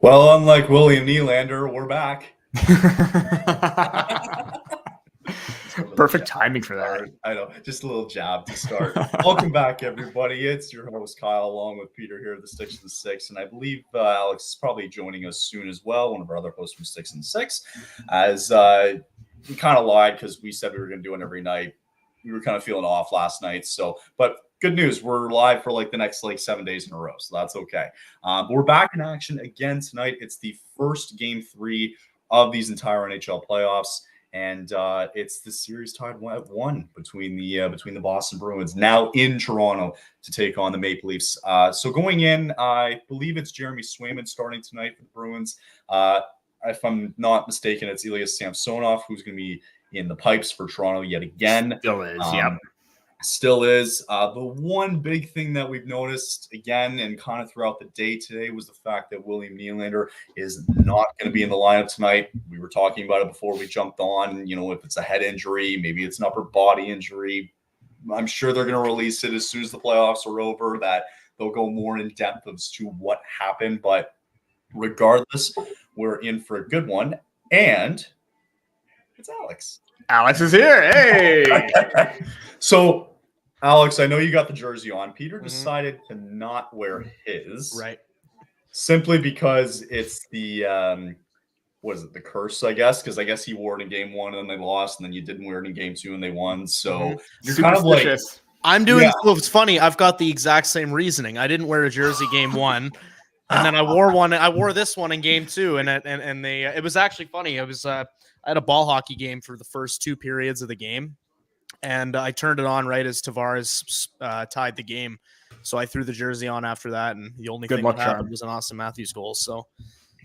Well, unlike William Nylander, we're back. Perfect timing for that. I know, just a little jab to start. Welcome back, everybody. It's your host, Kyle, along with Peter here, the Sticks and Six. And I believe Alex is probably joining us soon as well, one of our other hosts from Sticks and Six. As we kind of lied because we said we were going to do it every night. We were kind of feeling off last night. But good news, we're live for the next 7 days in a row, so that's okay. But we're back in action again tonight. It's the first game 3 of these entire NHL playoffs, and it's the series tied 1 between the Boston Bruins now in Toronto to take on the Maple Leafs. So going in, I believe it's Jeremy Swayman starting tonight for the Bruins. If I'm not mistaken, it's Elias Samsonov who's going to be in the pipes for Toronto yet again. Still is, yeah. Still is. The one big thing that we've noticed again and kind of throughout the day today was the fact that William Nylander is not going to be in the lineup tonight. We were talking about it before we jumped on. If it's a head injury, maybe it's an upper body injury. I'm sure they're going to release it as soon as the playoffs are over, that they'll go more in depth as to what happened. But regardless, we're in for a good one. And it's Alex. Alex is here. Hey. So, Alex, I know you got the jersey on. Peter decided to not wear his. Right. Simply because it's the, the curse, I guess? Because I guess he wore it in game 1 and then they lost, and then you didn't wear it in game 2 and they won. So, you're kind of like... I'm doing... Well, it's funny. I've got the exact same reasoning. I didn't wear a jersey game 1. And then I wore this one in game 2, and they. It was actually funny. It was I had a ball hockey game for the first 2 periods of the game, and I turned it on right as Tavares tied the game. So I threw the jersey on after that, and the only thing that happened was an Austin Matthews goal. So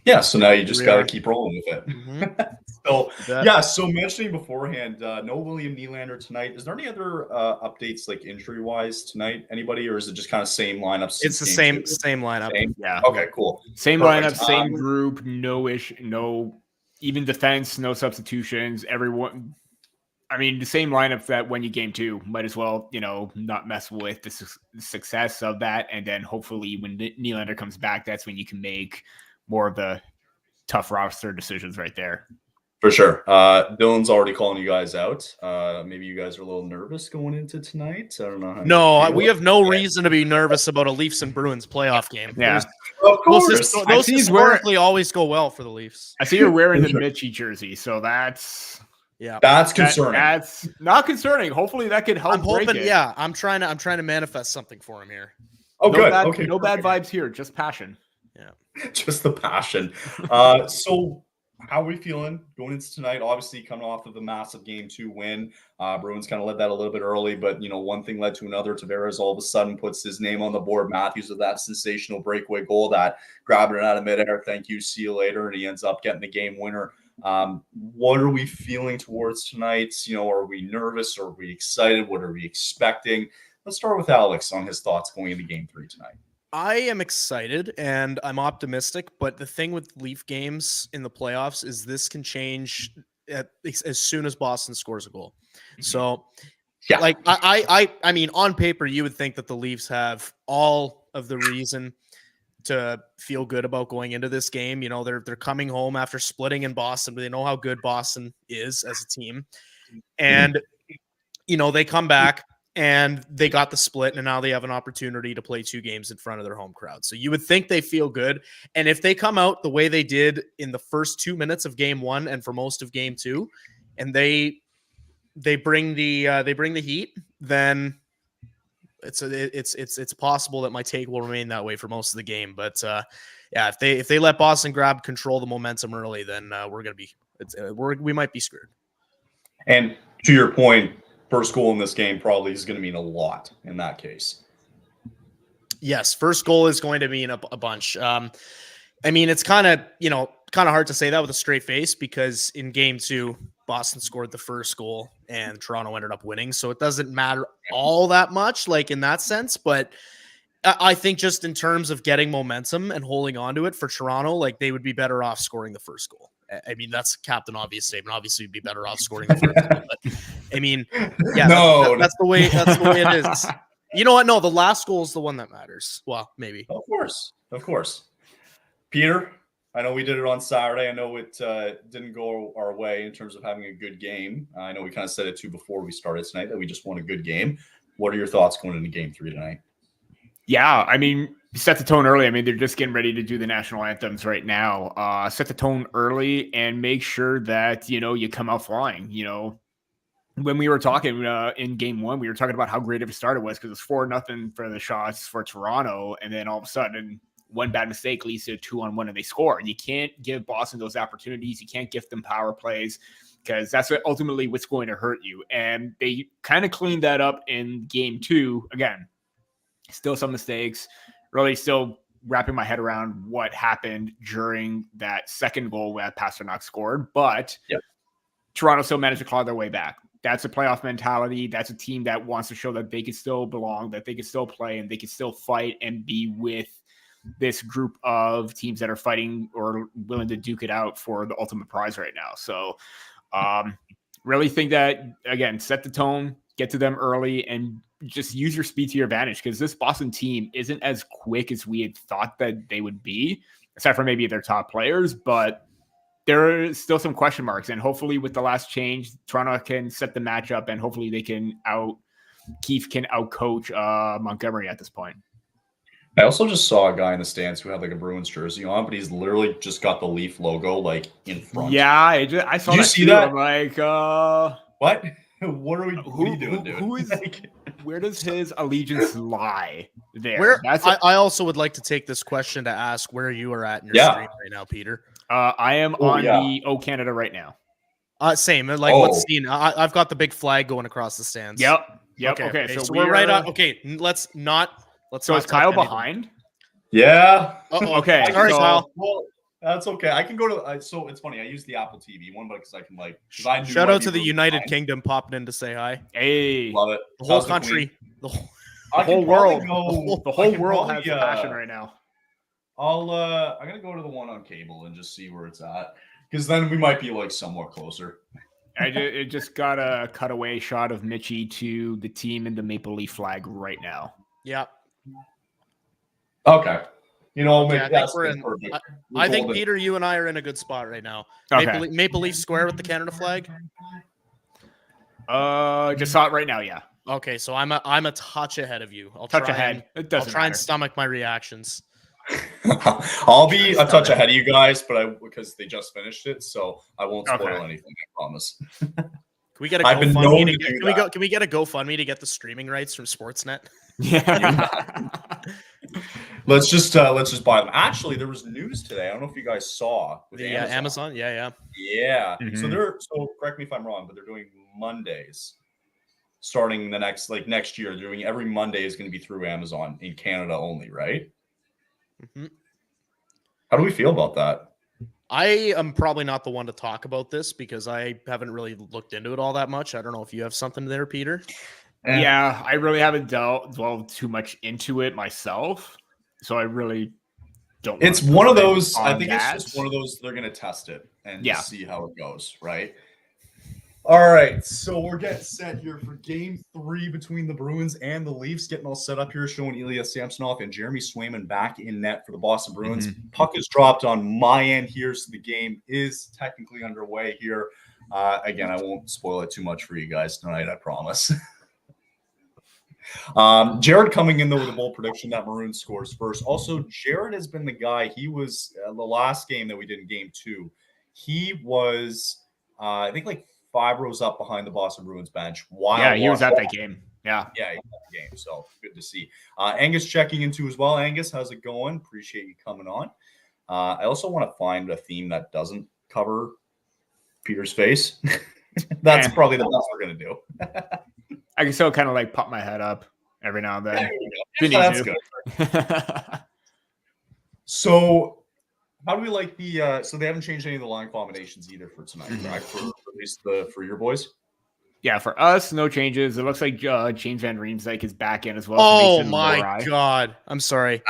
yeah, so now you just got to keep rolling with it. So mentioning beforehand, no William Nylander tonight. Is there any other updates injury-wise tonight? Anybody, or is it just kind of same lineups? It's the same lineup. Yeah. Okay, cool. Same lineup, same group, no issue, no even defense, no substitutions. Everyone. I mean, the same lineup that when you game 2, might as well, not mess with the success of that. And then hopefully when Nylander comes back, that's when you can make more of the tough roster decisions right there. For sure. Dylan's already calling you guys out. Maybe you guys are a little nervous going into tonight. I don't know. No, we have no reason to be nervous about a Leafs and Bruins playoff game. Yeah. Of course. Those historically always go well for the Leafs. I see you're wearing the Mitchie jersey, so that's... Yeah, that's concerning. That's not concerning. Hopefully that could help. I'm hoping. Yeah, I'm trying to manifest something for him here. Oh, good. Okay, no bad vibes here. Just passion. Yeah, just the passion. So, how are we feeling going into tonight? Obviously, coming off of the massive game 2 win, Bruins kind of led that a little bit early, but one thing led to another. Tavares all of a sudden puts his name on the board. Matthews with that sensational breakaway goal that grabbed it out of midair. Thank you. See you later, and he ends up getting the game winner. What are we feeling towards tonight? Are we nervous? Are we excited? What are we expecting? Let's start with Alex on his thoughts going into game 3 tonight. I am excited and I'm optimistic, but the thing with Leaf games in the playoffs is this can change as soon as Boston scores a goal. So yeah, I mean, on paper, you would think that the Leafs have all of the reason to feel good about going into this game. They're coming home after splitting in Boston, but they know how good Boston is as a team. And, they come back and they got the split, and now they have an opportunity to play 2 games in front of their home crowd. So you would think they feel good. And if they come out the way they did in the first 2 minutes of game 1 and for most of game 2, and they bring the heat, then it's possible that my take will remain that way for most of the game. But if they let Boston grab control of the momentum early, then we might be screwed. And to your point, first goal in this game probably is going to mean a lot in that case. Yes, first goal is going to mean a bunch. I mean, it's kind of hard to say that with a straight face because in game 2, Boston scored the first goal and Toronto ended up winning. So it doesn't matter all that much, in that sense. But I think just in terms of getting momentum and holding on to it for Toronto, they would be better off scoring the first goal. I mean, that's Captain Obvious statement. Obviously, we'd be better off scoring the first goal. But I mean, yeah, that's the way it is. You know what? No, the last goal is the one that matters. Well, maybe. Of course. Peter, I know we did it on Saturday. I know it didn't go our way in terms of having a good game. I know we kind of said it too before we started tonight that we just won a good game. What are your thoughts going into Game 3 tonight? Yeah, I mean, set the tone early. I mean, they're just getting ready to do the national anthems right now. Set the tone early and make sure that, you come out flying. When we were talking in Game 1, we were talking about how great of a start it was because it's 4-0 for the Shots for Toronto. And then all of a sudden, one bad mistake leads to a 2-on-1 and they score. And you can't give Boston those opportunities. You can't gift them power plays because that's ultimately what's going to hurt you. And they kind of cleaned that up in Game 2. Again, still some mistakes, really still wrapping my head around what happened during that second goal that Pasternak scored. But Toronto still managed to claw their way back. That's a playoff mentality. That's a team that wants to show that they can still belong, that they can still play, and they can still fight and be with this group of teams that are fighting or willing to duke it out for the ultimate prize right now. So really think that, again, set the tone, get to them early, and just use your speed to your advantage because this Boston team isn't as quick as we had thought that they would be, aside from maybe their top players, but there are still some question marks. And hopefully with the last change, Toronto can set the matchup and hopefully they can Keefe can outcoach Montgomery at this point. I also just saw a guy in the stands who had like a Bruins jersey on, but he's literally just got the Leaf logo like in front. Yeah, I saw Did you see that? I'm like, what? What are you doing, dude? Where does his allegiance lie there? I also would like to take this question to ask where you are at in your stream right now, Peter. I am on the O Canada right now. Same. Like what's seen? I've got the big flag going across the stands. Yep. Okay. So we're right on. Okay. Let's So is Kyle behind? Yeah. Okay. Sorry, Kyle. Well, that's okay. I can go to. So it's funny. I use the Apple TV one, but because I can shout out to the United Kingdom popping in to say hi. Hey, love it. The whole country. The whole world. The whole world has the passion right now. I'm gonna go to the one on cable and just see where it's at because then we might be like somewhat closer. It just got a cutaway shot of Mitchie to the team in the Maple Leaf flag right now. Yep. Okay. I think Peter, you and I are in a good spot right now. Okay. Maple Leaf Square with the Canada flag. Just saw it right now. Yeah. Okay, so I'm a touch ahead of you. I'll try and stomach my reactions. I'll be a touch ahead of you guys, because they just finished it, so I won't spoil anything. I promise. Can we get a GoFundMe? Can we get a GoFundMe to get the streaming rights from Sportsnet? Yeah. Let's just buy them. Actually, there was news today. I don't know if you guys saw with Amazon. Yeah. Mm-hmm. So correct me if I'm wrong, but they're doing Mondays starting the next year. They're doing every Monday is going to be through Amazon in Canada only, right? Mm-hmm. How do we feel about that? I am probably not the one to talk about this because I haven't really looked into it all that much. I don't know if you have something there, Peter. Yeah, I really haven't dwelled too much into it myself, so I really don't. It's one of those. I think it's just one of those. They're going to test it and see how it goes, right? All right, so we're getting set here for Game 3 between the Bruins and the Leafs. Getting all set up here, showing Ilya Samsonov and Jeremy Swayman back in net for the Boston Bruins. Mm-hmm. Puck is dropped on my end here, so the game is technically underway here. Again, I won't spoil it too much for you guys tonight, I promise. Jared coming in, though, with a bold prediction that Maroons scores first. Also, Jared has been the guy. He was the last game that we did in Game 2. He was, I think, 5 rows up behind the Boston Bruins bench. He was at that game. Yeah, he was at the game. So good to see. Angus checking in too as well. Angus, how's it going? Appreciate you coming on. I also want to find a theme that doesn't cover Peter's face. That's probably the best we're gonna do. I can still kind of pop my head up every now and then. That's good. So. How do we like the? So they haven't changed any of the line combinations either for tonight, correct? For at least for your boys. Yeah, for us, no changes. It looks like James Van Riemsdyk is back in as well. Oh my God! I'm sorry.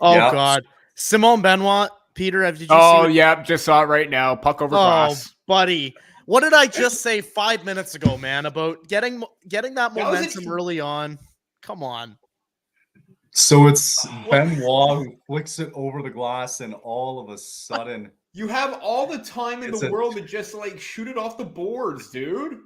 God, Simone Benoit, Peter. Did you see? Oh yeah, just saw it right now. Puck over glass. Buddy, what did I just say 5 minutes ago, man? About getting that momentum early on. Come on. So it's Benoit who flicks it over the glass, and all of a sudden, you have all the time in the world to just like shoot it off the boards, dude.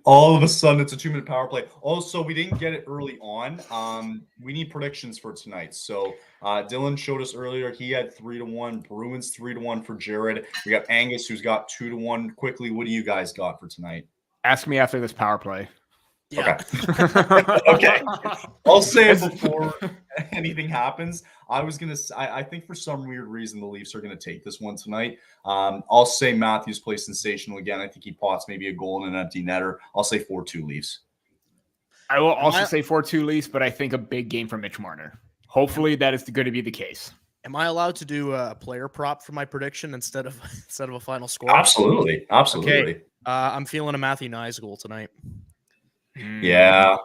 All of a sudden, it's a 2-minute power play. Also, we didn't get it early on. We need predictions for tonight. So Dylan showed us earlier. He had 3-1. Bruins 3-1 for Jared. We got Angus, who's got 2-1. Quickly, what do you guys got for tonight? Ask me after this power play. Yeah. Okay. Okay. I'll say it before anything happens. I think for some weird reason the Leafs are gonna take this one tonight. I'll say Matthews plays sensational again. I think he pots maybe a goal and an empty netter. I'll say 4-2 Leafs. I will also say 4-2 Leafs, but I think a big game from Mitch Marner. Hopefully that is going to be the case. Am I allowed to do a player prop for my prediction instead of a final score? Absolutely. Okay. I'm feeling a Matthew Nyes goal tonight. Yeah.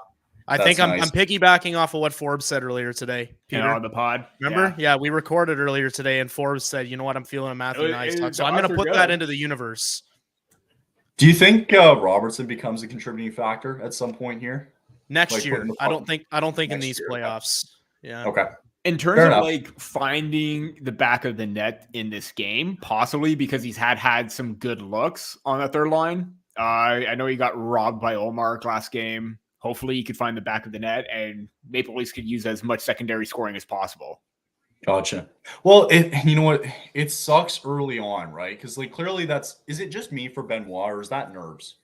I think I'm piggybacking off of what Forbes said earlier today. Peter, on the pod. Remember? Yeah, we recorded earlier today, and Forbes said, you know what, I'm feeling a Matthew Nyes talk. So I'm going to put that into the universe. Do you think Robertson becomes a contributing factor at some point here? Next year. I don't think in these playoffs. Yeah. Okay. In terms of like finding the back of the net in this game, possibly because he's had some good looks on the third line. I know he got robbed by Olmark last game. Hopefully he could find the back of the net, and Maple Leafs could use as much secondary scoring as possible. Gotcha. Well, you know what? It sucks early on, right? Because like clearly is it just me for Benoit, or is that nerves?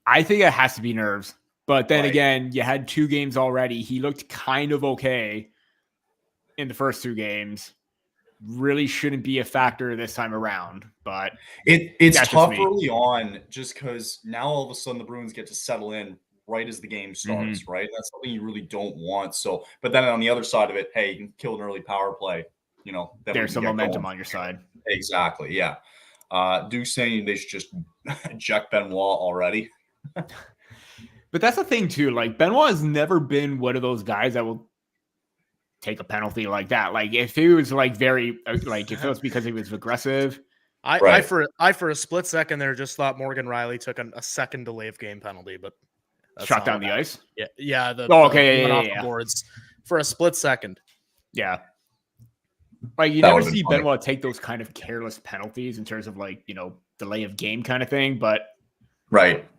I think it has to be nerves. But then again, you had 2 games already. He looked kind of okay in the first 2 games. Really shouldn't be a factor this time around, but it's tough early on just because now all of a sudden the Bruins get to settle in right as the game starts, right? That's something you really don't want. So, but then on the other side of it, hey, you can kill an early power play. You know, there's some momentum on your side. Exactly, yeah. Duke saying they should just eject Benoit already. But that's the thing too. Like Benoit has never been one of those guys that will take a penalty like that. Like if he was like very like if it was because he was aggressive. I for a split second there just thought Morgan Riley took a second delay of game penalty, but shot down the ice. Yeah. The off the boards for a split second. Yeah. Like you never see Benoit take those kind of careless penalties in terms of like, you know, delay of game kind of thing. But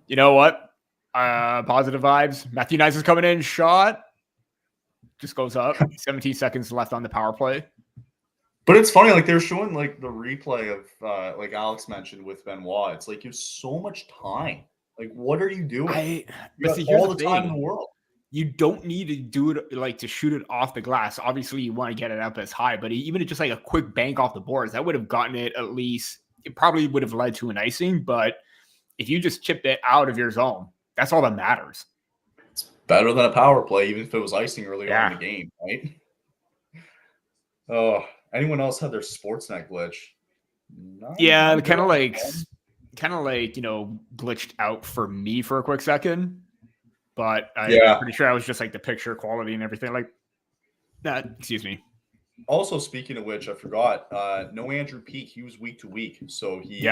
you know what? Positive vibes. Matthew Nyes is coming in, shot. Just goes up. 17 seconds left on the power play. But it's funny, like they're showing like the replay of like Alex mentioned with Benoit. It's like you have so much time. Like, what are you doing? But see, all the time in the world. You don't need to do it like to shoot it off the glass. Obviously, you want to get it up as high, but even just like a quick bank off the boards, that would have gotten it at least. It probably would have led to an icing, but if you just chipped it out of your zone, that's all that matters. It's better than a power play, even if it was icing early on in the game, right? Oh, anyone else had their Sportsnet glitch? Yeah, kind of like, you know, glitched out for me for a quick second. But I'm pretty sure I was just like the picture quality and everything like that. Excuse me. Also, speaking of which, I forgot, no Andrew Peeke. He was week to week. So he's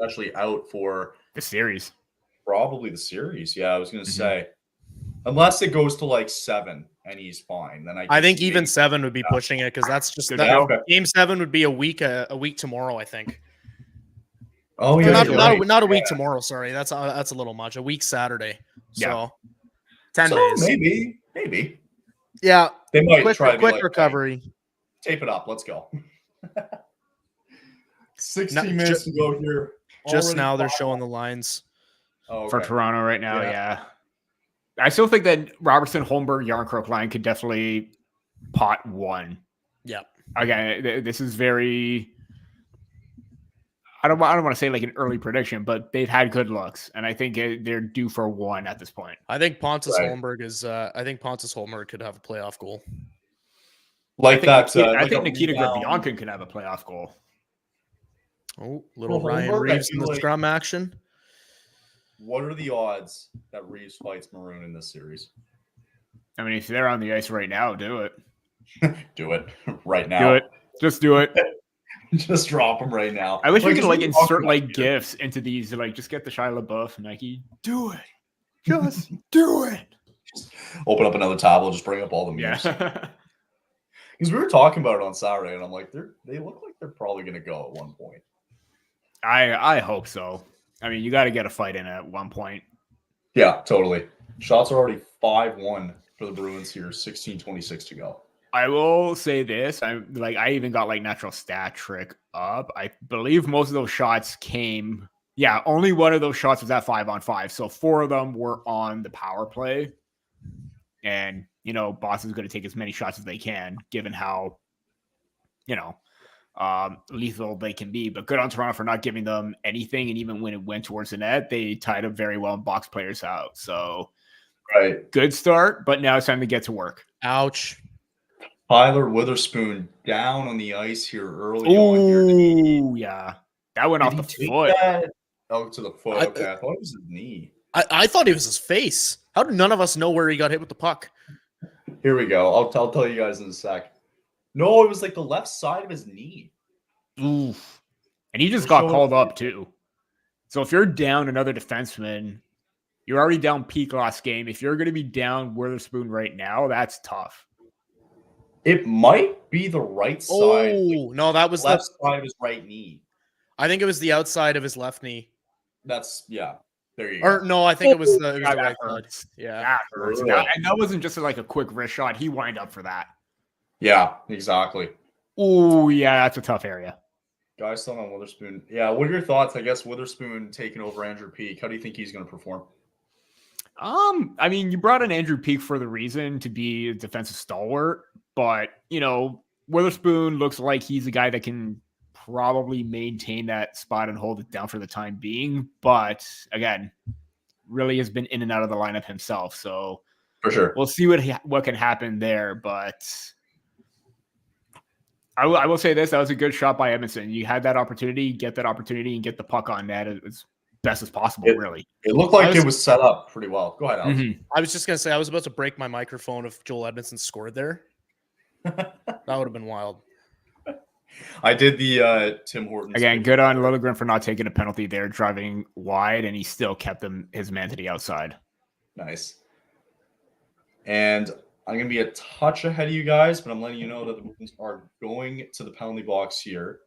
actually out for the series. Probably the series. Yeah, I was going to say. Unless it goes to like 7 and he's fine. Then I think even 7 would be pushing it because that's just game 7 would be a week tomorrow, I think. Oh, yeah. Not a week tomorrow. Sorry. That's a little much. A week Saturday. So 10 days. Maybe. Yeah. They might try quick recovery. Hey, tape it up. Let's go. 16 minutes to go here. Just now they're showing the lines for Toronto right now. Yeah. I still think that Robertson, Holmberg, Yarncroke line could definitely pot 1. Yeah. Again, this is very. I don't want to say like an early prediction, but they've had good looks, and I think they're due for 1 at this point. I think Pontus Holmberg is. I think Pontus Holmberg could have a playoff goal. I think Nikita Gudbyankin could have a playoff goal. Oh, little Ryan Reeves in the scrum action. What are the odds that Reeves fights Maroon in this series? I mean, if they're on the ice right now, do it. Do it right now. Do it. Just do it. Just drop them right now. I wish we could like insert like GIFs into these. Like, just get the Shia LaBeouf Nike. Do it. Just do it. Just open up another tab. We'll just bring up all the memes. Yeah. Because we were talking about it on Saturday, and I'm like, they look like they're probably going to go at one point. I hope so. I mean, you got to get a fight in at one point. Yeah, totally. Shots are already 5-1 for the Bruins here, 16:26 to go. I will say this. I even got like natural stat trick up. I believe most of those shots came. Yeah, only one of those shots was at 5-on-5. So 4 of them were on the power play. And, Boston's going to take as many shots as they can, given how, lethal they can be. But good on Toronto for not giving them anything. And even when it went towards the net, they tied up very well and boxed players out. So, right. Good start, but now it's time to get to work. Ouch. Tyler Witherspoon down on the ice here early on. Here. Yeah. That went off the foot. Oh, to the foot. Okay, I thought it was his knee. I thought it was his face. How did none of us know where he got hit with the puck? Here we go. I'll tell you guys in a sec. No, it was like the left side of his knee. Oof. And he just got called up too. So if you're down another defenseman, you're already down peak last game. If you're going to be down Witherspoon right now, that's tough. It might be the right side. Oh, no, that was left side of his right knee. I think it was the outside of his left knee. Yeah. There you go. Or no, I think it was the right side. Yeah. That hurts. And that wasn't just like a quick wrist shot. He wind up for that. Yeah, exactly. Oh, yeah, that's a tough area. Guys still on Witherspoon. Yeah, what are your thoughts? I guess Witherspoon taking over Andrew Peeke. How do you think he's going to perform? I mean, you brought in Andrew Peeke for the reason to be a defensive stalwart, but, Witherspoon looks like he's a guy that can probably maintain that spot and hold it down for the time being. But again, really has been in and out of the lineup himself. So for sure, we'll see what can happen there. But I will say this: that was a good shot by Edmondson. You had that opportunity, get that opportunity, and get the puck on net as best as possible. Really, it looked like it was set up pretty well. Go ahead, Alex. Mm-hmm. I was just gonna say I was about to break my microphone if Joel Edmondson scored there. That would have been wild. I did the Tim Hortons. Again, good on Liljegren for not taking a penalty there, driving wide, and he still kept his man to the outside. Nice. And I'm going to be a touch ahead of you guys, but I'm letting you know that the Bruins are going to the penalty box here.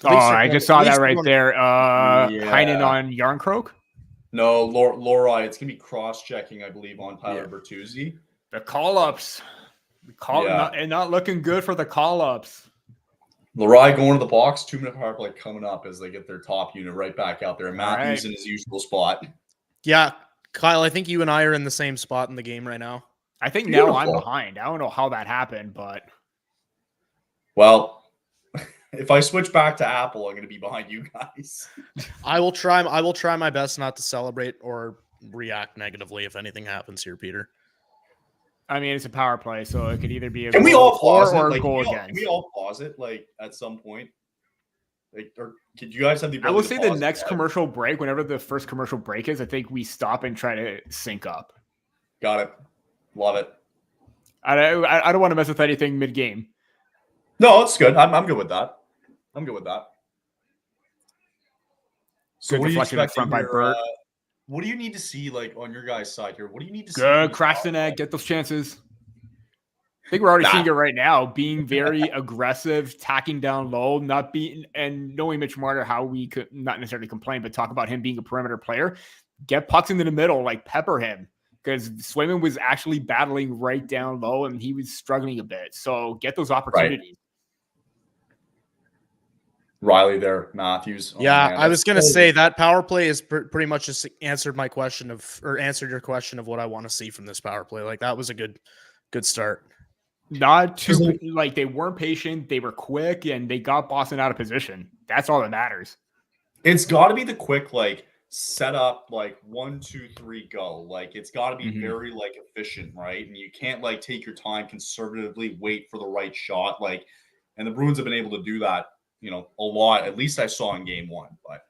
I just saw that right there. Heinen on Yarncroke? No, Lori. It's going to be cross-checking, I believe, on Tyler Bertuzzi. The call-ups. Not looking good for the call-ups. Lori going to the box, 2-minute power play coming up as they get their top unit right back out there. Matthews in his usual spot. Yeah, Kyle, I think you and I are in the same spot in the game right now. I think now I'm behind. I don't know how that happened, but... Well, if I switch back to Apple, I'm going to be behind you guys. I will try my best not to celebrate or react negatively if anything happens here, Peter. I mean, it's a power play, so it could either be a goal we all pause or a goal against. Can we all pause it, at some point? Or could you guys have the ability I will say the next that? Commercial break, whenever the first commercial break is, I think we stop and try to sync up. Got it. Love it. I don't want to mess with anything mid-game. No, it's good. I'm good with that. So good deflection in front by Burt. What do you need to see on your guys' side here? What do you need to see? Good. Crash the net. Get those chances. I think we're already seeing it right now. Being very aggressive, tacking down low, not being, and knowing Mitch Marner, how we could not necessarily complain, but talk about him being a perimeter player. Get pucks into the middle, pepper him. Because Swayman was actually battling right down low and he was struggling a bit. So get those opportunities. Riley there, Matthews. Yeah, I was going to say that power play is pretty much just answered your question of what I want to see from this power play. That was a good start. Not too they weren't patient, they were quick, and they got Boston out of position. That's all that matters. It's got to be the quick set up 1, 2, 3, go. It's got to be very efficient, right? And you can't take your time, conservatively wait for the right shot. And the Bruins have been able to do that. A lot. At least I saw in game 1, but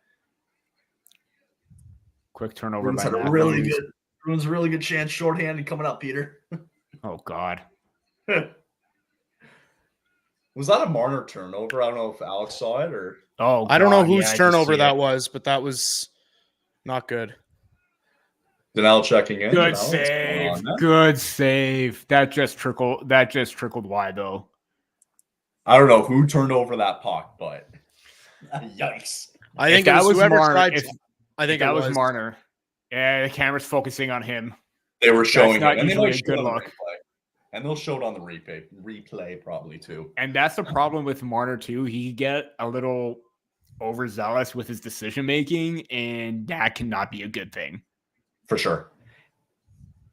quick turnover. Bruins had a really good chance, shorthanded coming up, Peter. Oh God. Was that a Marner turnover? I don't know if Alex saw it or. Oh, I don't know whose turnover that was, but that was not good. Danelle checking in. Good save. Good save. That just trickled wide though. I don't know who turned over that puck, but yikes. I think it was whoever tried. I think that was Marner. Yeah, the camera's focusing on him. They were showing That's not him. usually a good look. And they'll show it on the replay probably too. And that's the problem with Marner too. He get a little overzealous with his decision making, and that cannot be a good thing. For sure.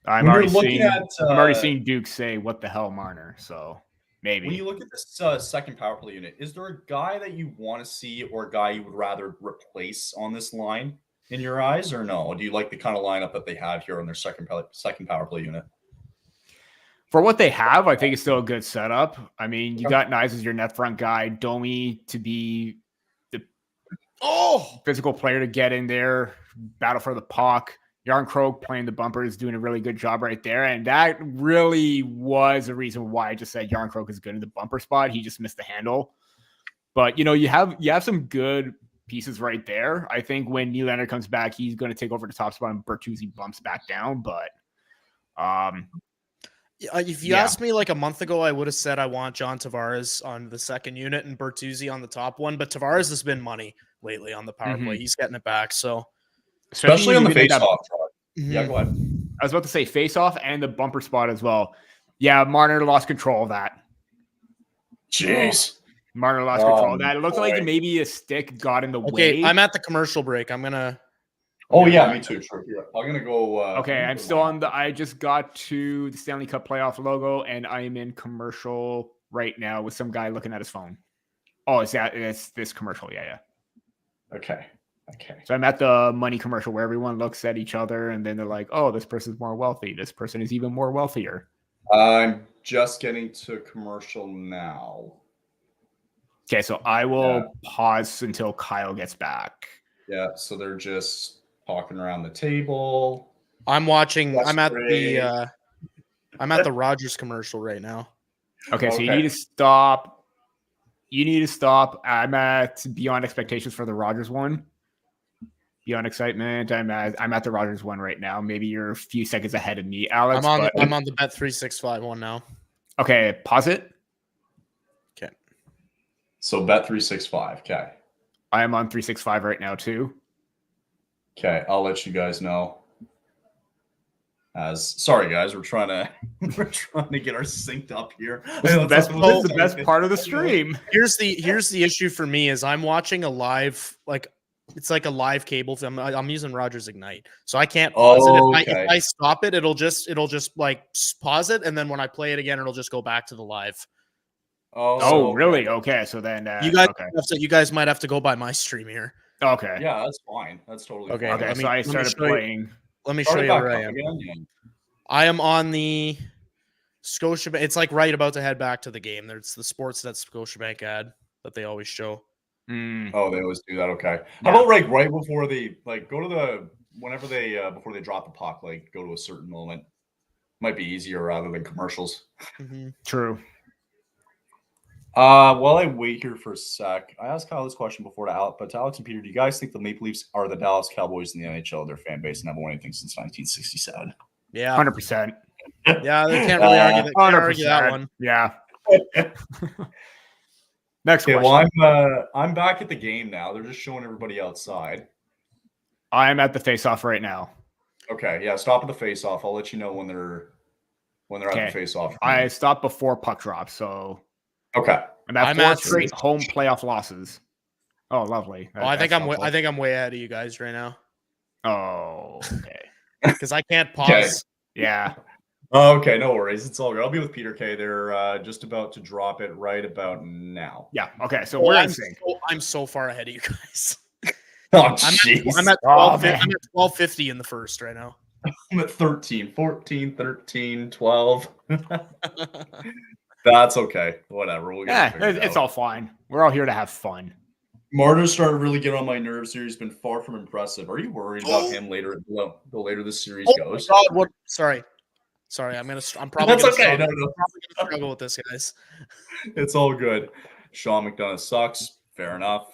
I'm already seeing Duke say, "What the hell, Marner?" So maybe when you look at this second power play unit, is there a guy that you want to see or a guy you would rather replace on this line in your eyes, or no? Do you like the kind of lineup that they have here on their second power play unit? For what they have, I think it's still a good setup. I mean, you got Nyes as your net front guy, Domi to be the physical player to get in there, battle for the puck. Yarncroke playing the bumper is doing a really good job right there. And that really was a reason why I just said Yarncroke is good in the bumper spot. He just missed the handle. But, you have some good pieces right there. I think when Nylander comes back, he's going to take over the top spot and Bertuzzi bumps back down. But if you asked me like a month ago, I would have said I want John Tavares on the second unit and Bertuzzi on the top one. But Tavares has been money lately on the power play. He's getting it back. So especially on the face-off. Yeah, go ahead. I was about to say face-off and the bumper spot as well. Yeah, Marner lost control of that. Jeez. Marner lost control of that. It looked like maybe a stick got in the way. Okay, I'm at the commercial break. I'm going to... Oh, yeah, me too. Sure. Yeah. I'm going to go... okay, I'm still on I just got to the Stanley Cup playoff logo, and I am in commercial right now with some guy looking at his phone. Oh, it's this commercial. Yeah. Okay. So I'm at the money commercial where everyone looks at each other and then they're like, oh, this person's more wealthy. This person is even more wealthier. I'm just getting to commercial now. Okay, so I will pause until Kyle gets back. Yeah, so they're just talking around the table. I'm at the Rogers commercial right now. Okay, so you need to stop. I'm at Beyond Expectations for the Rogers one. Beyond Excitement. I'm at the Rogers one right now. Maybe you're a few seconds ahead of me, Alex. I'm on the Bet365 one now. Okay, pause it. Okay. So Bet365. Okay. I am on 365 right now too. Okay, I'll let you guys know. Sorry guys, we're trying to get our synced up here. This is the best part of the stream. Here's the issue for me is I'm watching a live it's like a live cable film. I'm using Rogers Ignite, so I can't pause it. If I stop it, it'll just like pause it, and then when I play it again, it'll just go back to the live. Really? Okay, so then you guys might have to go by my stream here. Okay. Yeah, that's fine. That's totally okay. fine. Okay, so I started playing. Let me show you where I am. I am on the Scotiabank. It's like right about to head back to the game. There's the Sportsnet Scotiabank ad that they always show. Oh, they always do that. Okay. How about right before they go to whenever they before they drop the puck, go to a certain moment. Might be easier rather than commercials. True. While I wait here for a sec, I asked Kyle this question before to Alex and Peter, do you guys think the Maple Leafs are the Dallas Cowboys in the NHL, their fan base, and haven't won anything since 1967? Yeah. 100%. Yeah, they can't really argue that one. Yeah. Next question. Well, I'm back at the game now. They're just showing everybody outside. I'm at the face-off right now. Okay, yeah, stop at the face-off. I'll let you know when they're at the face-off. I stopped before puck drop, so okay. I'm at 4 straight home playoff losses. Oh, lovely. I think I'm way ahead of you guys right now. Oh, okay. Because I can't pause. Okay. Yeah. Okay, no worries. It's all good. I'll be with Peter K. They're just about to drop it right about now. Yeah. Okay. So we're in sync. I'm so far ahead of you guys. Oh, jeez. I'm at 1250 in the first right now. I'm at 13, 14, 13, 12. That's okay. Whatever. It's all fine. We're all here to have fun. Marner's started to really get on my nerves here. He's been far from impressive. Are you worried about him later? The later this series goes. God, what? Sorry. I'm probably. That's okay. No. I'm probably gonna struggle with this, guys. It's all good. Sean McDonough sucks. Fair enough.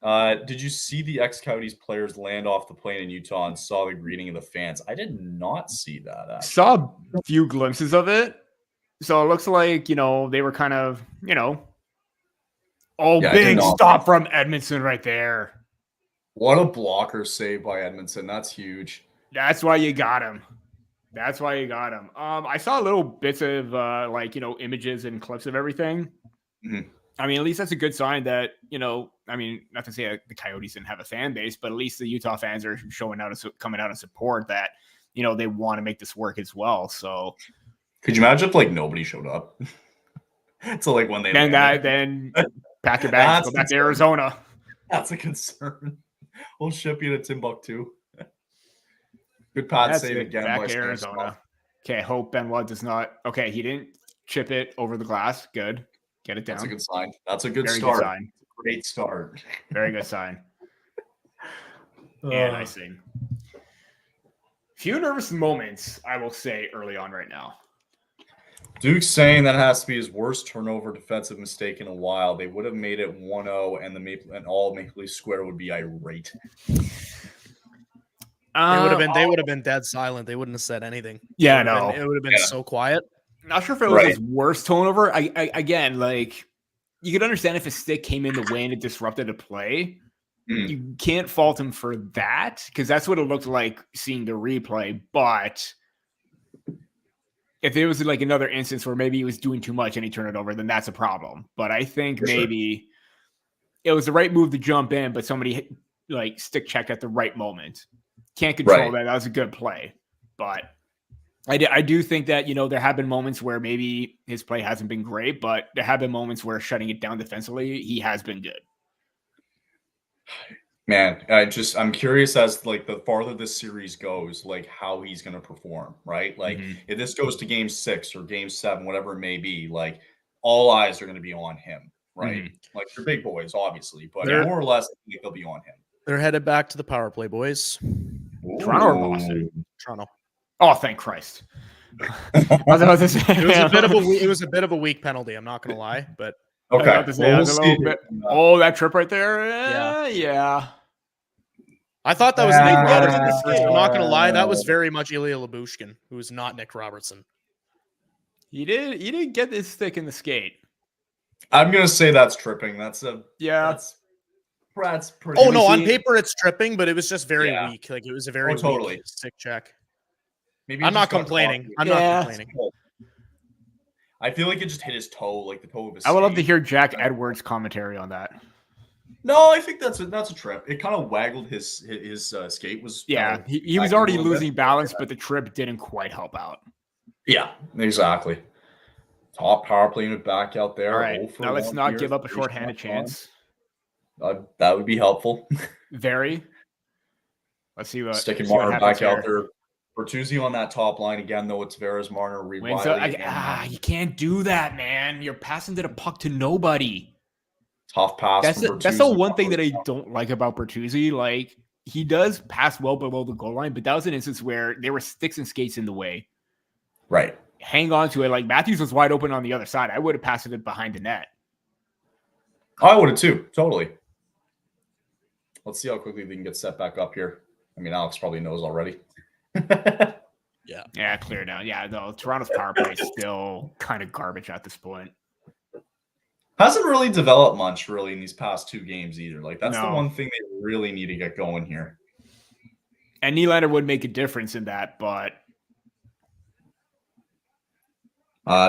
Did you see the ex-Coyotes players land off the plane in Utah and saw the greeting of the fans? I did not see that, actually. Saw a few glimpses of it. So it looks like, they were kind of, big stop from Edmondson right there. What a blocker save by Edmondson. That's huge. That's why you got him. I saw little bits of images and clips of everything. Mm-hmm. I mean, at least that's a good sign that, not to say the Coyotes didn't have a fan base, but at least the Utah fans are coming out and support that, they want to make this work as well. So could you imagine if nobody showed up? So when they then pack your bags, go back to Arizona. That's a concern. We'll ship you to Timbuktu. Good pad save again. Back to Arizona. Okay, hope Benoit does not. Okay, he didn't chip it over the glass. Good. Get it down. That's a good sign. That's a good start. Great start. Very good sign. And icing. Few nervous moments, I will say, early on right now. Duke's saying that has to be his worst turnover defensive mistake in a while. They would have made it 1-0, and all Maple Leaf Square would be irate. They would have been dead silent. They wouldn't have said anything. Yeah, it would have been so quiet. Not sure if it was his worst turnover. Again, you could understand if a stick came in the way and it disrupted a play. You can't fault him for that because that's what it looked like seeing the replay. But if it was another instance where maybe he was doing too much and he turned it over, then that's a problem. But I think maybe it was the right move to jump in, but somebody stick checked at the right moment. Can't control that. That was a good play. But I do think that, there have been moments where maybe his play hasn't been great, but there have been moments where shutting it down defensively, he has been good. Man, I'm curious as the farther this series goes, how he's going to perform, right? If this goes to game 6 or game 7, whatever it may be, all eyes are going to be on him, right? They're big boys, obviously, but more or less, I think they'll be on him. They're headed back to the power play, boys. Ooh. Toronto or Boston? Toronto. Oh, thank Christ. It was a bit of a weak penalty. I'm not going to lie, but okay. That trip right there. Yeah. I thought that was Nick Robertson. I'm not going to lie. That was very much Ilya Lyubushkin, who is not Nick Robertson. He didn't get this stick in the skate. I'm going to say that's tripping. That's pretty. Oh, no. On paper, it's tripping, but it was just very weak. It was a very weak stick check. Maybe I'm not complaining. I'm not complaining. I feel like it just hit his toe, the toe of his skate. I would love to hear Jack Edwards' commentary on that. No, I think that's a trip. It kind of waggled his skate. He was already losing balance, but the trip didn't quite help out. Yeah, exactly. Top power play unit back out there. All right, now let's not give up a shorthanded chance. That would be helpful. Very. Let's see what. Sticking Marner back out there. Bertuzzi on that top line again, though. It's Veras, Marner, Reed Riley. You can't do that, man. You're passing the puck to nobody. Tough pass. That's the one thing that I don't like about Bertuzzi. He does pass well below the goal line, but that was an instance where there were sticks and skates in the way. Right. Hang on to it. Matthews was wide open on the other side. I would have passed it behind the net. I would have too. Totally. Let's see how quickly they can get set back up here. I mean, Alex probably knows already. Yeah, clear now. Yeah, though Toronto's power play is still kind of garbage at this point. Hasn't really developed much in these past 2 games either. That's the one thing they really need to get going here. And Nylander would make a difference in that, but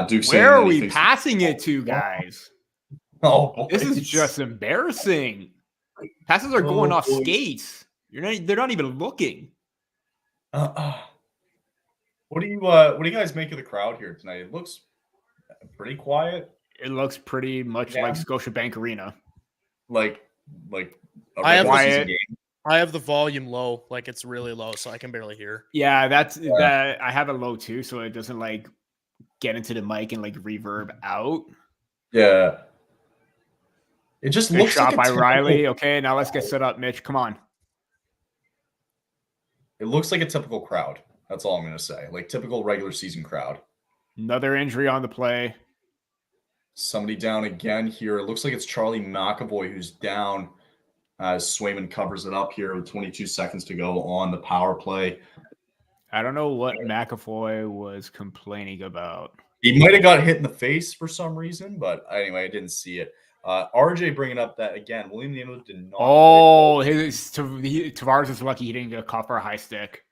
Duke's where are we passing it to, guys? Oh, this is just embarrassing. Passes are going off skates. They're not even looking. What do you guys make of the crowd here tonight? It looks pretty quiet. It looks pretty much like Scotiabank Arena. I have the volume low, it's really low, so I can barely hear. Yeah, that. I have it low too, so it doesn't get into the mic and reverb out. Yeah. It just looks shot like by Riley. Okay, now let's get set up, Mitch. Come on. It looks like a typical crowd. That's all I'm going to say. Typical regular season crowd. Another injury on the play. Somebody down again here. It looks like it's Charlie McAvoy who's down. as Swayman covers it up here with 22 seconds to go on the power play. I don't know what McAvoy was complaining about. He might have got hit in the face for some reason, but anyway, I didn't see it. RJ bringing up that again, William Nylander did not. Oh, Tavares is lucky he didn't get caught for a high stick.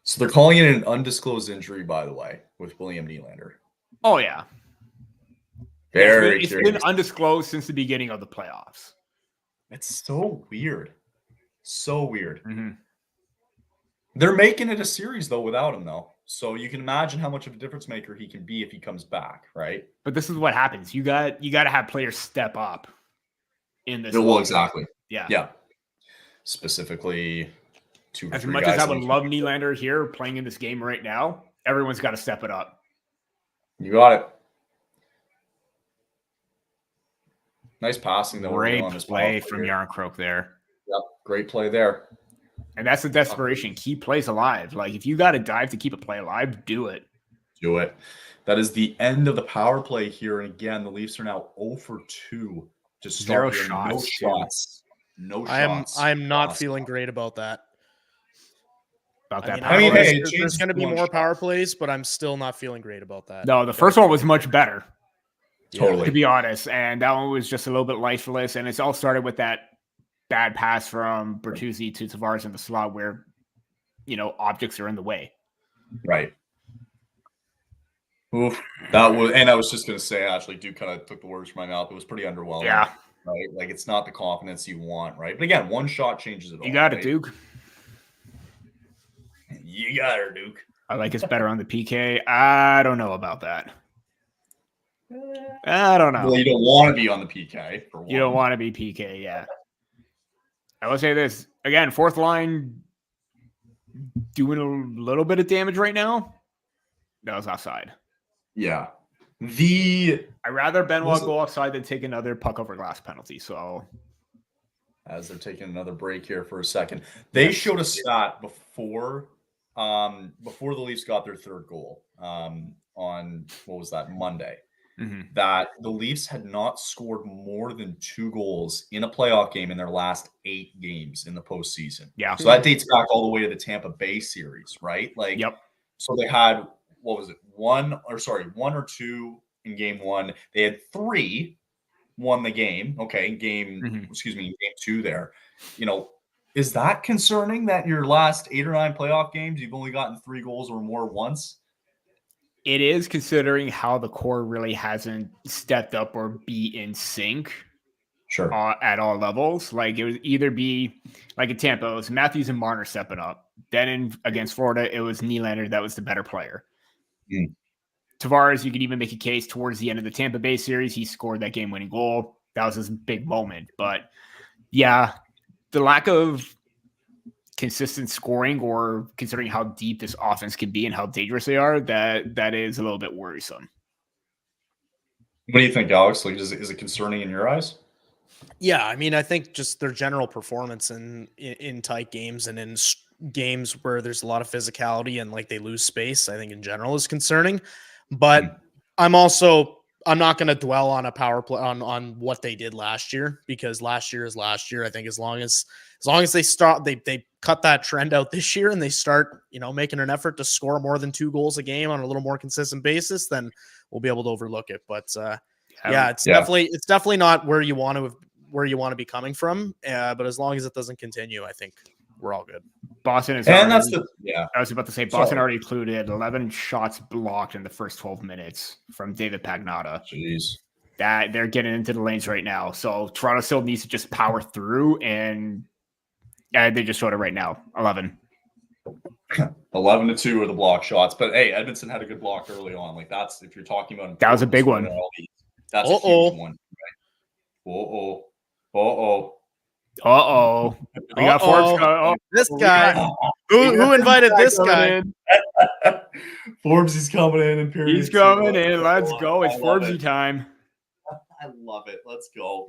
So they're calling it an undisclosed injury, by the way, with William Nylander. Oh, yeah. Very it's curious. been undisclosed since the beginning of the playoffs. It's so weird. So weird. Mm-hmm. They're making it a series, though, without him, though. So you can imagine how much of a difference maker he can be if he comes back, right? But this is what happens. You got to have players step up in this. Well, exactly. Yeah. Yeah. Specifically, as much as I would love Nylander here playing in this game right now, everyone's got to step it up. You got it. Nice passing, though. Great play from Yarncroke there. Yep, great play there. And that's the desperation. Keep plays alive. Like, if you got to dive to keep a play alive, do it. Do it. That is the end of the power play here. And again, the Leafs are now 0 for 2 to start. Zero shots. No shots. No shots. I'm not feeling great about that. Hey, there's going to be more power plays, but I'm still not feeling great about that. No, the first one was much better. Totally. To be honest. And that one was just a little bit lifeless. And it's all started with that bad pass from Bertuzzi to Tavares in the slot where, objects are in the way. Right. Oof. That was, and I was just going to say, actually, Duke kind of took the words from my mouth. It was pretty underwhelming. Yeah. Right. Like, it's not the confidence you want. Right. But again, one shot changes it all. You got right? it, Duke. You got her, Duke. I like us better on the PK. I don't know about that. I don't know. Well, you don't want to be on the PK. For one. You don't want to be PK, yeah. I will say this. Again, fourth line doing a little bit of damage right now. That was offside. Yeah. I'd rather Benoit go offside than take another puck over glass penalty. So, as they're taking another break here for a second, they showed a stat before the Leafs got their third goal on what was that, Monday, that the Leafs had not scored more than 2 goals in a playoff game in their last 8 games in the postseason. Yeah. So that dates back all the way to the Tampa Bay series, right? Like, yep. So they had, what was it, 1 or 2 in game 1. They had 3 won the game. Okay, game 2 there. Is that concerning that your last 8 or 9 playoff games, you've only gotten 3 goals or more once? It is, considering how the core really hasn't stepped up or be in sync. Sure. At all levels. Like, it would either be like in Tampa, it was Matthews and Marner stepping up. Then against Florida, it was Nylander that was the better player. Tavares, you could even make a case towards the end of the Tampa Bay series. He scored that game-winning goal. That was his big moment. But yeah, the lack of consistent scoring, or considering how deep this offense can be and how dangerous they are, that is a little bit worrisome. What do you think, Alex? Like, is it concerning in your eyes? Yeah, I mean, I think just their general performance in tight games and in games where there's a lot of physicality and like they lose space, I think in general is concerning. But I'm not going to dwell on a power play on what they did last year, because last year is last year. I think as long as they start, they cut that trend out this year and they start, making an effort to score more than 2 goals a game on a little more consistent basis, then we'll be able to overlook it. But it's definitely not where you want to be coming from. But as long as it doesn't continue, I think we're all good. Boston is, I was about to say, Boston already included 11 shots blocked in the first 12 minutes from David Pagnotta. Jeez. That they're getting into the lanes right now. So Toronto still needs to just power through, and they just showed it right now. 11 to 2 are the block shots. But hey, Edmonton had a good block early on. Like, that's, if you're talking about, that was a big one. That's a huge one. Right? We got Forbes. This guy. Who invited this guy? Forbes is coming in. And he's coming in. Let's go. It's Forbesy time. I love it. Let's go.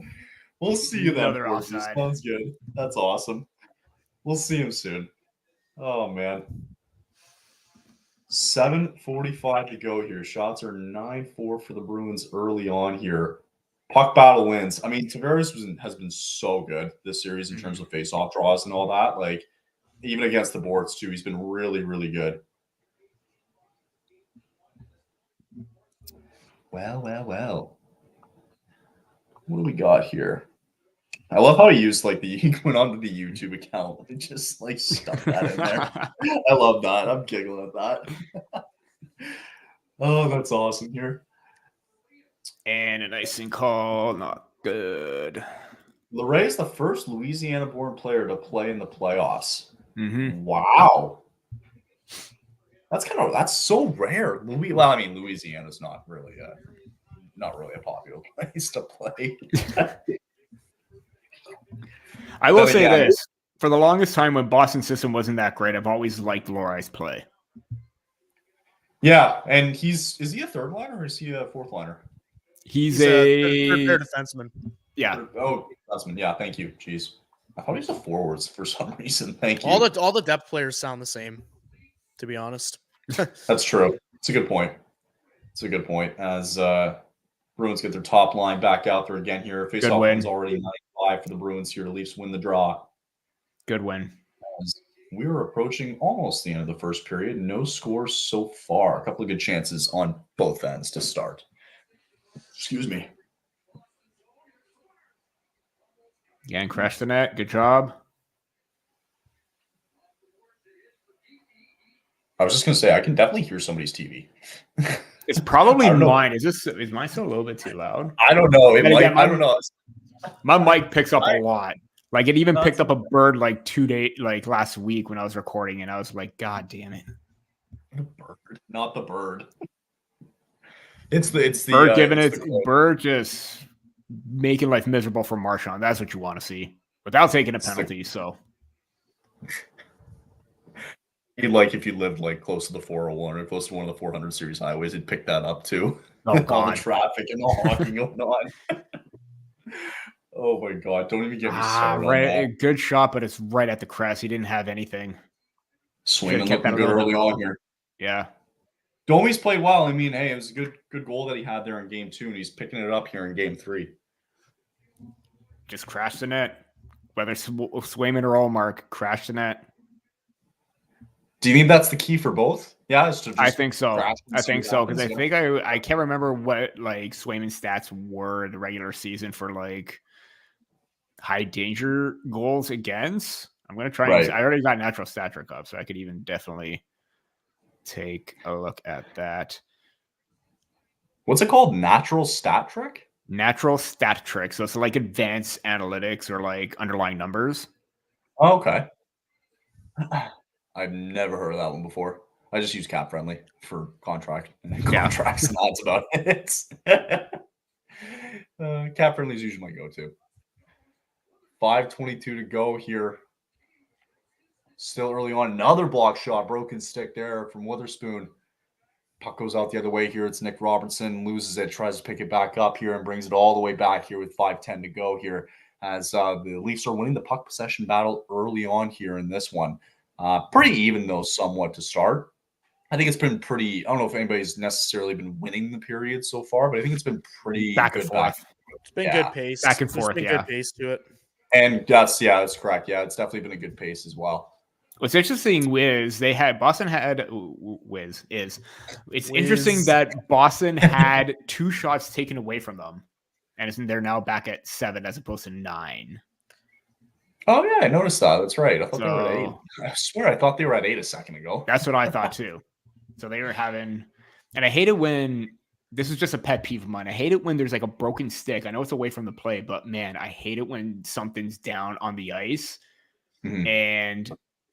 We'll see you then. Sounds good. That's awesome. We'll see him soon. Oh, man. 7:45 to go here. Shots are 9-4 for the Bruins early on here. Puck battle wins. I mean, Tavares has been so good this series in terms of face-off draws and all that. Like, even against the boards, too, he's been really, really good. Well. What do we got here? I love how he used, like, he went onto the YouTube account and just, like, stuck that in there. I love that. I'm giggling at that. Oh, that's awesome here. And an icing call, not good. Laray's the first Louisiana-born player to play in the playoffs. Mm-hmm. Wow. That's so rare. Well, I mean, Louisiana's not really a popular place to play. I will say this. For the longest time when Boston's system wasn't that great, I've always liked Laray's play. Yeah, and is he a third liner or is he a fourth liner? He's a third defenseman. Yeah. Oh, defenseman. Yeah, thank you. Jeez. I thought he was a forwards for some reason. Thank you. All the depth players sound the same, to be honest. That's true. It's a good point. As Bruins get their top line back out there again here. Face-off win's already 9-5 for the Bruins here. The Leafs win the draw. Good win. As we were approaching almost the end of the first period. No scores so far. A couple of good chances on both ends to start. Excuse me. Yeah, and crashed the net. Good job. I was just going to say, I can definitely hear somebody's TV. It's probably mine. Is mine still a little bit too loud? I don't know. I don't know. My mic picks up a lot. Like it even picked up a bird like last week when I was recording, and I was like, God damn it. The bird, not the bird. It's the bird giving it bird just making life miserable for Marchand. That's what you want to see without taking a penalty. So like if you lived like close to the 401 or close to one of the 400 series highways, you'd pick that up too. Oh God. All the traffic and all hockey going on. Oh my God! Don't even get me started. Right, a good shot, but it's right at the crest. He didn't have anything. Swinging looking good early on here. Yeah. Domi's played well. I mean, hey, it was a good goal that he had there in game 2, and he's picking it up here in game 3. Just crashed the net. Whether Swayman or Allmark, crashed the net. Do you think that's the key for both? Yeah, I think so. Because I think I can't remember what like Swayman's stats were the regular season for like high danger goals against. I'm gonna try. I already got natural stat trick up, so I could even definitely take a look at that. What's it called? Natural stat trick? Natural stat trick. So it's like advanced analytics or like underlying numbers. Oh, okay. I've never heard of that one before. I just use Cap Friendly for contracts, and that's about it. Cap Friendly is usually my go-to. 5:22 to go here. Still early on. Another block shot. Broken stick there from Witherspoon. Puck goes out the other way here. It's Nick Robertson. Loses it. Tries to pick it back up here and brings it all the way back here with 5:10 to go here. As the Leafs are winning the puck possession battle early on here in this one. Pretty even, though, somewhat to start. I think it's been pretty – I don't know if anybody's necessarily been winning the period so far, but I think it's been pretty back and forth. It's been good pace. Back and forth, good pace to it. And that's correct. Yeah, it's definitely been a good pace as well. What's interesting it's interesting that Boston had 2 shots taken away from them, and they're now back at 7 as opposed to 9. Oh yeah, I noticed that. That's right. I thought they were at 8. I swear I thought they were at 8 a second ago. That's what I thought too. So they were having, and I hate it when this is just a pet peeve of mine. I hate it when there's like a broken stick. I know it's away from the play, but man, I hate it when something's down on the ice and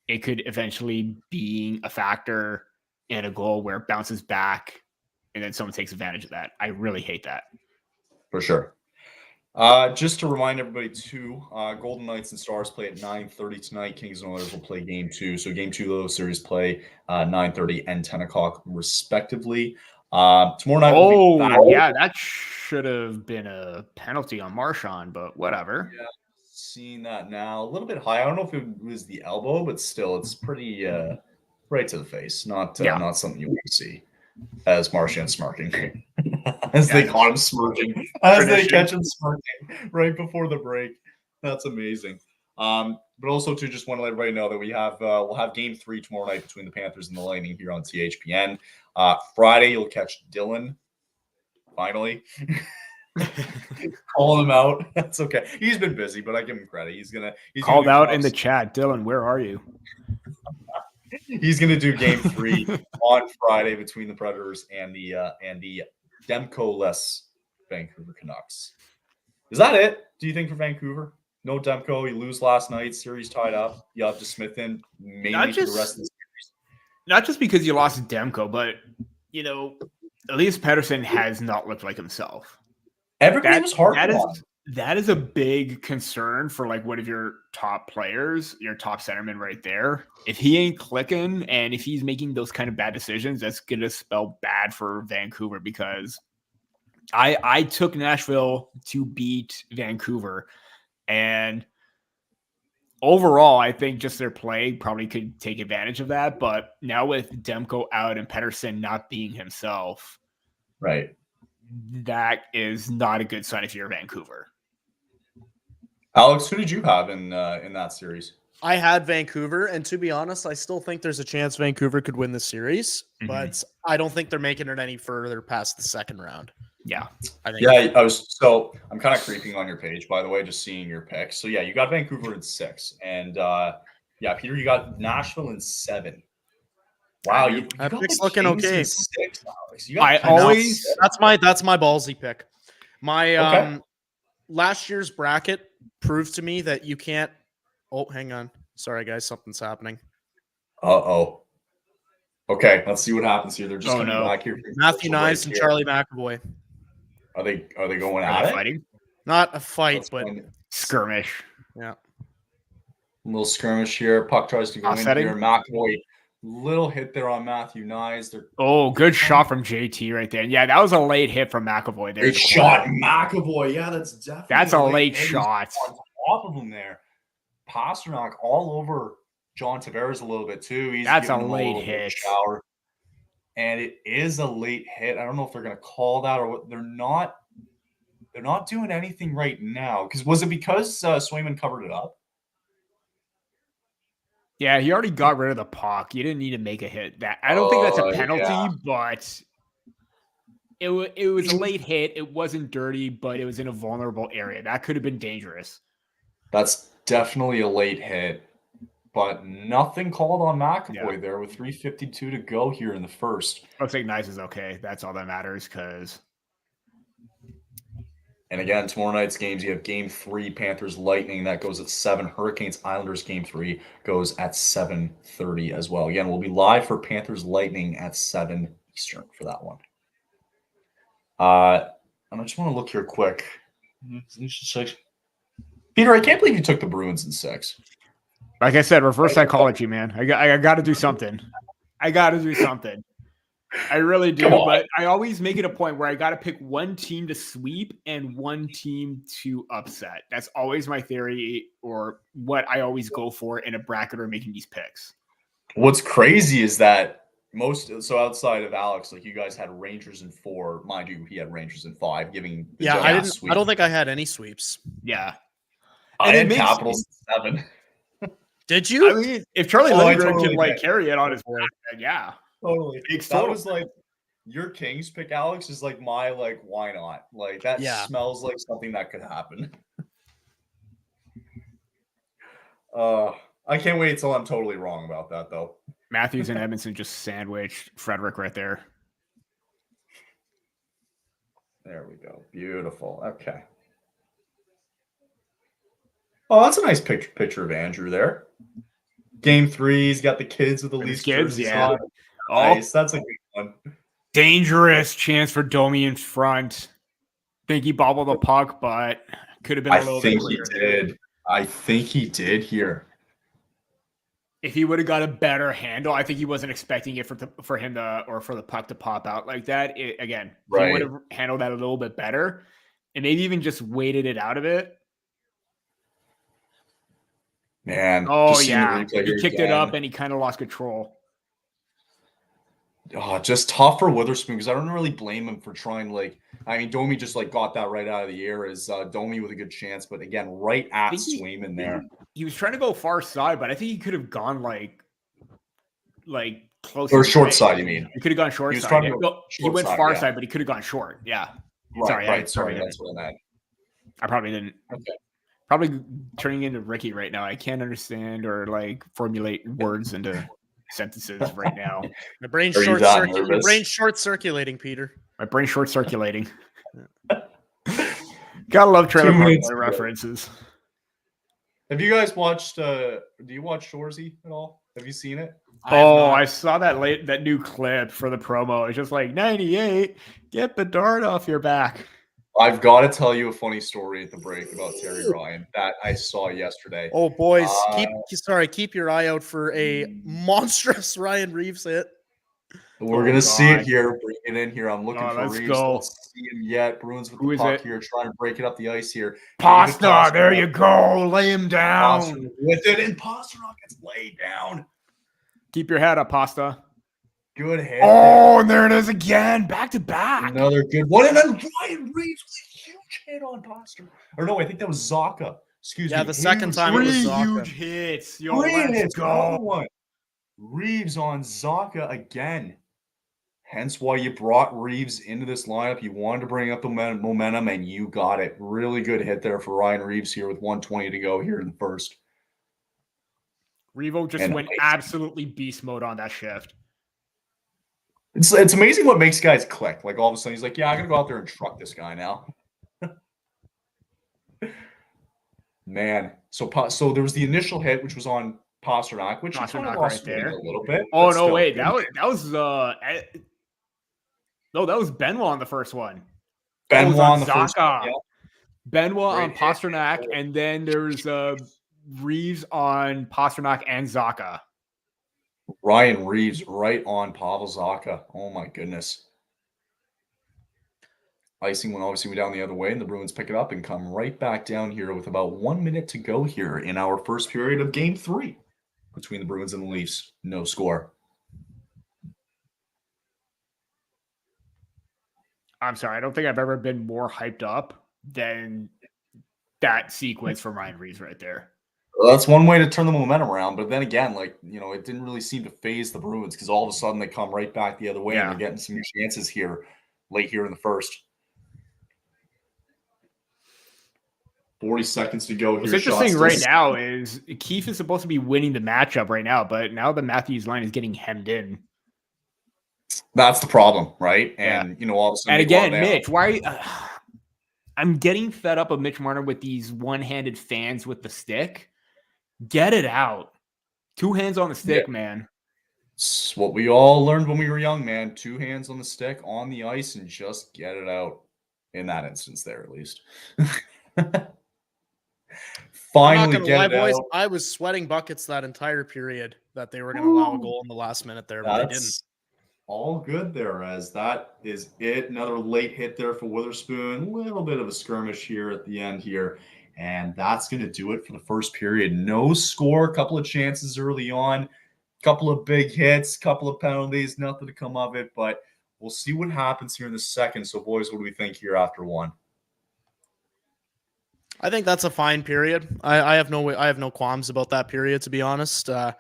it could eventually be a factor in a goal where it bounces back and then someone takes advantage of that. I really hate that. For sure. Just to remind everybody too, Golden Knights and Stars play at 9:30 tonight. Kings and Oilers will play game 2. So game 2 of those series play 9:30 and 10 o'clock respectively. Tomorrow night. Oh, yeah, that should have been a penalty on Marchand, but whatever. Yeah, seeing that now. A little bit high. I don't know if it was the elbow, but still, it's pretty right to the face. Not something you want to see as Marchand smirking. As they caught him smirking. As they catch him smirking right before the break. That's amazing. But also, too, just want to let everybody know that we'll have Game 3 tomorrow night between the Panthers and the Lightning here on THPN. Friday, you'll catch Dylan. Finally. Calling him out. That's okay. He's been busy, but I give him credit. He's called out in the chat. Dylan, where are you? He's gonna do Game 3 on Friday between the Predators and the Demko-less Vancouver Canucks. Is that it? Do you think for Vancouver? No Demko. You lose last night. Series tied up. You have to Smith in mainly for the rest of the series. Not just because you lost Demko, but Elias Pettersson has not looked like himself. Everybody was hard. That is a big concern for like one of your top players, your top centerman right there. If he ain't clicking and if he's making those kind of bad decisions, that's gonna spell bad for Vancouver, because I took Nashville to beat Vancouver, and overall I think just their play probably could take advantage of that. But now with Demko out and Pettersson not being himself, right, that is not a good sign if you're Vancouver. Alex, who did you have in that series? I had Vancouver, and to be honest, I still think there's a chance Vancouver could win the series, but I don't think they're making it any further past the second round. Yeah, I think. Yeah, I'm kind of creeping on your page, by the way, just seeing your picks. So yeah, you got Vancouver in 6, and Peter, you got Nashville in 7. Wow, you that got pick's the looking Kings okay. in 6, Alex. That's my ballsy pick. My last year's bracket proves to me that you can't. Oh, hang on. Sorry, guys, something's happening. Uh-oh. Okay, let's see what happens here. They're just coming back here. Matthew Nyes and Charlie McAvoy. Are they going at it? Fighting? Not a fight, but skirmish. Yeah. A little skirmish here. Puck tries to go in here. McAvoy, little hit there on Matthew Nyes. Good shot from JT right there. Yeah, that was a late hit from McAvoy there. Great shot, McAvoy. Yeah, that's a late shot. On top of him there. Pasternak all over John Tavares a little bit too. That's a late hit. Shower. And it is a late hit. I don't know if they're going to call that or what. They're not doing anything right now. Was it because Swayman covered it up? Yeah, he already got rid of the puck. You didn't need to make a hit. I don't think that's a penalty, but it was a late hit. It wasn't dirty, but it was in a vulnerable area. That could have been dangerous. That's definitely a late hit, but nothing called on McAvoy there with 3:52 to go here in the first. Looks like Nice is okay. That's all that matters, And again, tomorrow night's games, you have Game 3, Panthers Lightning. That goes at 7. Hurricanes Islanders Game 3 goes at 7:30 as well. Again, we'll be live for Panthers Lightning at 7 Eastern for that one. And I just want to look here quick. Peter, I can't believe you took the Bruins in 6. Like I said, reverse psychology, man. I got to do something. I really do, but I always make it a point where I got to pick one team to sweep and one team to upset. That's always my theory, or what I always go for in a bracket or making these picks. What's crazy is that outside of Alex, like you guys had Rangers in 4. Mind you, he had Rangers in 5, giving the I sweep. I don't think I had any sweeps. Yeah. I had Capitals in 7. Did you? I mean, if Charlie Lindgren can carry it on his board, then yeah. Totally. That was like your Kings pick, Alex, is like my why not? Like that smells like something that could happen. I can't wait till I'm totally wrong about that though. Matthews and Edmondson just sandwiched Frederick right there. There we go. Beautiful. Okay. Oh, that's a nice picture of Andrew there. Game 3, he's got the kids with the Leafs kids, yeah. Nice. That's a good one. Dangerous chance for Domi in front. Think he bobbled the puck, but could have been a little bit clearer. I think he did here. If he would have got a better handle, I think he wasn't expecting it for the puck to pop out like that. He would have handled that a little bit better, and maybe even just waited it out a bit. Man, he kicked it up and he kind of lost control. just tough for Witherspoon because I don't really blame him for trying. Domi just got that right out of the air. Is Domi with a good chance, but again, right at Swayman there. He was trying to go far side, but I think he could have gone like close or short side. You mean? He could have gone short side. He went far side, but he could have gone short. Yeah. Right. Sorry, that's what I meant. I probably didn't. Okay. Probably turning into Ricky right now. I can't understand or formulate words into sentences right now. My brain's short circulating, Peter. My brain's short circulating. Gotta love trailer park references. Have you guys watched? Do you watch Shoresy at all? Have you seen it? I saw that new clip for the promo. It's just 98. Get Bedard off your back. I've got to tell you a funny story at the break about Terry Ryan that I saw yesterday. Oh, boys, keep your eye out for a monstrous Ryan Reeves hit. We're gonna see it here. Bring it in here. I'm looking for Reeves. Reeves. Don't see him yet. Bruins with the puck here, trying to break it up the ice here. Pasta, there you go. Lay him down. Pasta with it, and Pastrnak gets laid down. Keep your head up, Pasta. Good hit. Oh, and there it is again. Back to back. Another good one. And then Ryan Reeves with a huge hit on Pastrnak. Or no, I think that was Zacha. Excuse me. Yeah, the second time it was Zacha. Huge hits. Yo, let's go. Reeves on Zacha again. Hence why you brought Reeves into this lineup. You wanted to bring up the momentum, and you got it. Really good hit there for Ryan Reeves here with 1:20 to go here in the first. Revo just went absolutely beast mode on that shift. It's amazing what makes guys click. All of a sudden, he's like, yeah, I'm going to go out there and truck this guy now. Man. So there was the initial hit, which was on Pastrnak, which kind of lost right there a little bit. Oh, no, wait. That was no, that was Benoit on the first one. Benoit on the first one. Yeah. Benoit on Pastrnak, and then there's Reeves on Pastrnak and Zacha. Ryan Reeves right on Pavel Zacha. Oh, my goodness. Icing went obviously down the other way, and the Bruins pick it up and come right back down here with about 1 minute to go here in our first period of Game 3 between the Bruins and the Leafs. No score. I'm sorry. I don't think I've ever been more hyped up than that sequence from Ryan Reeves right there. Well, that's one way to turn the momentum around. But then again, it didn't really seem to phase the Bruins because all of a sudden they come right back the other way and they're getting some chances here late here in the first. 40 seconds to go. What's interesting right now is Keefe is supposed to be winning the matchup right now, but now the Matthews line is getting hemmed in. That's the problem, right? And, all of a sudden. And again, Mitch, why? I'm getting fed up of Mitch Marner with these one-handed fans with the stick. Get it out. 2 hands on the stick, man. It's what we all learned when we were young, man. 2 hands on the stick, on the ice, and just get it out. In that instance there, at least. Finally get it out. Boys, I was sweating buckets that entire period that they were going to allow a goal in the last minute there, but they didn't. All good there, as that is it. Another late hit there for Witherspoon. A little bit of a skirmish here at the end here. And that's going to do it for the first period. No score, a couple of chances early on, a couple of big hits, a couple of penalties, nothing to come of it. But we'll see what happens here in the second. So, boys, what do we think here after one? I think that's a fine period. I have no qualms about that period, to be honest. I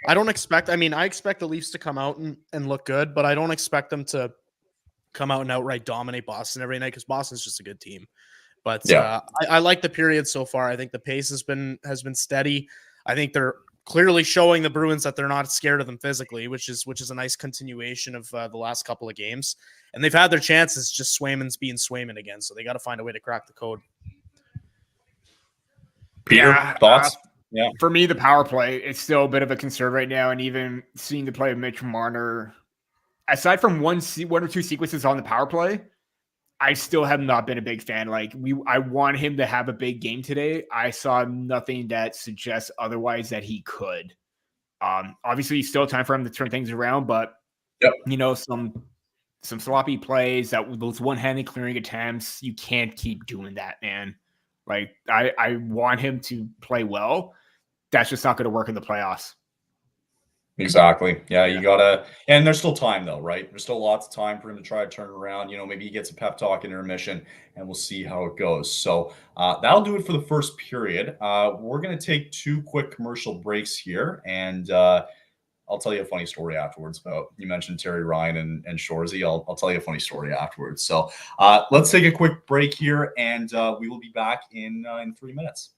expect the Leafs to come out and look good, but I don't expect them to come out and outright dominate Boston every night because Boston's just a good team. But I like the period so far. I think the pace has been steady. I think they're clearly showing the Bruins that they're not scared of them physically, which is a nice continuation of the last couple of games. And they've had their chances, just Swayman's being Swayman again. So they got to find a way to crack the code. Peter, thoughts? Yeah. For me, the power play, it's still a bit of a concern right now. And even seeing the play of Mitch Marner, aside from one or two sequences on the power play, I still have not been a big fan. I want him to have a big game today. I saw nothing that suggests otherwise that he could. Obviously, still time for him to turn things around, but some sloppy plays, those one-handed clearing attempts, you can't keep doing that, man. I want him to play well. That's just not going to work in the playoffs. Exactly. Yeah, you gotta, and there's still time though, right? There's still lots of time for him to try to turn around. Maybe he gets a pep talk in intermission, and we'll see how it goes. So that'll do it for the first period. We're gonna take 2 quick commercial breaks here, and I'll tell you a funny story afterwards about, you mentioned Terry Ryan and Shoresy. I'll tell you a funny story afterwards. So let's take a quick break here, and we will be back in 3 minutes.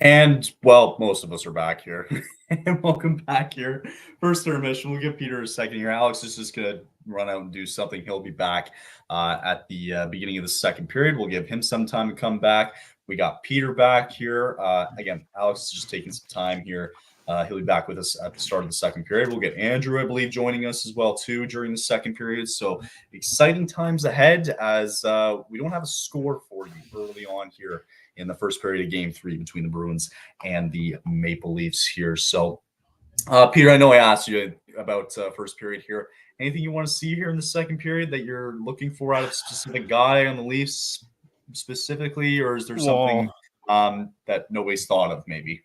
And well, most of us are back here. And welcome back here. First intermission. We'll give Peter a second here. Alex is just going to run out and do something. He'll be back at the beginning of the second period. We'll give him some time to come back. We got Peter back here. Again, Alex is just taking some time here. He'll be back with us at the start of the second period. We'll get Andrew, I believe, joining us as well, too, during the second period. So exciting times ahead as we don't have a score for you early on here in the first period of Game 3 between the Bruins and the Maple Leafs here. So, Peter, I know I asked you about first period here. Anything you want to see here in the second period that you're looking for out of a specific guy on the Leafs specifically, or is there something that nobody's thought of maybe?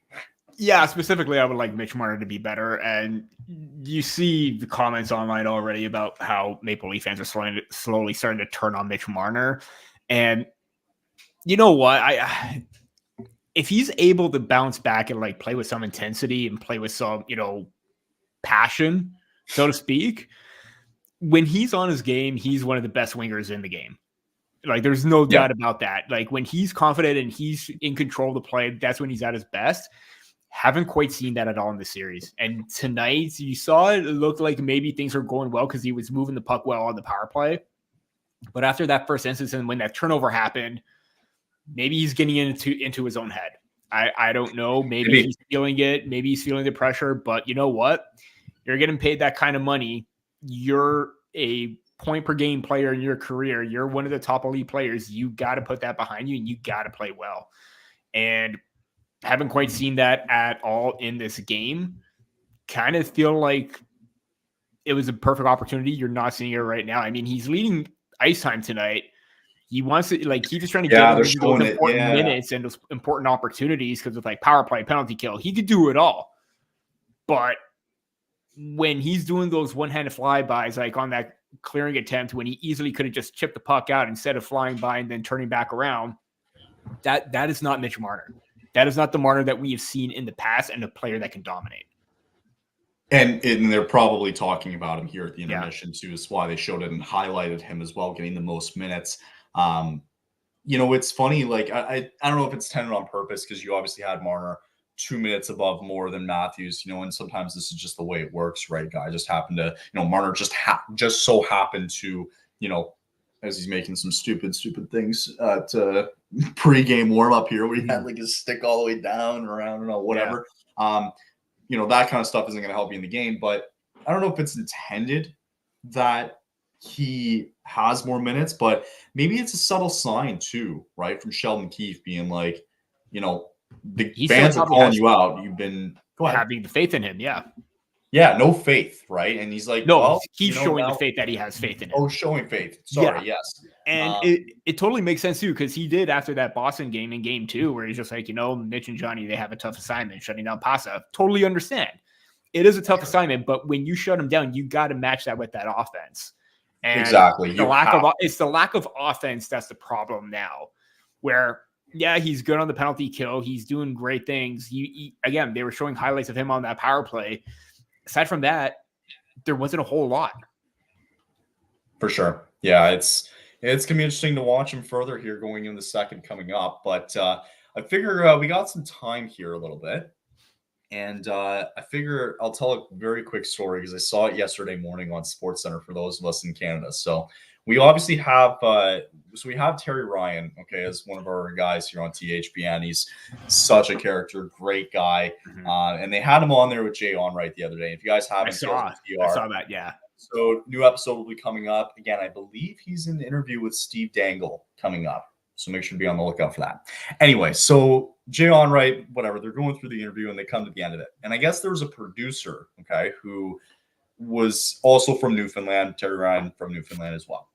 Yeah, specifically, I would like Mitch Marner to be better. And you see the comments online already about how Maple Leaf fans are slowly starting to turn on Mitch Marner. And you know what? If he's able to bounce back and like play with some intensity and play with some, passion, so to speak, when he's on his game, he's one of the best wingers in the game. Like, there's no doubt about that. Like, when he's confident and he's in control of the play, that's when he's at his best. Haven't quite seen that at all in the series. And tonight, you saw it looked like maybe things are going well because he was moving the puck well on the power play. But after that first instance and when that turnover happened, maybe he's getting into his own head. I don't know. Maybe he's feeling it. Maybe he's feeling the pressure. But you know what? You're getting paid that kind of money. You're a point per game player in your career. You're one of the top elite players. You got to put that behind you and you got to play well. And haven't quite seen that at all in this game. Kind of feel like it was a perfect opportunity. You're not seeing it right now. I mean, he's leading ice time tonight. He wants to, he's just trying to get those important minutes and those important opportunities because with power play, penalty kill, he could do it all. But when he's doing those one-handed flybys, on that clearing attempt, when he easily could have just chipped the puck out instead of flying by and then turning back around, that is not Mitch Marner. That is not the Marner that we have seen in the past and a player that can dominate. And they're probably talking about him here at the intermission too. Is why they showed it and highlighted him as well, getting the most minutes. It's funny. I don't know if it's tended on purpose because you obviously had Marner 2 minutes above more than Matthews. And sometimes this is just the way it works, right? Guy just happened to, Marner just so happened to, as he's making some stupid things to pre-game warm up here, where he had his stick all the way down around, whatever. Yeah. That kind of stuff isn't going to help you in the game, but I don't know if it's intended that he has more minutes, but maybe it's a subtle sign too, right? From Sheldon Keefe being the fans are calling you out. You've been having the faith in him. Yeah. Yeah. No faith. Right. And he's like, no, he's showing the faith that he has faith in him. Oh, showing faith. Sorry. Yeah. Yes. And it totally makes sense too. Cause he did after that Boston game in game 2, where he's just Mitch and Johnny, they have a tough assignment shutting down Pasa. Totally understand. It is a tough assignment, but when you shut him down, you got to match that with that offense. And exactly. It's the lack of offense that's the problem now, where he's good on the penalty kill. He's doing great things. Again, they were showing highlights of him on that power play. Aside from that, there wasn't a whole lot. For sure. Yeah, it's going to be interesting to watch him further here going in the second coming up. But I figure we got some time here a little bit. And I figure I'll tell a very quick story because I saw it yesterday morning on SportsCenter for those of us in Canada. So we obviously have we have Terry Ryan, as one of our guys here on THPN. He's such a character, great guy. And they had him on there with Jay Onright the other day. If you guys haven't, I saw that, yeah. So new episode will be coming up. Again, I believe he's in the interview with Steve Dangle coming up. So make sure to be on the lookout for that. Anyway, so Jay Onright, whatever, they're going through the interview and they come to the end of it. And I guess there was a producer, who was also from Newfoundland, Terry Ryan from Newfoundland as well.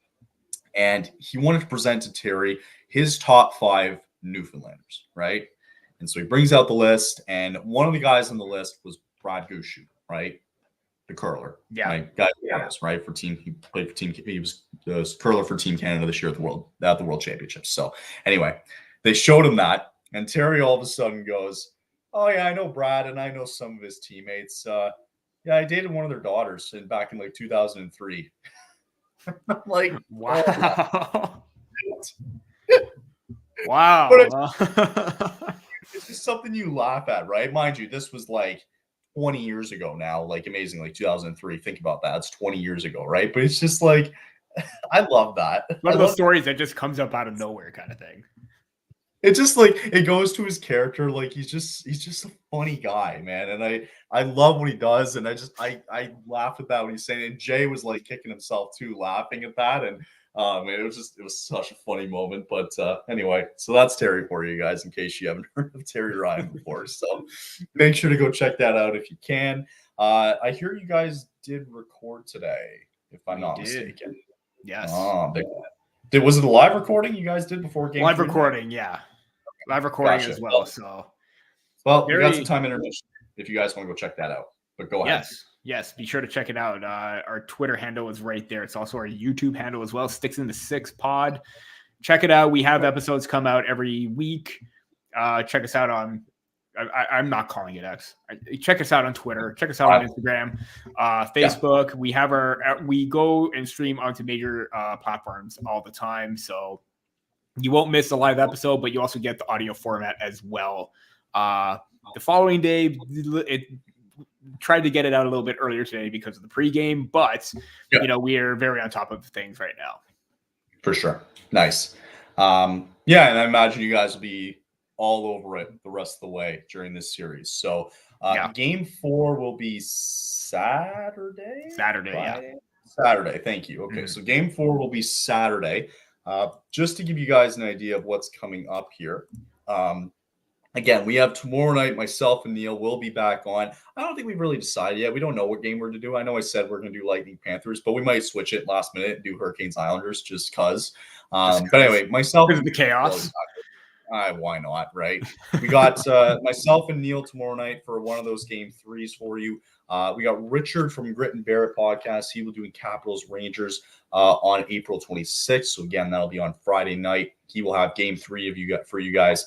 And he wanted to present to Terry his top 5 Newfoundlanders, right? And so he brings out the list, and one of the guys on the list was Brad Gushu, right? The curler. Yeah. Right? Guy was, right? He played for he was the curler for Team Canada this year at the World Championships. So anyway, they showed him that, and Terry all of a sudden goes, "Oh yeah, I know Brad, and I know some of his teammates. I dated one of their daughters back in 2003. I'm like, wow. Wow. It's just something you laugh at, right? Mind you, this was 20 years ago now, amazing, 2003. Think about that. It's 20 years ago, right? But it's just I love that. One of those stories that just comes up out of nowhere kind of thing. It's just it goes to his character. He's just a funny guy, man. And I love what he does. And I laugh at that when he's saying it. And Jay was kicking himself too, laughing at that. And it was such a funny moment. But anyway, so that's Terry for you guys, in case you haven't heard of Terry Ryan before. So make sure to go check that out if you can. I hear you guys did record today, if I'm not mistaken. Yes. Was it a live recording you guys did before game? Live recording, yeah. Live recording as well. Well, we got some time intermission if you guys want to go check that out. But go ahead. Yes. Be sure to check it out. Our Twitter handle is right there. It's also our YouTube handle as well. Sticks in the Six Pod. Check it out. We have episodes come out every week. Check us out on. I'm not calling it X. Check us out on Twitter. Check us out on Instagram, Facebook. Yeah. We have we go and stream onto major platforms all the time. So you won't miss a live episode, but you also get the audio format as well. The following day, it tried to get it out a little bit earlier today because of the pregame, but we are very on top of things right now. For sure. Nice. Yeah, and I imagine you guys will be all over it the rest of the way during this series. So game 4 will be Saturday? Saturday. Thank you. Okay. So game 4 will be Saturday. Just to give you guys an idea of what's coming up here. Again, we have tomorrow night, myself and Neil will be back on. I don't think we've really decided yet. We don't know what game we're going to do. I know I said we're going to do Lightning Panthers, but we might switch it last minute and do Hurricanes Islanders just because. But anyway, myself. Because of the chaos. Why not, right? We got myself and Neil tomorrow night for one of those game 3s for you. We got Richard from Grit and Barrett podcast. He will be doing Capitals Rangers on April 26th. So again, that'll be on Friday night. He will have game 3 for you guys.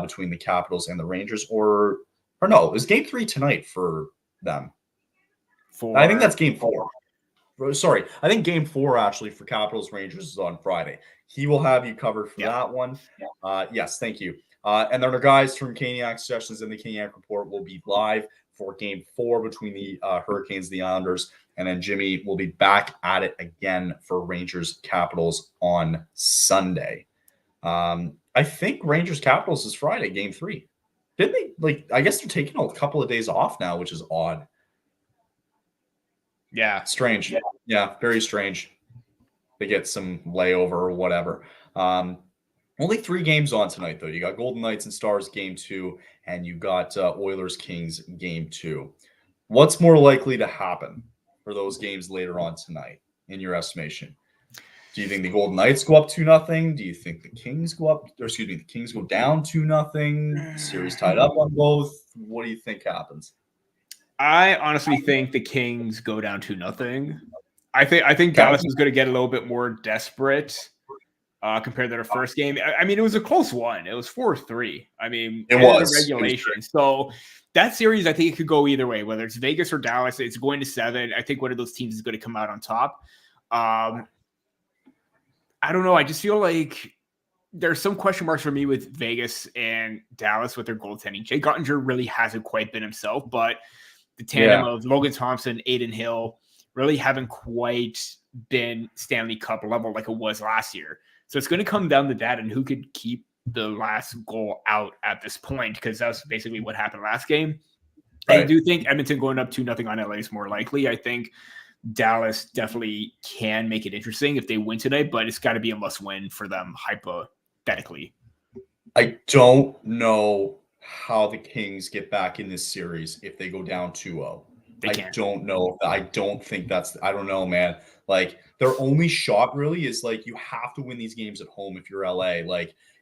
Between the Capitals and the Rangers, or no, is game 3 tonight for them? I think that's game 4. Sorry, I think game 4 actually for Capitals Rangers is on Friday. He will have you covered for that one. Yes, thank you. And then our guys from Caniac Sessions and the Caniac Report will be live for game 4 between the Hurricanes and the Islanders. And then Jimmy will be back at it again for Rangers Capitals on Sunday. I think Rangers Capitals is Friday, game 3. Didn't they? I guess they're taking a couple of days off now, which is odd. Yeah. Strange. Yeah, very strange. They get some layover or whatever. Only 3 games on tonight, though. You got Golden Knights and Stars game 2, and you got Oilers Kings game 2. What's more likely to happen for those games later on tonight, in your estimation? Do you think the Golden Knights go up 2-0? Do you think the Kings go down 2-0? Series tied up on both. What do you think happens? I honestly think the Kings go down 2-0. I think Dallas is going to get a little bit more desperate compared to their first game. I mean, it was a close one. It was 4-3. I mean, it was regulation. So that series, I think it could go either way, whether it's Vegas or Dallas. It's going to 7. I think one of those teams is going to come out on top. I don't know. I just feel like there's some question marks for me with Vegas and Dallas with their goaltending. Jake Ottinger really hasn't quite been himself, but the tandem of Logan Thompson, Aiden Hill really haven't quite been Stanley Cup level like it was last year. So it's going to come down to that and who could keep the last goal out at this point, because that's basically what happened last game. Right. I do think Edmonton going up 2-0 on LA is more likely. I think Dallas definitely can make it interesting if they win tonight, but it's got to be a must-win for them, hypothetically. I don't know how the Kings get back in this series if they go down 2-0. I don't know. I don't think that's – I don't know, man. Their only shot really is, you have to win these games at home if you're LA.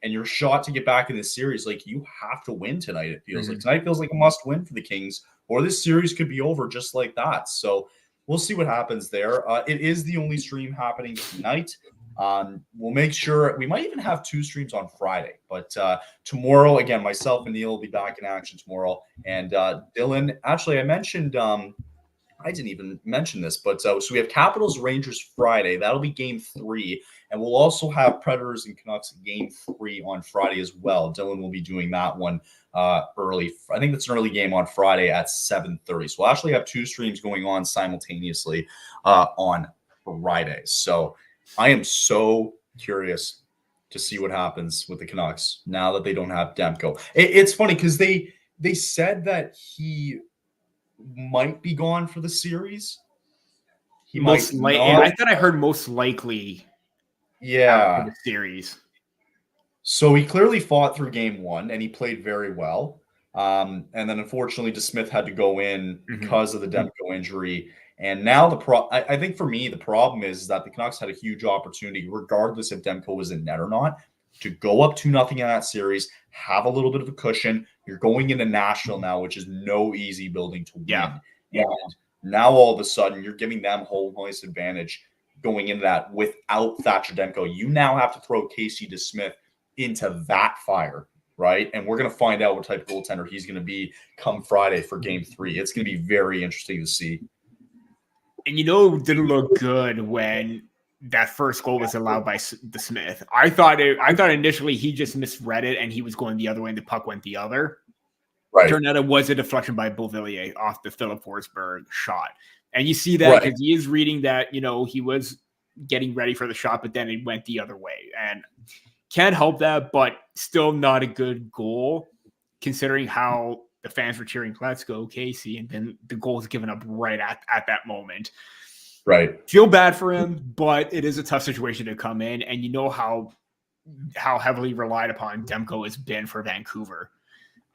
And your shot to get back in this series, you have to win tonight, it feels like. Tonight feels like a must-win for the Kings, or this series could be over just like that. So – we'll see what happens there. It is the only stream happening tonight. We'll make sure we might even have 2 streams on Friday. But tomorrow, again, myself and Neil will be back in action tomorrow. And Dylan, actually, I mentioned I didn't even mention this, but so we have Capitals Rangers Friday. That'll be game 3. And we'll also have Predators and Canucks game 3 on Friday as well. Dylan will be doing that one early. I think that's an early game on Friday at 7:30. So we'll actually have 2 streams going on simultaneously on Friday. So I am so curious to see what happens with the Canucks now that they don't have Demko. It's funny because they said that he might be gone for the series. He might not. I thought I heard most likely. Yeah, for the series. So he clearly fought through game 1 and he played very well. And then unfortunately, DeSmith had to go in because of the Demko injury. And now I think for me, the problem is that the Canucks had a huge opportunity, regardless if Demko was in net or not, to go up 2-0 in that series, have a little bit of a cushion. You're going into Nashville now, which is no easy building to win. Yeah. And now all of a sudden you're giving them home ice advantage going into that without Thatcher Demko. You now have to throw Casey DeSmith into that fire, right? And we're going to find out what type of goaltender he's going to be come Friday for game 3. It's going to be very interesting to see. And it didn't look good when that first goal was allowed by DeSmith. I thought initially he just misread it and he was going the other way and the puck went the other. Turned out it was a deflection by Beauvillier off the Philip Forsberg shot. And you see that because he is reading that, he was getting ready for the shot, but then it went the other way. And can't help that, but still not a good goal considering how the fans were cheering, let's go, Casey. And then the goal was given up right at that moment. Right. Feel bad for him, but it is a tough situation to come in. And you know how heavily relied upon Demko has been for Vancouver.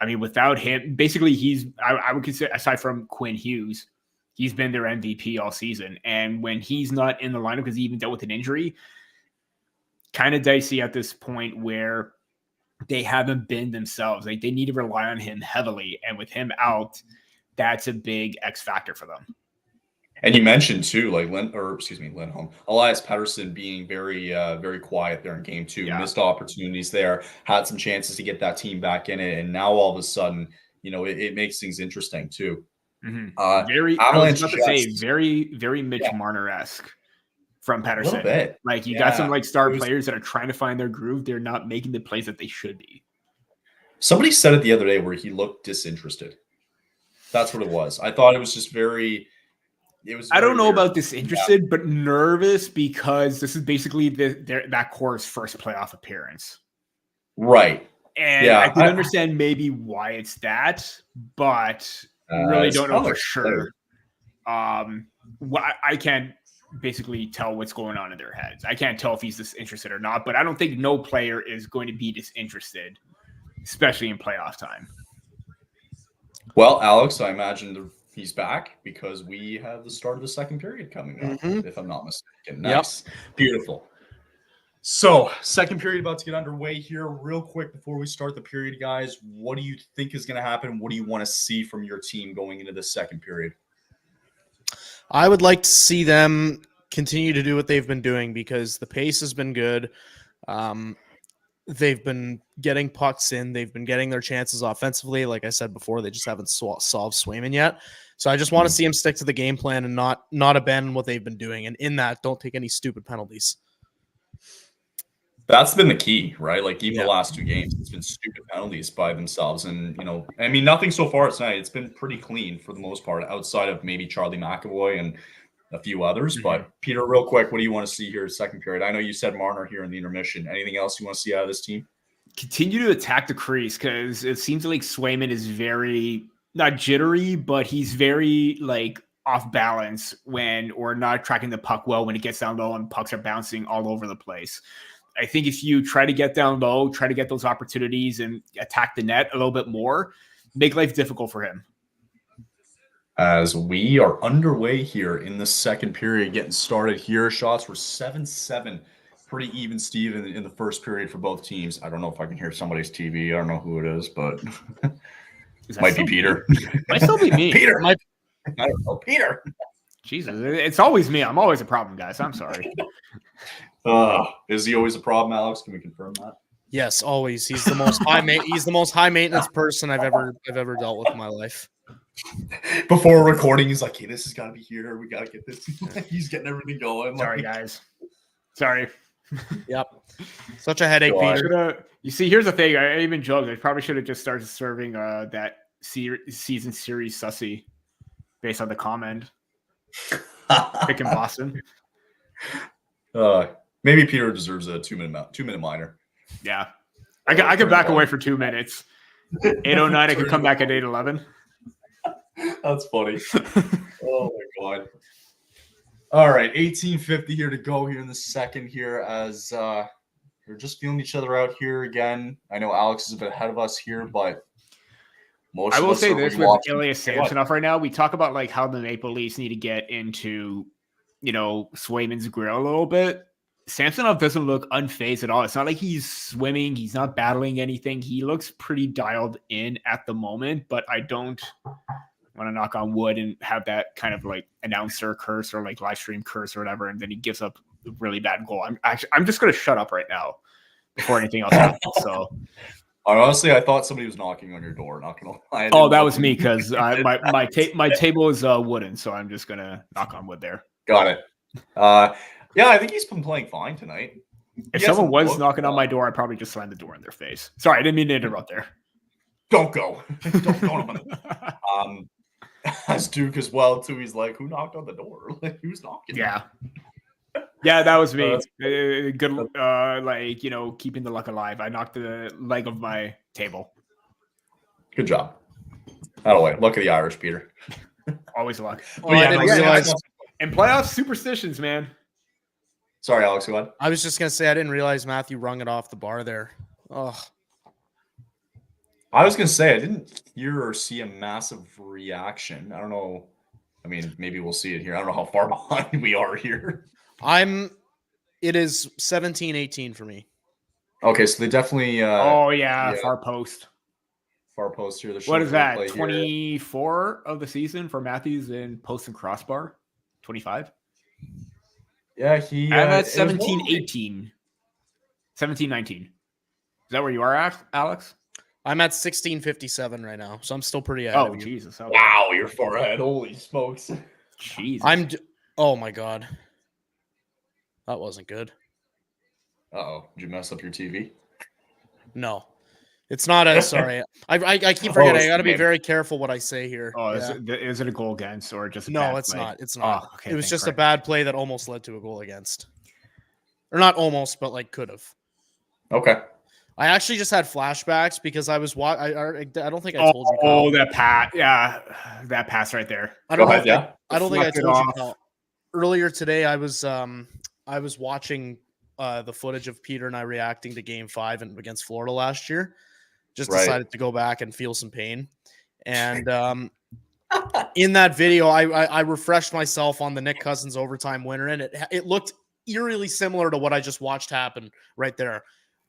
I mean, without him, basically I would consider, aside from Quinn Hughes, he's been their MVP all season. And when he's not in the lineup because he even dealt with an injury, kind of dicey at this point where they haven't been themselves. Like they need to rely on him heavily. And with him out, that's a big X factor for them. And you mentioned too, like Lindholm, Elias Pettersson being very, very quiet there in game 2, missed opportunities there, had some chances to get that team back in it. And now all of a sudden, it makes things interesting too. Mm-hmm. Very, Avalanche, I was about to say, very, very Mitch Marner-esque from Pettersson. A little bit. Like you got some like star players that are trying to find their groove. They're not making the plays that they should be. Somebody said it the other day where he looked disinterested. That's what it was. I thought it was just very. I don't know about disinterested, but nervous because this is basically that core's first playoff appearance. Right. And I can understand maybe why it's that, but really don't know for sure. I can't basically tell what's going on in their heads. I can't tell if he's disinterested or not, but I don't think no player is going to be disinterested, especially in playoff time. Well, Alex, I imagine he's back because we have the start of the second period coming up, if I'm not mistaken. Nice. Yep. Beautiful. So, second period about to get underway here. Real quick before we start the period, guys, what do you think is going to happen? What do you want to see from your team going into the second period? I would like to see them continue to do what they've been doing because the pace has been good. They've been getting pucks in. They've been getting their chances offensively. Like I said before, they just haven't solved Swayman yet. So I just want to see them stick to the game plan and not abandon what they've been doing. And in that, don't take any stupid penalties. That's been the key, right? Like even the last 2 games, it's been stupid penalties by themselves. And, I mean, nothing so far tonight. It's been pretty clean for the most part, outside of maybe Charlie McAvoy and a few others. But Peter, real quick, what do you want to see here second period? I know you said Marner here in the intermission. Anything else you want to see out of this team? Continue to attack the crease because it seems like Swayman is very not jittery, but he's very like off balance or not tracking the puck well when it gets down low and pucks are bouncing all over the place. I think if you try to get down low, try to get those opportunities and attack the net a little bit more, make life difficult for him. As we are underway here in the second period, getting started here. Shots were 7-7. Pretty even, Steve, in the first period for both teams. I don't know if I can hear somebody's TV. I don't know who it is, but might be Peter. Might still be me. Peter. I don't know. Peter. Jesus, it's always me. I'm always a problem, guys. I'm sorry. Is he always a problem, Alex? Can we confirm that? Yes, always. He's the most he's the most high maintenance person I've ever dealt with in my life. Before recording, he's like, "Hey, this has got to be here. We got to get this." He's getting everything going. Sorry, guys. Sorry. Yep. Such a headache, Peter. You see, here's the thing. I even joked. I probably should have just started serving that season series sussy based on the comment. Picking Boston. Maybe Peter deserves a 2-minute minor. Yeah. I could back away for 2 minutes. 8:09, I could come back at 8:11. That's funny. Oh my god. All right, 18:50 here to go here in the second here as we're just feeling each other out here again. I know Alex is a bit ahead of us here, but I will say this with Elias Samsonov right now. We talk about like how the Maple Leafs need to get into, Swayman's grill a little bit. Samsonov doesn't look unfazed at all. It's not like he's swimming. He's not battling anything. He looks pretty dialed in at the moment, but I don't want to knock on wood and have that kind of like announcer curse or like live stream curse or whatever. And then he gives up a really bad goal. I'm just going to shut up right now before anything else happens. So honestly, I thought somebody was knocking on your door. Not going to lie. Oh, that was me because my table is wooden. So I'm just going to knock on wood there. Got it. Yeah, I think he's been playing fine tonight. If someone was knocking on my door, I'd probably just slam the door in their face. Sorry, I didn't mean to interrupt there. don't go. As Duke as well too. He's like, who knocked on the door? Like, who's knocking? Yeah, that was me. Good, like, you know, keeping the luck alive. I knocked the leg of my table. Good job. Out of the way. Luck of the Irish, Peter. Always luck. Oh, I didn't realize. And playoff superstitions, man. Sorry, Alex. Go ahead. I was just gonna say I didn't realize Matthew rung it off the bar there. Oh, I was gonna say I didn't hear or see a massive reaction. I don't know. I mean, maybe we'll see it here. I don't know how far behind we are here. It is 17-18 for me. Okay, so they definitely. Far post. Far post here. What is that? 24 of the season for Matthews in post and crossbar. 25. Yeah, I'm at 17-18. 17-19. Is that where you are at, Alex? I'm at 16:57 right now, so I'm still pretty ahead of you. Jesus! Okay. Wow, you're far ahead. Holy smokes! Jesus! Oh my god, that wasn't good. Uh-oh, did you mess up your TV? No, it's not a. Sorry, I keep forgetting. I got to be very careful what I say here. Oh, is it a goal against or just? No, it's not. It's not. Oh, okay, it was just a bad play that almost led to a goal against, or not almost, but like could have. Okay. I actually just had flashbacks because I was I don't think I told you. Oh, that pass right there. I don't think I told you. Kyle. Earlier today, I was watching the footage of Peter and I reacting to Game 5 against Florida last year. Just decided to go back and feel some pain, and in that video, I refreshed myself on the Nick Cousins overtime winner, and it looked eerily similar to what I just watched happen right there.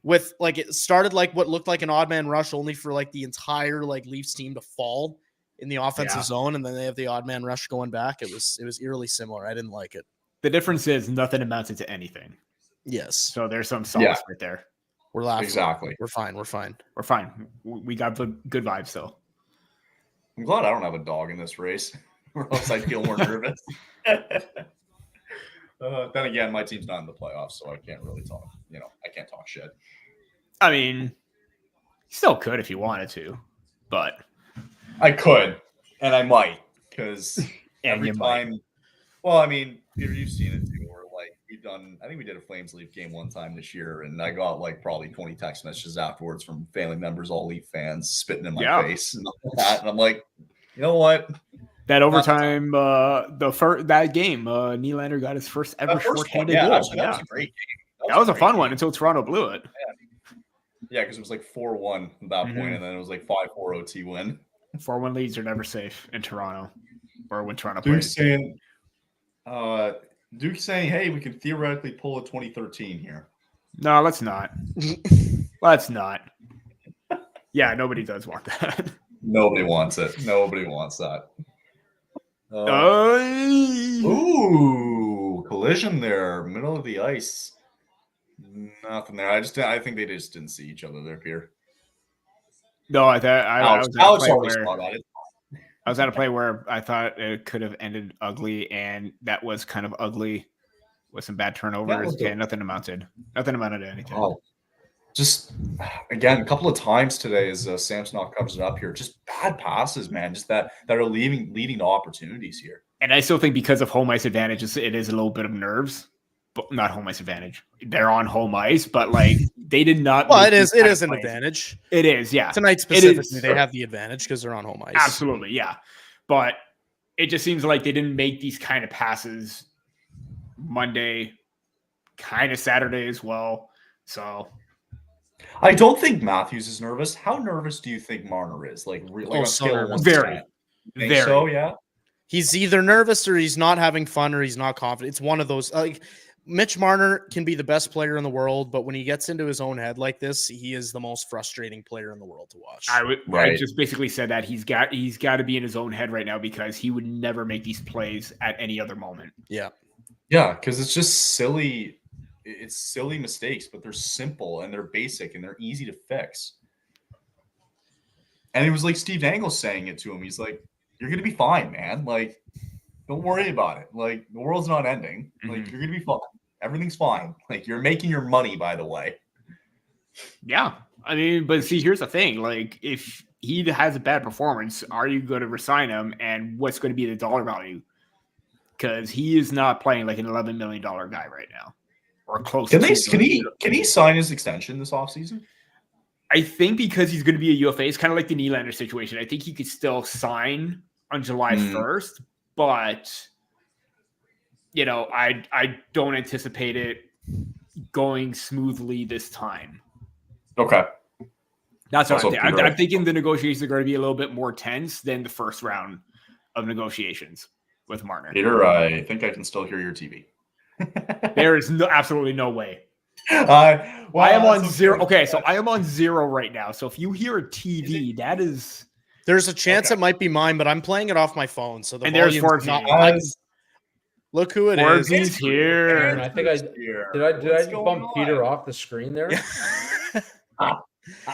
With like it started like what looked like an odd man rush, only for like the entire like Leafs team to fall in the offensive zone, and then they have the odd man rush going back. It was eerily similar. I didn't like it. The difference is nothing amounted to anything. Yes. So there's some solace right there. We're laughing. Exactly. We're fine. We got the good vibes though. I'm glad I don't have a dog in this race, or else I'd feel more nervous. Then again, my team's not in the playoffs, so I can't really talk. You know, I can't talk shit. I mean, you still could if you wanted to, but I could, and I might, because every time. Might. Well, I mean, Peter, you've seen it too. Where like I think we did a Flames Leaf game one time this year, and I got like probably 20 text messages afterwards from family members, all Leaf fans, spitting in my face and all that. And I'm like, you know what? That overtime, that game, Nylander got his first ever shorthanded goal. That was a great game. That was a fun one until Toronto blew it. Yeah, because it was like 4-1 at that point, and then it was like 5-4 OT win. 4-1 leads are never safe in Toronto, or when Toronto Duke's plays. Duke's saying, hey, we can theoretically pull a 2013 here. No, let's not. Let's not. Yeah, nobody does want that. Nobody wants it. Nobody wants that. Ooh, collision there, middle of the ice. Nothing there. I think they just didn't see each other there, Pierre. No, I was at a play where I thought it could have ended ugly, and that was kind of ugly with some bad turnovers. Yeah, nothing amounted to anything. Oh, just again, a couple of times today as Samsonov covers it up here, just bad passes, man. Just that are leading to opportunities here. And I still think because of home ice advantage, it is a little bit of nerves, but not home ice advantage. They're on home ice, but like they did not. Well, it is an advantage. It is, yeah. Tonight specifically, they have the advantage because they're on home ice. Absolutely, yeah. But it just seems like they didn't make these kind of passes Monday, kind of Saturday as well. So I don't think Matthews is nervous. How nervous do you think Marner is? Like, really? So nervous. Very. So, yeah. He's either nervous or he's not having fun or he's not confident. It's one of those. Like Mitch Marner can be the best player in the world, but when he gets into his own head like this, he is the most frustrating player in the world to watch. I just basically said that he's got to be in his own head right now because he would never make these plays at any other moment. Yeah. Yeah, because it's just silly. It's silly mistakes, but they're simple and they're basic and they're easy to fix. And it was like Steve Dangle saying it to him. He's like, you're going to be fine, man. Like, don't worry about it. Like, the world's not ending. Like, you're going to be fine. Everything's fine. Like, you're making your money, by the way. Yeah. I mean, but see, here's the thing. Like, if he has a bad performance. Are you going to resign him? And what's going to be the dollar value? Because he is not playing like an $11 million guy right now, or close. Can he sign his extension this offseason? I think because he's going to be a UFA, it's kind of like the Nylander situation. I think he could still sign on July 1st, but I don't anticipate it going smoothly this time. Okay. That's what I'm thinking. I'm thinking the negotiations are going to be a little bit more tense than the first round of negotiations with Marner. Peter, I think I can still hear your TV. There is absolutely no way. I am on zero. Okay, so I am on zero right now. So if you hear a TV, that is... There's a chance it might be mine, but I'm playing it off my phone. So there's Forbes. Look who it Forbes is. He's here. I think did I just bump Peter off the screen there?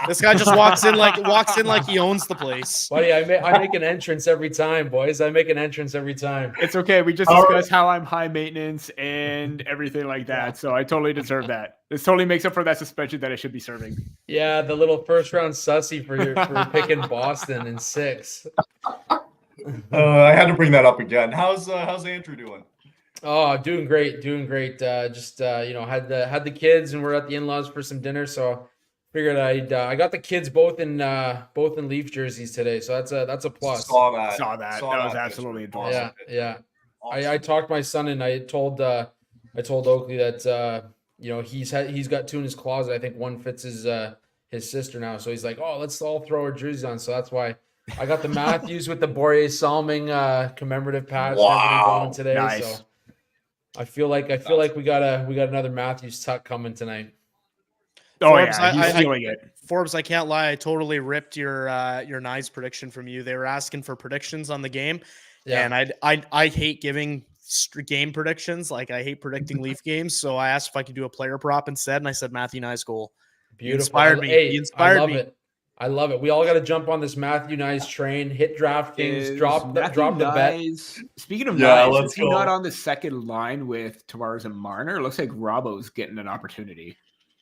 This guy just walks in like he owns the place. Buddy, I make an entrance every time, boys. I make an entrance every time. It's okay. We just discussed how I'm high maintenance and everything like that. So I totally deserve that. This totally makes up for that suspension that I should be serving. Yeah, the little first round sussy for picking Boston in 6. I had to bring that up again. How's Andrew doing? Oh, doing great. Had the kids and we're at the in-laws for some dinner, so figured I got the kids both in Leaf jerseys today, so that's a plus. Saw that. That was absolutely awesome. Yeah. Awesome. I talked my son and I told Oakley that he's got 2 in his closet. I think one fits his sister now, so he's like, oh, let's all throw our jerseys on. So that's why I got the Matthews with the Borje Salming commemorative patch going today. Nice. So I feel like we got another Matthews tuck coming tonight. Oh, Forbes, yeah, he's feeling it. Forbes, I can't lie. I totally ripped your Knives prediction from you. They were asking for predictions on the game, and I hate giving game predictions. Like, I hate predicting Leaf games, so I asked if I could do a player prop instead, and I said Matthew Knies goal. Beautiful. Inspired me. Hey, he inspired me. I love it. We all got to jump on this Matthew Knies train. Hit DraftKings. Drop the bet. Speaking of Knies, is he not on the second line with Tavares and Marner? It looks like Robbo's getting an opportunity.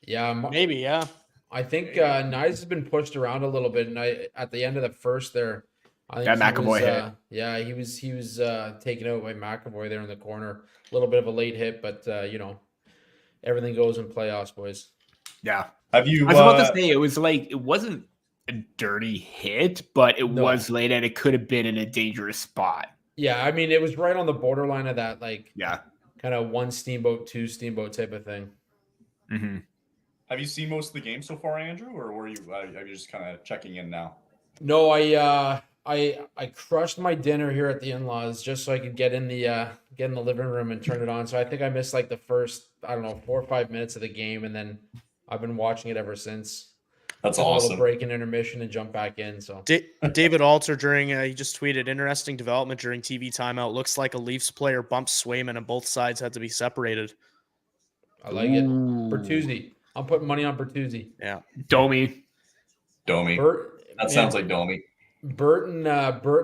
Yeah, maybe. Yeah, I think Knies has been pushed around a little bit, and at the end of the first there, I think that McAvoy hit. Yeah, he was taken out by McAvoy there in the corner. A little bit of a late hit, but everything goes in playoffs, boys. Yeah. I was about to say it wasn't a dirty hit, but it was late and it could have been in a dangerous spot. Yeah, I mean, it was right on the borderline of that, kind of 1 steamboat, 2 steamboat type of thing. Mm-hmm. Have you seen most of the game so far, Andrew, or are you just kind of checking in now? No, I crushed my dinner here at the in-laws just so I could get in the living room and turn it on. So I think I missed like the first 4 or 5 minutes of the game, and then I've been watching it ever since. That's awesome. A awesome. little break in intermission and jump back in. So David Alter he just tweeted interesting development during TV timeout. Looks like a Leafs player bumped Swayman and both sides had to be separated. I like it. Bertuzzi. I'm putting money on Bertuzzi. Yeah. Domi. That sounds like Domi. Bert and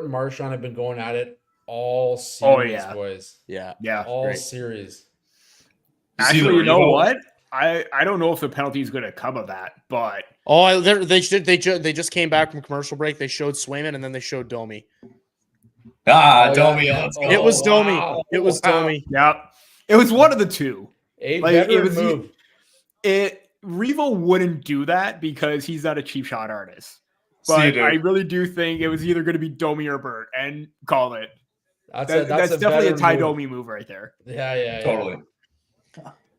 Marchand have been going at it all series, boys. Yeah. All series. Actually, you know what? I don't know if the penalty is going to come of that, but they just came back from commercial break. They showed Swayman and then they showed Domi. Domi. Let's go. It was Domi. It was Domi. Yep. It was one of the two. It was move. Revo wouldn't do that because he's not a cheap shot artist. But I really do think it was either going to be Domi or Bert, and call it. That's definitely a Ty Domi move right there. Yeah. Totally.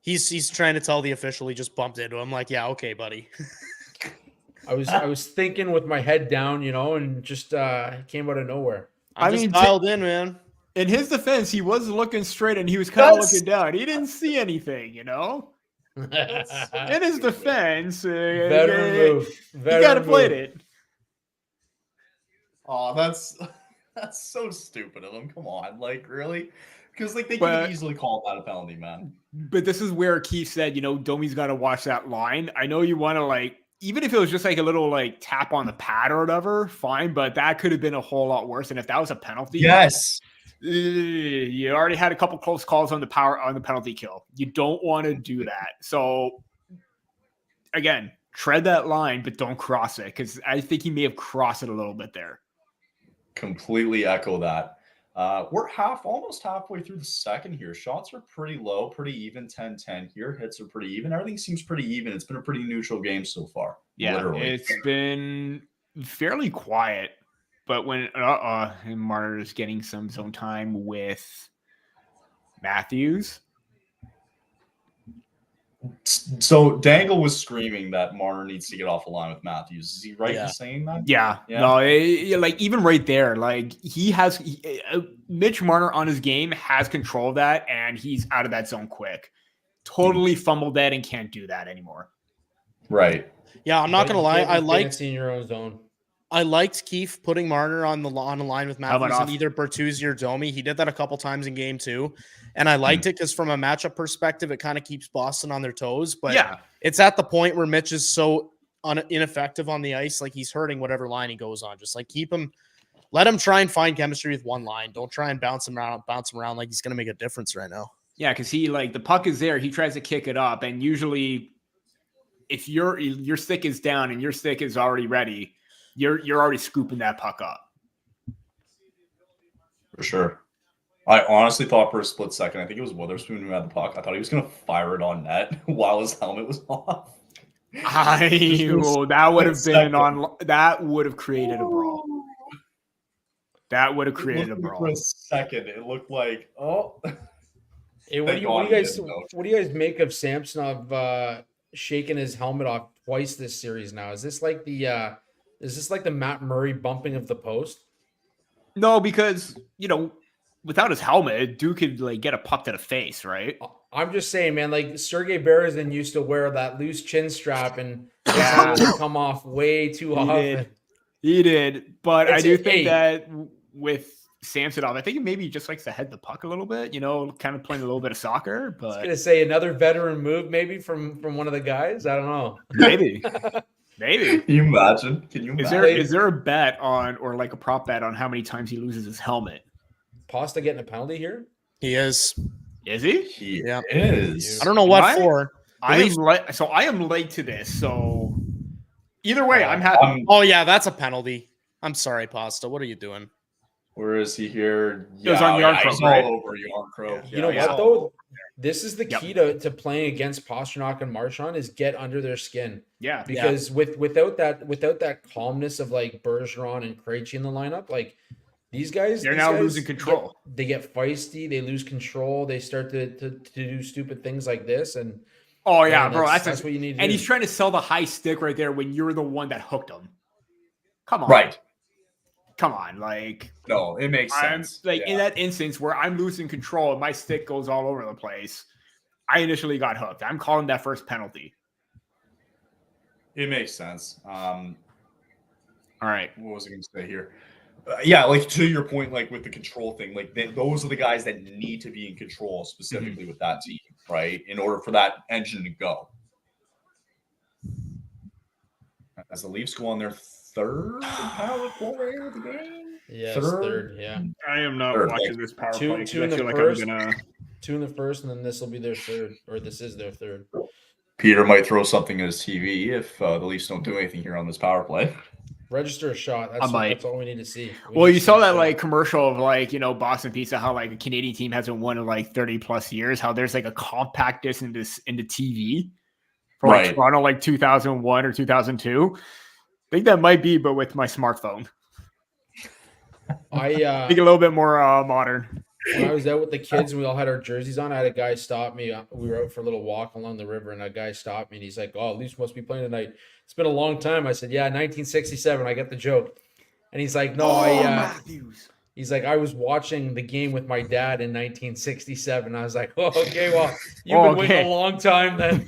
He's trying to tell the official he just bumped into him. Like, yeah, okay, buddy. I was thinking with my head down, and just came out of nowhere. I mean, dialed in, man. In his defense, he was looking straight and he was kind of looking down. He didn't see anything, In his defense, veteran move. He got to play it. Oh, that's so stupid of them. Come on, really? Because they could easily call that a penalty, man. But this is where Keith said, Domi's got to watch that line. I know you want to even if it was just a little tap on the pad or whatever, fine. But that could have been a whole lot worse. And if that was a penalty, yes, you already had a couple close calls on the penalty kill. You don't want to do that. So again, tread that line, but don't cross it, because I think he may have crossed it a little bit there. Completely echo that. We're almost halfway through the second here. Shots are pretty low, pretty even, 10-10 here. Hits are pretty even. Everything seems pretty even. It's been a pretty neutral game so far. Yeah, literally. It's been fairly quiet, but when Marner is getting some zone time with Matthews. So Dangle was screaming that Marner needs to get off the line with Matthews. Is he right in saying that? Yeah. No, like even right there, like Mitch Marner on his game has control of that, and he's out of that zone quick. Totally fumbled that and can't do that anymore. Right. Yeah, I'm not gonna lie. I liked seeing your own zone. I liked Keefe putting Marner on the line with Matthews and either Bertuzzi or Domi. He did that a couple times in game 2. And I liked it because from a matchup perspective, it kind of keeps Boston on their toes. But it's at the point where Mitch is so ineffective on the ice, like he's hurting whatever line he goes on. Just like let him try and find chemistry with one line. Don't try and bounce him around like he's going to make a difference right now. Yeah, because the puck is there. He tries to kick it up. And usually if your stick is down and your stick is already ready, you're already scooping that puck up. For sure. I honestly thought for a split second, I think it was Witherspoon who had the puck. I thought he was going to fire it on net while his helmet was off. That would have created a brawl. That would have created a brawl. For a second, it looked like, Hey, what do you guys make of Samsonov shaking his helmet off twice this series now? Is this like the Matt Murray bumping of the post? No, because without his helmet, Duke could get a puck to the face, right? I'm just saying, man. Like Sergei Berezin used to wear that loose chin strap, and it would come off way too often. He did, but I do think that with Samsonov, I think he maybe just likes to head the puck a little bit. Kind of playing a little bit of soccer. But I was gonna say another veteran move, maybe from one of the guys. I don't know. Maybe. Maybe. Can you imagine? Is there a bet on, or like a prop bet on how many times he loses his helmet? Pasta getting a penalty here? He is. Is he? He is. I don't know what for. I am late to this. So either way, I'm happy. Oh yeah, that's a penalty. I'm sorry, Pasta. What are you doing? Where is he here? It was on Yarncroke, he's all over Yarncroke. You know what though? This is the key to playing against Pastrnak and Marchand is get under their skin. Yeah. Because without that calmness of like Bergeron and Krejci in the lineup, like these guys losing control. They get feisty, they lose control, they start to do stupid things like this. And bro, that's what you need to do. And he's trying to sell the high stick right there when you're the one that hooked him. Come on. Right. Come on, no, it makes sense. In that instance where I'm losing control and my stick goes all over the place, I initially got hooked. I'm calling that first penalty. It makes sense. All right, what was I going to say here? To your point, with the control thing, those are the guys that need to be in control specifically with that team, right? In order for that engine to go. As the Leafs go on their third power play of the game? Yeah, third. Yeah. I am not watching this power play. Two in the first, and then this will be their third, or this is their third. Peter might throw something at his TV if the Leafs don't do anything here on this power play. Register a shot. That's all we need to see. You saw that commercial of Boston Pizza, how a Canadian team hasn't won in 30 plus years, how there's a compact disc into TV for Toronto 2001 or 2002. I think that might be, but with my smartphone. I think a little bit more modern. When I was out with the kids and we all had our jerseys on, I had a guy stop me. We were out for a little walk along the river, and a guy stopped me, and he's like, "Oh, Leafs must be playing tonight. It's been a long time." I said, "Yeah, 1967. I get the joke." And he's like, "No, Matthews." He's like, "I was watching the game with my dad in 1967." I was like, "Oh, okay, well, you've been waiting a long time then."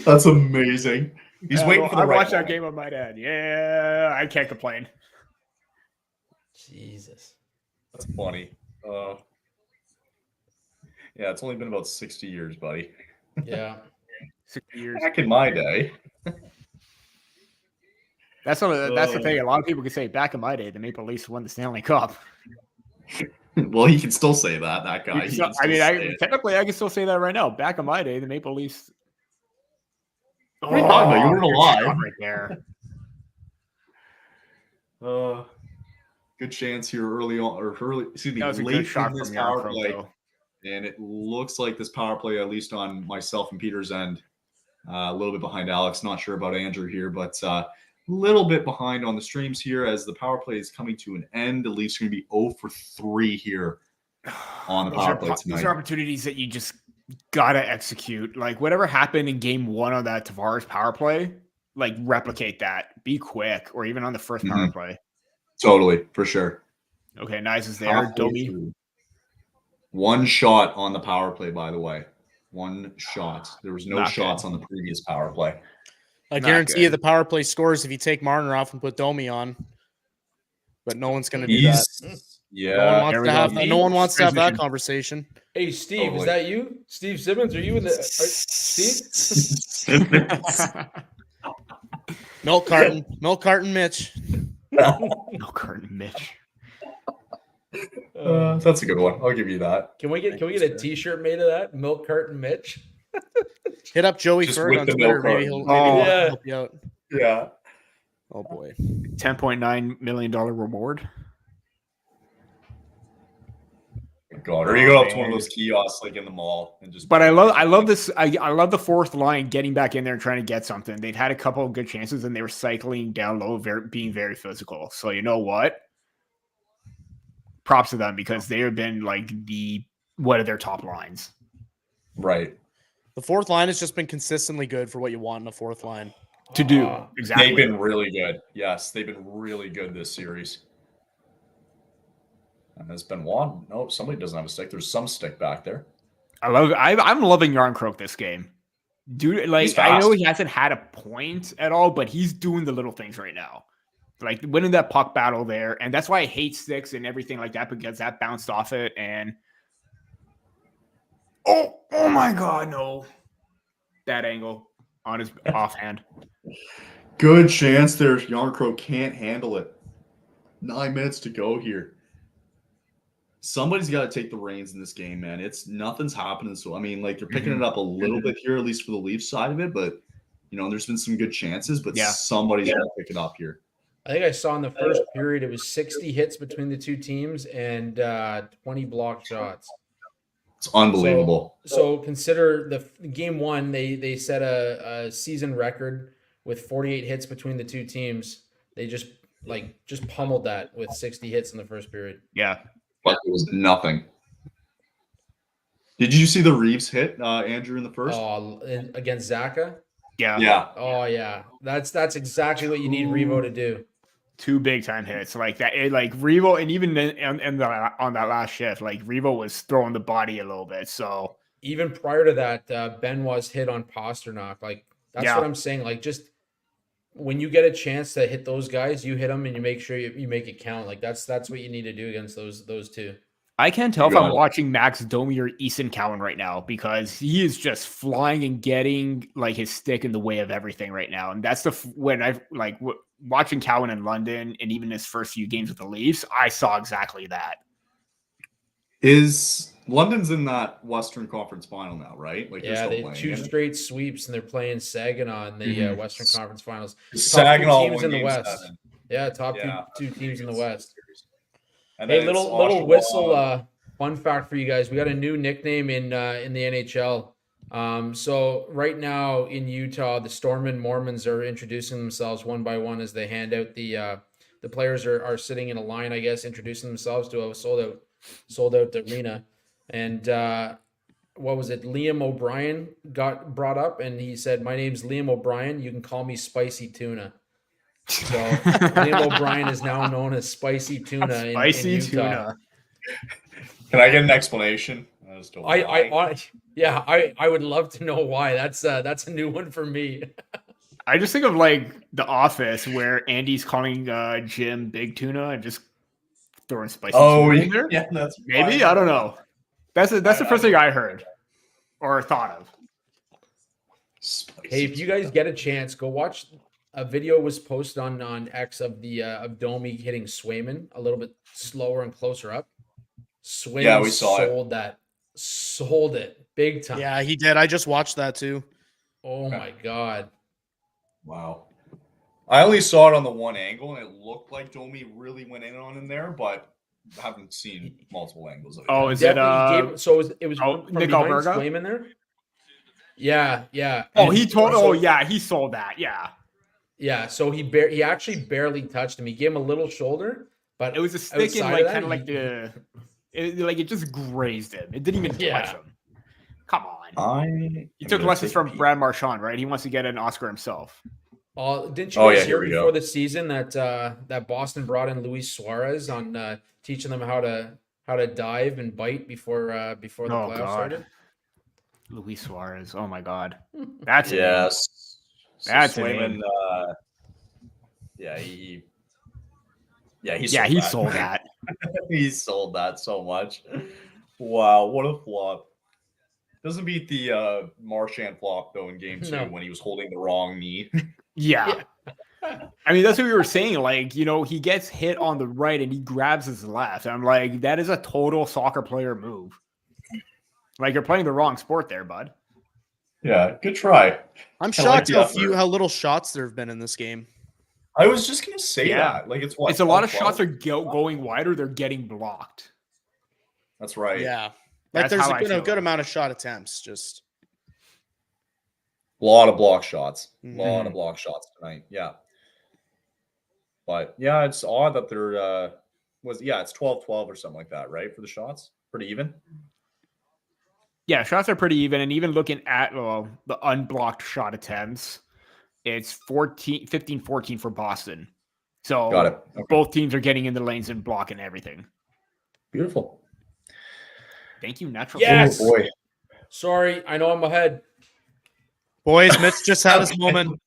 That's amazing. He's waiting for the I watched that game with my dad. Yeah, I can't complain. Jesus. That's funny. It's only been about 60 years, buddy. Yeah. 60 years. Back in my day. That's the thing. A lot of people can say back in my day, the Maple Leafs won the Stanley Cup. Well, he can still say that guy. Technically, I can still say that right now. Back in my day, the Maple Leafs What are you talking about? You weren't alive. Right there. Good chance here early on, or excuse me, That was a late good shot in this from power Yarncroke, play. though. And it looks like this power play, at least on myself and Peter's end, a little bit behind Alex. Not sure about Andrew here, but a little bit behind on the streams here as the power play is coming to an end. The Leafs are going to be 0 for 3 here on the power play tonight. These are opportunities that you just got to execute. Like, whatever happened in game 1 on that Tavares power play, like, replicate that. Be quick, or even on the first power play. Totally, for sure. Okay, nice is there. Domi. One shot on the power play, by the way. One shot. There was no shots on the previous power play. I guarantee you the power play scores if you take Marner off and put Domi on. But no one's going to do that. Yeah. No one wants to have that conversation. Hey, Steve, is that you? Steve Simmons, are you in the Steve? Milk carton Mitch. Milk carton Mitch. That's a good one. I'll give you that. Can we get a T-shirt made of that? Milk carton Mitch. Hit up Joey Ferd on Twitter. Maybe he'll help you out. Yeah. Oh boy. $10.9 million reward. God, or you go up to one of those kiosks like in the mall and just. But I love this. I love the fourth line getting back in there and trying to get something. They'd had a couple of good chances and they were cycling down low, being very physical. So you know what? Props to them because they have been like one of their top lines. Right. The fourth line has just been consistently good for what you want in a fourth line to do. Exactly. They've been really good. Yes, they've been really good this series. And there's been one. No, somebody doesn't have a stick. There's some stick back there. I'm loving Yarncroke this game. Dude, like I know he hasn't had a point at all, but he's doing the little things right now. Like winning that puck battle there. And that's why I hate sticks and everything like that, because that bounced off it. And oh my God, no. That angle on his offhand. Good chance there. Yarncroke can't handle it. 9 minutes to go here. Somebody's got to take the reins in this game, man. Nothing's happening. So, I mean, like, they're picking it up a little bit here, at least for the Leafs side of it. But, you know, there's been some good chances, but somebody's got to pick it up here. I think I saw in the first period it was 60 hits between the two teams and 20 blocked shots. It's unbelievable. So consider the game 1, they set a season record with 48 hits between the two teams. They just pummeled that with 60 hits in the first period. Yeah. Like it was nothing. Did you see the Reeves hit, Andrew, in the first? Oh, against Zaka? Yeah. Yeah. Oh, yeah. That's exactly what you need Revo to do. 2 big-time hits like that. Revo, and even on that last shift, like Revo was throwing the body a little bit. So even prior to that, Benoit's hit on Pasternak. Like that's what I'm saying. Like just when you get a chance to hit those guys, you hit them and you make sure you make it count. Like that's what you need to do against those two. I can't tell if I'm watching Max Domi or Easton Cowan right now, because he is just flying and getting like his stick in the way of everything right now. And that's when I've watching Cowan in London and even his first few games with the Leafs, I saw exactly that. London's in that Western Conference final now, right? Like yeah, they have 2 straight sweeps and they're playing Saginaw in the Western Conference Finals. Saginaw teams in the West. 7. Yeah, top two teams in the West. And hey, little whistle fun fact for you guys. We got a new nickname in the NHL. So right now in Utah, the Stormin' Mormons are introducing themselves one by one as they hand out the players are sitting in a line, I guess, introducing themselves to a sold out arena. And what was it? Liam O'Brien got brought up and he said, "My name's Liam O'Brien. You can call me Spicy Tuna." So Liam O'Brien is now known as Spicy Tuna in Utah. Tuna. Can I get an explanation? I would love to know why. That's a new one for me. I just think of like The Office where Andy's calling Jim Big Tuna and just throwing spicy tuna in there. Yeah, that's maybe fine. I don't know. That's the first thing I heard or thought of. Spicy hey, if you guys get a chance, go watch. A video was posted on X of Domi hitting Swayman a little bit slower and closer up. Swayman we saw sold it big time. Yeah, he did. I just watched that too. Oh my God. Wow. I only saw it on the one angle, and it looked like Domi really went in on him there, but haven't seen multiple angles of it. Oh, yet. is it it was oh, from Nick behind Alberga? Swayman there? Yeah. Oh, And he told. so- Oh, yeah, he sold that. Yeah, Yeah, so he actually barely touched him. He gave him a little shoulder, but it was a stick in outside like that, kind of like it just grazed him. It didn't even touch him. Come on. He took lessons from Brad Marchand, right? He wants to get an Oscar himself. Didn't you guys hear before the season that Boston brought in Luis Suarez on teaching them how to dive and bite before the playoffs started? Luis Suarez. Oh my God. That's yes. That's Swayman. He sold that. He sold that so much. Wow, what a flop. Doesn't beat the Marchand flop though in game 2 when he was holding the wrong knee. Yeah. I mean, that's what we were saying. Like, he gets hit on the right and he grabs his left. I'm like, that is a total soccer player move. Like, you're playing the wrong sport there, bud. Yeah, good try. I'm shocked how little shots there have been in this game. I was just gonna say that. Like, it's a lot of shots are going wide or they're getting blocked. That's right. Yeah, like there's a good amount of shot attempts. Just a lot of block shots. A lot of block shots tonight. Yeah. But yeah, it's odd that there it's 12-12 or something like that, right? For the shots. Pretty even. Yeah, shots are pretty even. And even looking at the unblocked shot attempts, it's 15-14 for Boston. So got it. Okay. Both teams are getting in the lanes and blocking everything. Beautiful. Thank you, Natural. Yes. Oh, boy. Sorry, I know I'm ahead. Boys, Mitch just had his moment.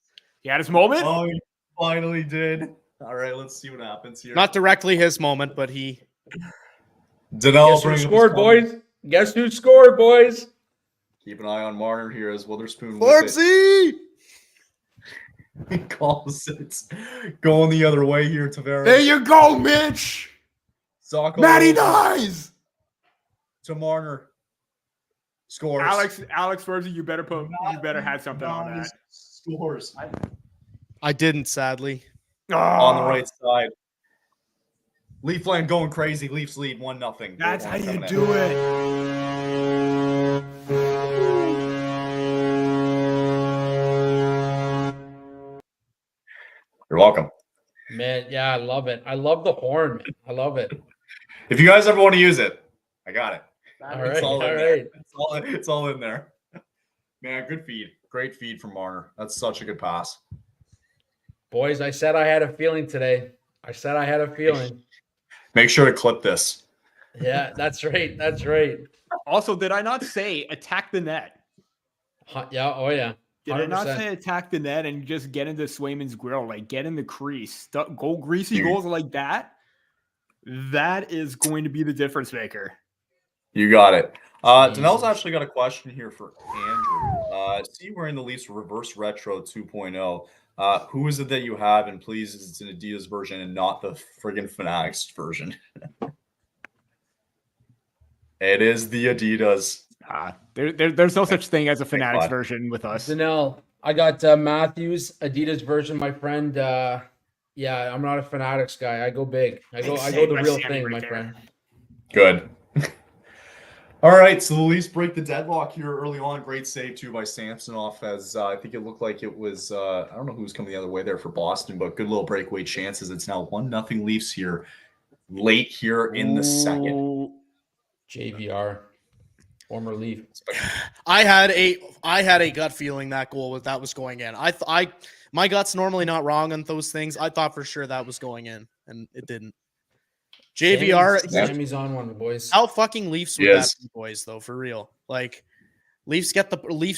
He had his moment? Oh, he finally did. All right, let's see what happens here. Not directly his moment, but he. Guess who scored, boys? Guess who scored, boys? Keep an eye on Marner here as Witherspoon. Forbesy! He calls it. Going the other way here, Tavares. There you go, Mitch. Matty dies. To Marner. Scores. Alex Forbesy, you better have something on that. Scores. I didn't, sadly. On the right side. Leafland going crazy. Leafs lead 1-0. That's how you do it. You're welcome. Man, yeah, I love it. I love the horn, man. I love it. If you guys ever want to use it, I got it. All right. It's all in there. Man, good feed. Great feed from Marner. That's such a good pass. Boys, I said I had a feeling today. Make sure to clip this. Yeah, that's right. That's right. Also, did I not say attack the net? Yeah. Oh, yeah. 100%. Did I not say attack the net and just get into Swayman's grill? Like, get in the crease. Go greasy goals like that. That is going to be the difference maker. You got it. Danelle's actually got a question here for Andrew. See, we're in the Leafs Reverse Retro 2.0. Who is it that you have? And please, it's an Adidas version and not the friggin' Fanatics version. It is the Adidas. There's no such thing as a Fanatics version with us. Danelle, I got Matthews Adidas version, my friend. Yeah, I'm not a Fanatics guy. I go big. I go the real thing, my friend. Good. All right, so the Leafs break the deadlock here early on. Great save, too, by Samsonov, as I think it looked like it was, I don't know who was coming the other way there for Boston, but good little breakaway chances. It's now 1-0 Leafs here, late here in the second. JVR, former Leaf. I had a gut feeling that was going in. My gut's normally not wrong on those things. I thought for sure that was going in, and it didn't. JVR, Sammy's on one, boys. How fucking Leafs with that, boys, though, for real. Like, Leafs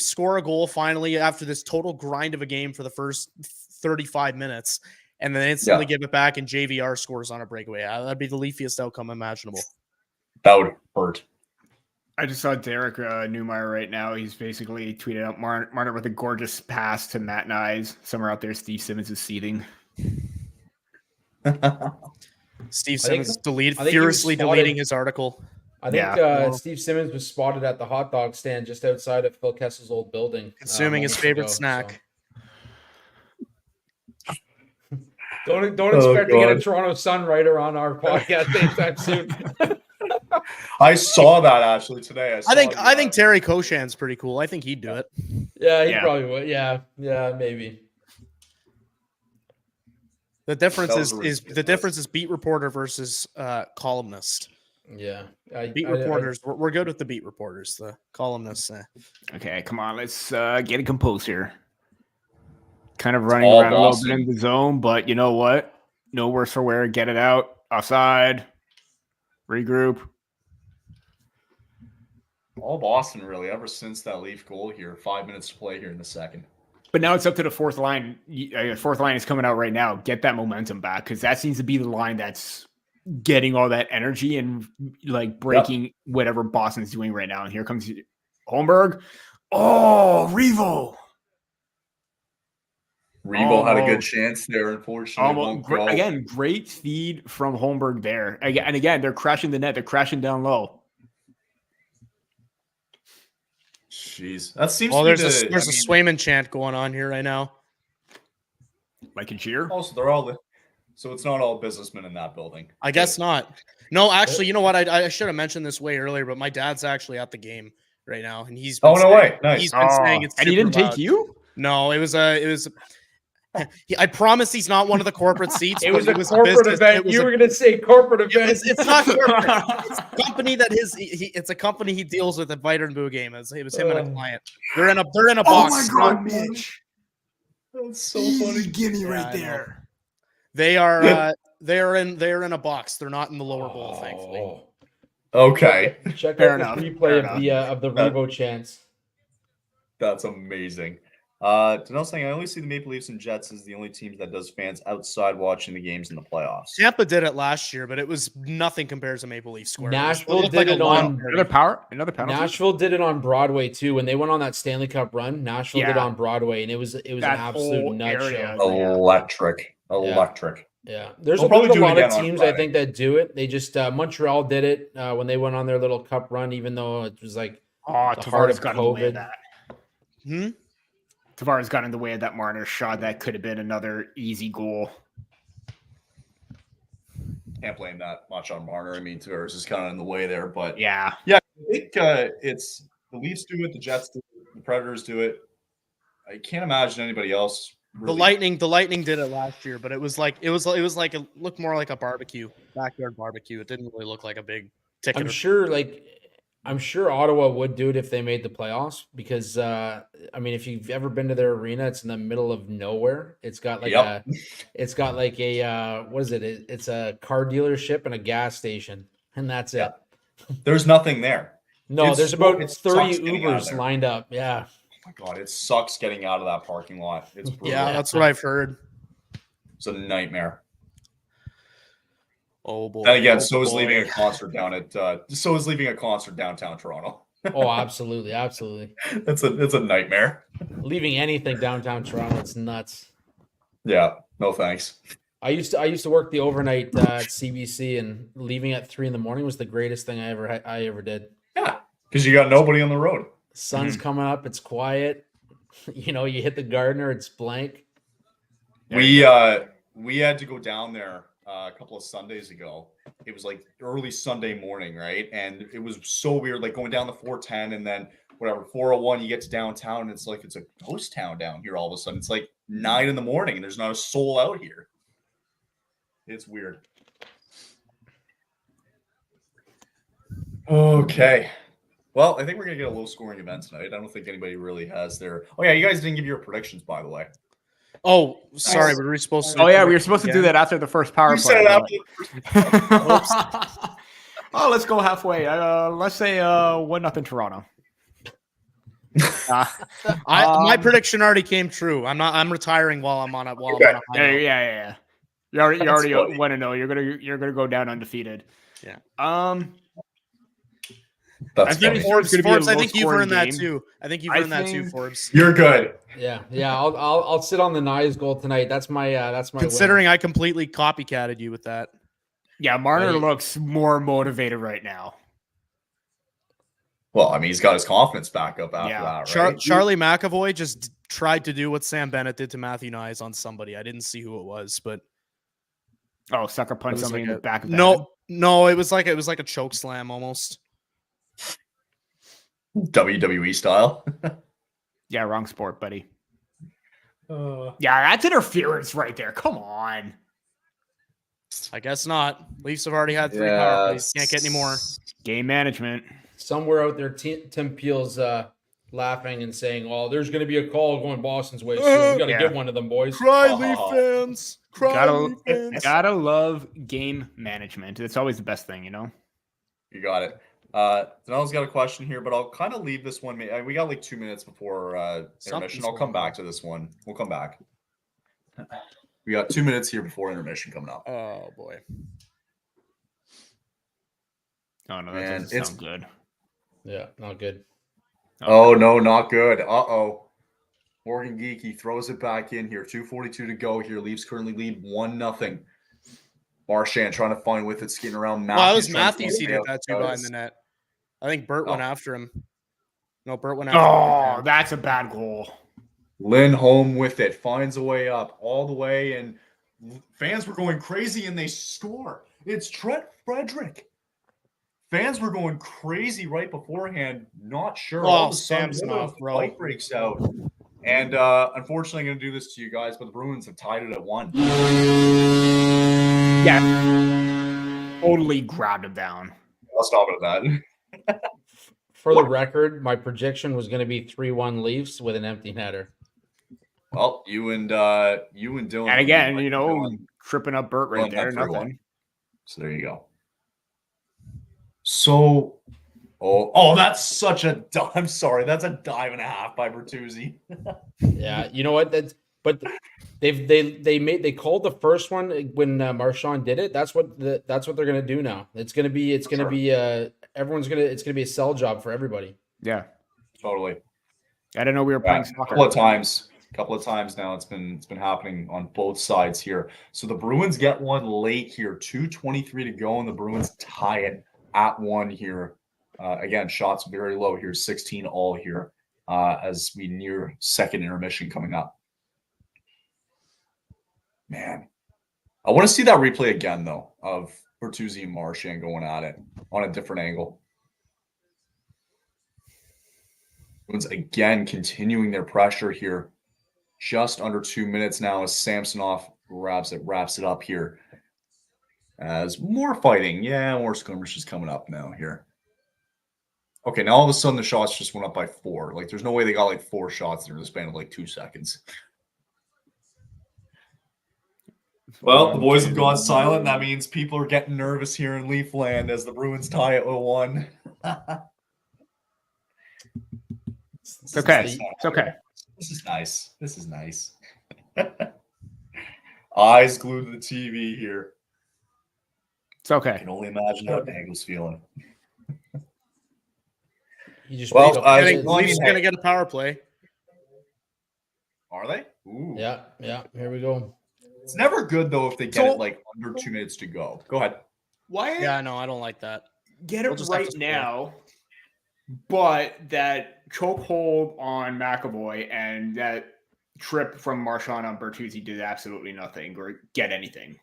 score a goal finally after this total grind of a game for the first 35 minutes, and then instantly give it back, and JVR scores on a breakaway. That'd be the Leafiest outcome imaginable. That would hurt. I just saw Derek Neumeier right now. He's basically tweeted out Marner with a gorgeous pass to Matt Nyes. Somewhere out there, Steve Simmons is seething. Steve Simmons furiously deleting his article. I think Steve Simmons was spotted at the hot dog stand just outside of Phil Kessel's old building. Consuming his favorite snack. Don't expect to get a Toronto Sun writer on our podcast anytime soon. I saw that actually today. I think Terry Koshan's pretty cool. I think he'd do it. Yeah, he probably would. Yeah, maybe. The difference is beat reporter versus columnist. Yeah, beat reporters. We're good with the beat reporters. The columnists. Okay, come on. Let's get it composed here. Kind of running around a little bit in the zone, but you know what? No worse for wear. Get it out. Offside. Regroup. All Boston, really, ever since that Leaf goal here. 5 minutes to play here in the second. But now it's up to the fourth line. Fourth line is coming out right now. Get that momentum back, because that seems to be the line that's getting all that energy and like breaking whatever Boston's doing right now. And here comes Holmberg. Oh, Revo had a good chance there, unfortunately. Again, great feed from Holmberg there. And again, they're crashing the net. They're crashing down low. Jeez. That seems there's a Swayman chant going on here right now. Like a cheer? Also, so it's not all businessmen in that building. I guess not. No, actually, you know what? I should have mentioned this way earlier, but my dad's actually at the game right now, and he's been nice. He's been saying it's and he didn't take you? No, it was I promise he's not one of the corporate seats. It was a corporate event. You were going to say corporate event. It's not corporate. It's a company that it's a company he deals with at Vitamin game. It was him and a client. They're in a box. Oh my God, Mitch! That's so funny. Gimme right there. They are they're in a box. They're not in the lower bowl, thankfully. Okay. Check out the replay of the Revo chants. That's amazing. Danelle saying, I only see the Maple Leafs and Jets as the only teams that does fans outside watching the games in the playoffs. Tampa did it last year, but it was nothing compared to Maple Leaf Square. Nashville did it on another penalty. Nashville did it on Broadway too. When they went on that Stanley Cup run, Nashville did it on Broadway, and it was an absolute nutshell. Electric. Yeah, there's a lot of teams I think that do it. They just Montreal did it when they went on their little cup run, even though it was like the heart of COVID. Tavares got in the way of that Marner shot. That could have been another easy goal. Can't blame that much on Marner. I mean, Tavares is kind of in the way there, but yeah. I think it's the Leafs do it, the Jets do it, the Predators do it. I can't imagine anybody else. Really. The Lightning did it last year, but it looked more like a backyard barbecue. It didn't really look like a big ticket. I'm sure Ottawa would do it if they made the playoffs because if you've ever been to their arena, it's in the middle of nowhere. It's got like it's a car dealership and a gas station, and that's it. There's nothing there. No, there's about 30 Ubers lined up. Yeah. Oh my God, it sucks getting out of that parking lot. It's brutal. Yeah, that's what I've heard. It's a nightmare. Oh boy! And again, so is leaving a concert downtown Toronto. Oh, absolutely. It's a nightmare. Leaving anything downtown Toronto, it's nuts. Yeah, no thanks. I used to work the overnight at CBC, and leaving at 3 a.m. was the greatest thing I ever did. Yeah, because you got nobody on the road. Sun's coming up, it's quiet. You hit the Gardner, it's blank. We had to go down there a couple of Sundays ago. It was like early Sunday morning, right? And it was so weird, like going down the 410 and then 401, you get to downtown and it's like it's a ghost town down here all of a sudden. It's like 9 a.m. and there's not a soul out here. It's weird. Okay. Well, I think we're going to get a low-scoring event tonight. I don't think anybody really has their... Oh, yeah, you guys didn't give your predictions, by the way. Oh, sorry. Were we supposed to... Oh, yeah, we were supposed to do that after the first power play. Set it up. Oh, let's go halfway. Let's say 1-0 Toronto. My prediction already came true. I'm retiring while I'm on a high. Yeah. You already want to know. You're gonna go down undefeated. Yeah. That's Forbes, I think you've earned that too. Forbes. You're good. Yeah. I'll sit on the Nyes goal tonight. That's my considering winner. I completely copycatted you with that. Yeah, Marner looks more motivated right now. Well, I mean, he's got his confidence back up after that, right? Charlie McAvoy just tried to do what Sam Bennett did to Matthew Nyes on somebody. I didn't see who it was, but Oh, sucker punch was somebody like in the back of the head. No, it was like a choke slam almost. WWE style. Yeah, wrong sport, buddy. Uh, Yeah, that's interference right there. Come on. I guess not. Leafs have already had 3 power plays. Can't get any more. Game management. Somewhere out there, Tim Peel's laughing and saying, "Oh, there's going to be a call going Boston's way soon. We got to Yeah. get one of them, boys." Cry, Leaf fans. Cry, Leaf fans. Gotta love game management. It's always the best thing, you know? You got it. Danelle's got a question here, but I'll kind of leave this one. We got like 2 minutes before intermission. I'll come back to this one. We'll come back. We got 2 minutes here before intermission coming up. Oh, boy. Oh, no, that doesn't sound good. Yeah, not good. Oh, no, not good. Uh-oh. Morgan Geeky throws it back in here. 2:42 to go here. Leafs currently lead 1-0. Marchand trying to find with it, skating around. Well, that was Matthews. He did that too behind the net. I think Burt went after him. No, Burt went after him. Oh, that's a bad goal. Lindholm with it. Finds a way up all the way, and fans were going crazy, and they score. It's Trent Frederick. Fans were going crazy right beforehand. Not sure. All of a sudden, a fight breaks out. And unfortunately, I'm going to do this to you guys, but the Bruins have tied it at 1. Yeah. Totally grabbed him down. I'll stop it at that. For the record, my prediction was going to be 3-1 Leafs with an empty netter. Well, you and Dylan. And again, tripping up Burt right there. Nothing. So there you go. So, that's such a. I'm sorry, that's a dive and a half by Bertuzzi. Yeah, you know what? But they called the first one when Marchand did it. That's what they're gonna do now. It's gonna be everyone's gonna be a sell job for everybody. Yeah, totally. I didn't know we were playing soccer. A couple of times now. It's been happening on both sides here. So the Bruins get one late here. 2:23 to go, and the Bruins tie it at 1 here. Again, shots very low here. 16 all here as we near second intermission coming up. Man, I want to see that replay again, though, of Bertuzzi and Marchand going at it on a different angle. Bruins again continuing their pressure here. Just under 2 minutes now as Samsonov wraps it up here. As more fighting. Yeah, more skirmishes coming up now here. Okay, now all of a sudden the shots just went up by 4. Like, there's no way they got like 4 shots in the span of like 2 seconds. Well, the boys have gone silent. That means people are getting nervous here in Leafland as the Bruins tie at 1. It's okay. It's okay. This is nice. Eyes glued to the TV here. It's okay. I can only imagine how Dangle's feeling. I think Leafs are going to get a power play. Are they? Ooh. Yeah. Here we go. It's never good, though, if they get it like under 2 minutes to go. Go ahead. Why? Yeah, no, I don't like that. Get it right now. But that chokehold on McAvoy and that trip from Marchand on Bertuzzi did absolutely nothing or get anything.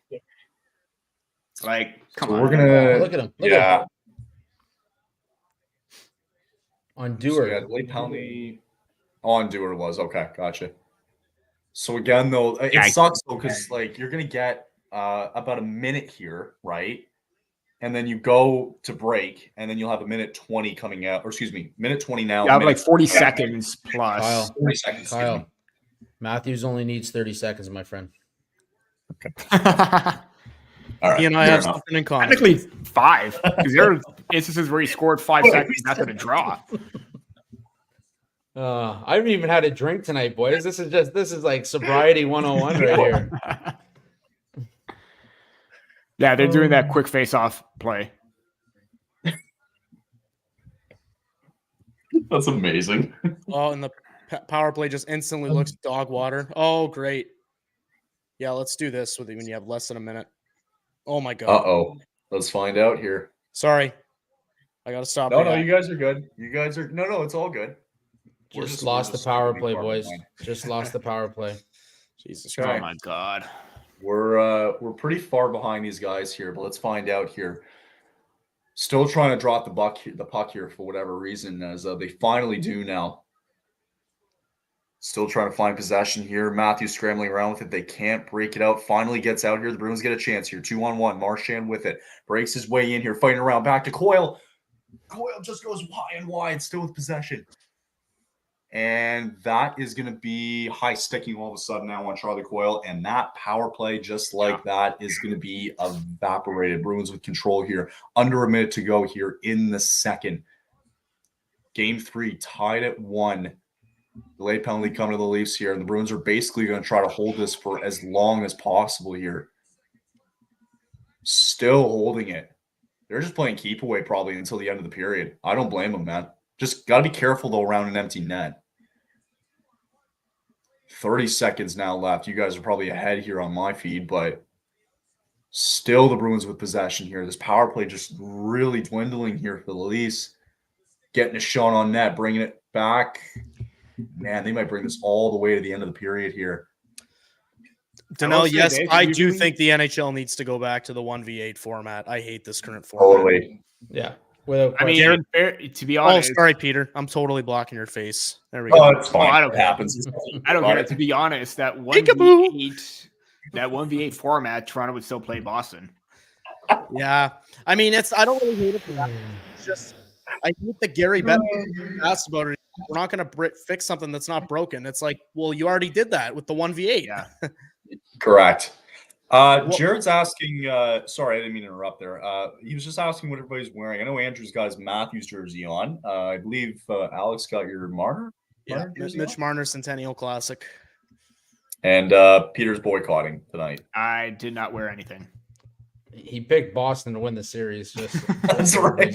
Like, come on. We're gonna look at him. Look at him. On Dewar. So late penalty. On Dewar was okay. Gotcha. So again, though, it sucks though because like you're gonna get about a minute here, right? And then you go to break, and then you'll have a minute 20 coming out, or excuse me, minute 20 now. You have like 40 seconds plus. Kyle, 40 seconds. Kyle, Matthews only needs 30 seconds, my friend. Okay. All right. He and I have something in common. Technically 5, because there are instances where he scored 5 seconds after the draw. I haven't even had a drink tonight, boys. This is like sobriety 101 right here. Yeah, they're doing that quick face-off play. That's amazing. Oh, and the power play just instantly looks dog water. Oh, great. Yeah, let's do this when you have less than a minute. Oh, my God. Uh-oh. Let's find out here. Sorry. I got to stop. No, you guys are good. You guys are – no, it's all good. Just lost the power play, boys. Just lost the power play. Jesus Christ. Christ. Oh, my God. We're pretty far behind these guys here, but let's find out here. Still trying to drop the puck here for whatever reason, as they finally do now. Still trying to find possession here. Matthews scrambling around with it. They can't break it out. Finally gets out here. The Bruins get a chance here. 2-on-1. Marchand with it. Breaks his way in here. Fighting around. Back to Coyle. Coyle just goes wide and wide. Still with possession. And that is going to be high sticking all of a sudden now on Charlie Coyle. And that power play, just like that, is going to be evaporated. Bruins with control here. Under a minute to go here in the second. Game 3 tied at 1. Delayed penalty coming to the Leafs here. And the Bruins are basically going to try to hold this for as long as possible here. Still holding it. They're just playing keep away probably until the end of the period. I don't blame them, man. Just got to be careful, though, around an empty net. 30 seconds now left. You guys are probably ahead here on my feed, but still the Bruins with possession here. This power play just really dwindling here for the Leafs. Getting a shot on net, bringing it back. Man, they might bring this all the way to the end of the period here. Danelle, yes, I do think the NHL needs to go back to the 1v8 format. I hate this current format. Totally. Yeah. I mean, to be honest. Oh, sorry, Peter. I'm totally blocking your face. There we go. Oh, it's fine. I don't it happens. I don't get it. To be honest, that 1v8 format, Toronto would still play Boston. Yeah. I mean, I don't really hate it for that. It's just, I hate that Gary Bettman asked about it. We're not going to fix something that's not broken. It's like, well, you already did that with the 1v8. Yeah. Correct. Jared's asking, sorry, I didn't mean to interrupt there. He was just asking what everybody's wearing. I know Andrew's got his Matthews jersey on. I believe Alex got your Marner. Yeah, Mitch Marner Centennial Classic. And Peter's boycotting tonight. I did not wear anything. He picked Boston to win the series. Just That's right.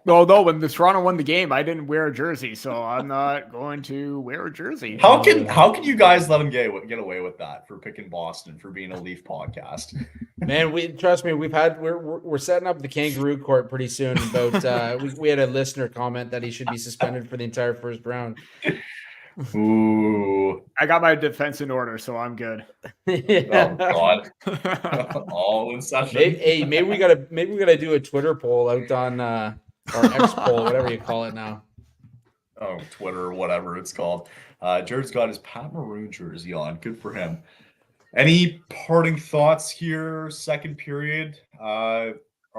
No, when the Toronto won the game, I didn't wear a jersey, so I'm not going to wear a jersey. How can you guys let him get away with that for picking Boston for being a Leaf podcast? Man, trust me, we're setting up the kangaroo court pretty soon. About we had a listener comment that he should be suspended for the entire first round. Ooh, I got my defense in order, so I'm good. Oh God, all in session. Maybe we gotta do a Twitter poll out on or X poll, whatever you call it now. Oh, Twitter or whatever it's called. Jared's got his Pat Maroon jersey on. Good for him. Any parting thoughts here? Second period. Are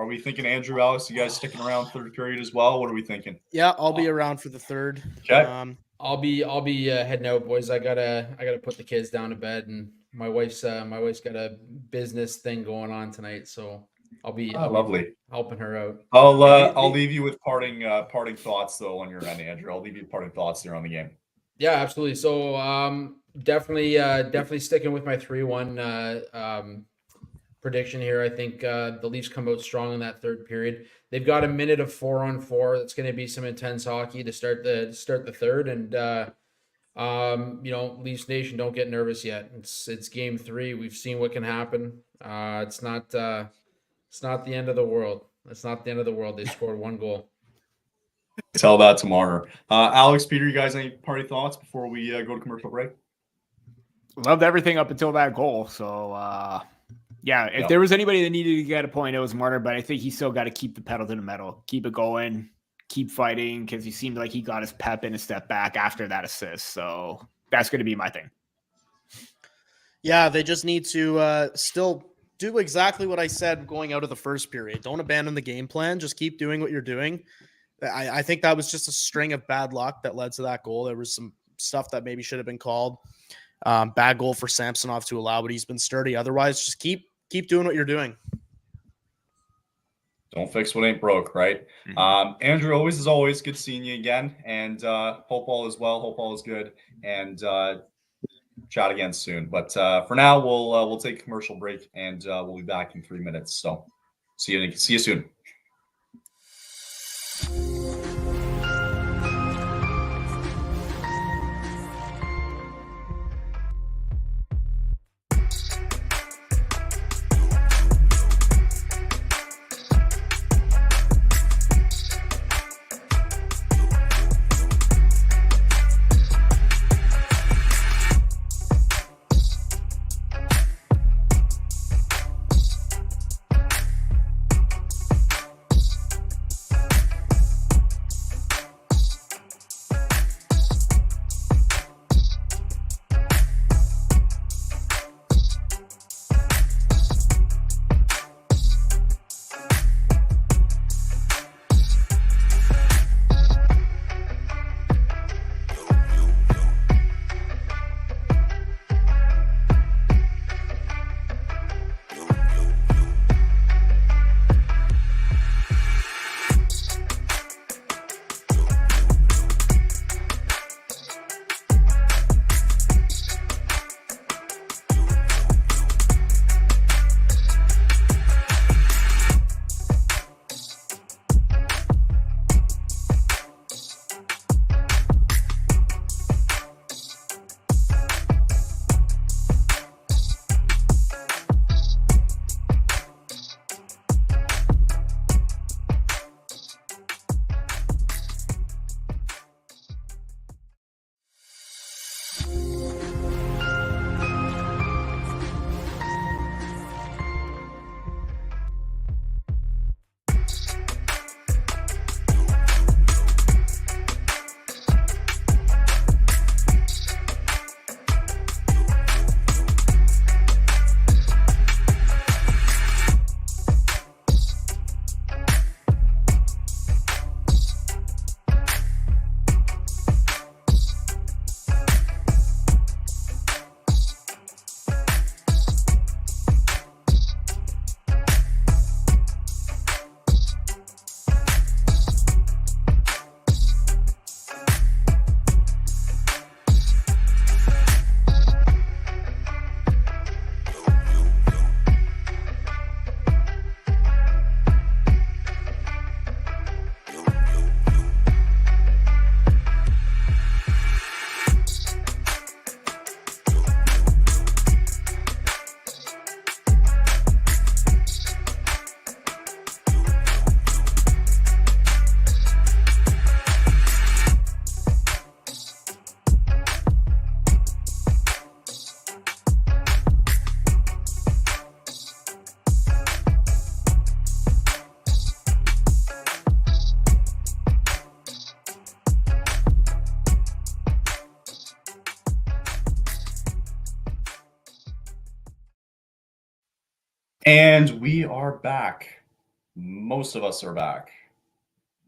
we thinking Andrew, Alex? You guys sticking around third period as well? What are we thinking? Yeah, I'll be around for the third. Okay. I'll be heading out, boys. I gotta put the kids down to bed, and my wife's got a business thing going on tonight, so I'll be lovely helping her out. I'll leave you with parting thoughts though on your end, Andrew. I'll leave you with parting thoughts there on the game. Yeah, absolutely. So definitely sticking with my 3-1 prediction here. I think the Leafs come out strong in that third period. They've got a minute of 4-on-4. That's going to be some intense hockey to start the third. And Leafs Nation, don't get nervous yet. It's game 3. We've seen what can happen. It's not the end of the world. It's not the end of the world. They scored 1 goal. Tell that to Marner. Alex, Peter, you guys any party thoughts before we go to commercial break? Loved everything up until that goal. So, if there was anybody that needed to get a point, it was Marner, but I think he still got to keep the pedal to the metal, keep it going, keep fighting, because he seemed like he got his pep in a step back after that assist. So that's going to be my thing. Yeah, they just need to still do exactly what I said going out of the first period. Don't abandon the game plan. Just keep doing what you're doing. I think that was just a string of bad luck that led to that goal. There was some stuff that maybe should have been called. Bad goal for Samsonov to allow, but he's been sturdy. Otherwise, just keep doing what you're doing. Don't fix what ain't broke, right? Mm-hmm. Andrew, always good seeing you again, and hope all is well. Hope all is good, and chat again soon. But for now, we'll take a commercial break, and we'll be back in 3 minutes. So see you soon. And we are back. Most of us are back.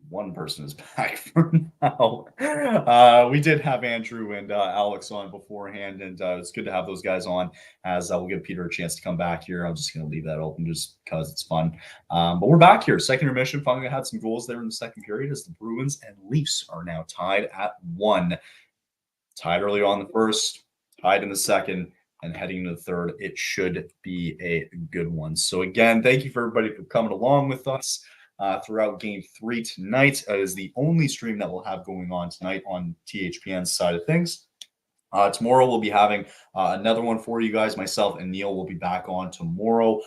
One person is back for now. We did have Andrew and Alex on beforehand, and it's good to have those guys on as we'll give Peter a chance to come back here. I'm just going to leave that open just because it's fun. But we're back here. Second intermission. Finally had some goals there in the second period as the Bruins and Leafs are now tied at 1. Tied early on the first, tied in the second, and heading into the third. It should be a good one. So again, thank you for everybody for coming along with us throughout Game 3 tonight. It is the only stream that we'll have going on tonight on THPN's side of things. Tomorrow we'll be having another one for you guys. Myself and Neil will be back on tomorrow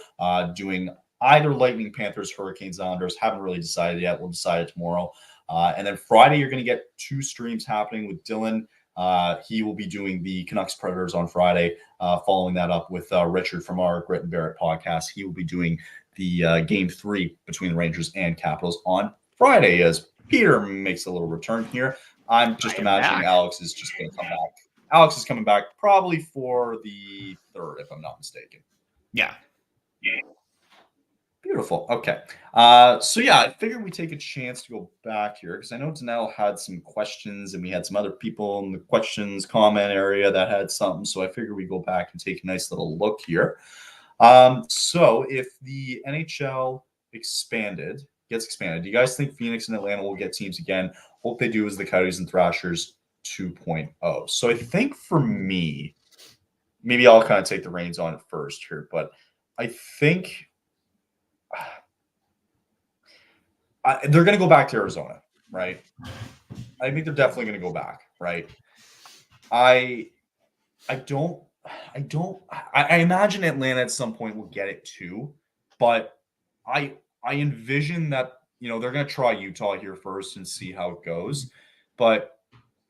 doing either Lightning, Panthers, Hurricanes, Islanders. Haven't really decided yet. We'll decide it tomorrow. And then Friday, you're going to get 2 streams happening with Dylan. He will be doing the Canucks Predators on Friday, following that up with Richard from our Grit and Barrett podcast. He will be doing the Game 3 between the Rangers and Capitals on Friday as Peter makes a little return here. I'm just imagining Alex is just going to come back. Alex is coming back probably for the 3rd, if I'm not mistaken. Yeah. Beautiful. Okay. So yeah, I figured we'd take a chance to go back here because I know Danelle had some questions and we had some other people in the questions comment area that had something. So I figured we'd go back and take a nice little look here. So if the NHL gets expanded, do you guys think Phoenix and Atlanta will get teams again? Hope they do as the Coyotes and Thrashers 2.0. So I think for me, maybe I'll kind of take the reins on it first here, but I think they're going to go back to Arizona, right? I think they're definitely going to go back, right? I imagine Atlanta at some point will get it too, but I envision that, they're going to try Utah here first and see how it goes. But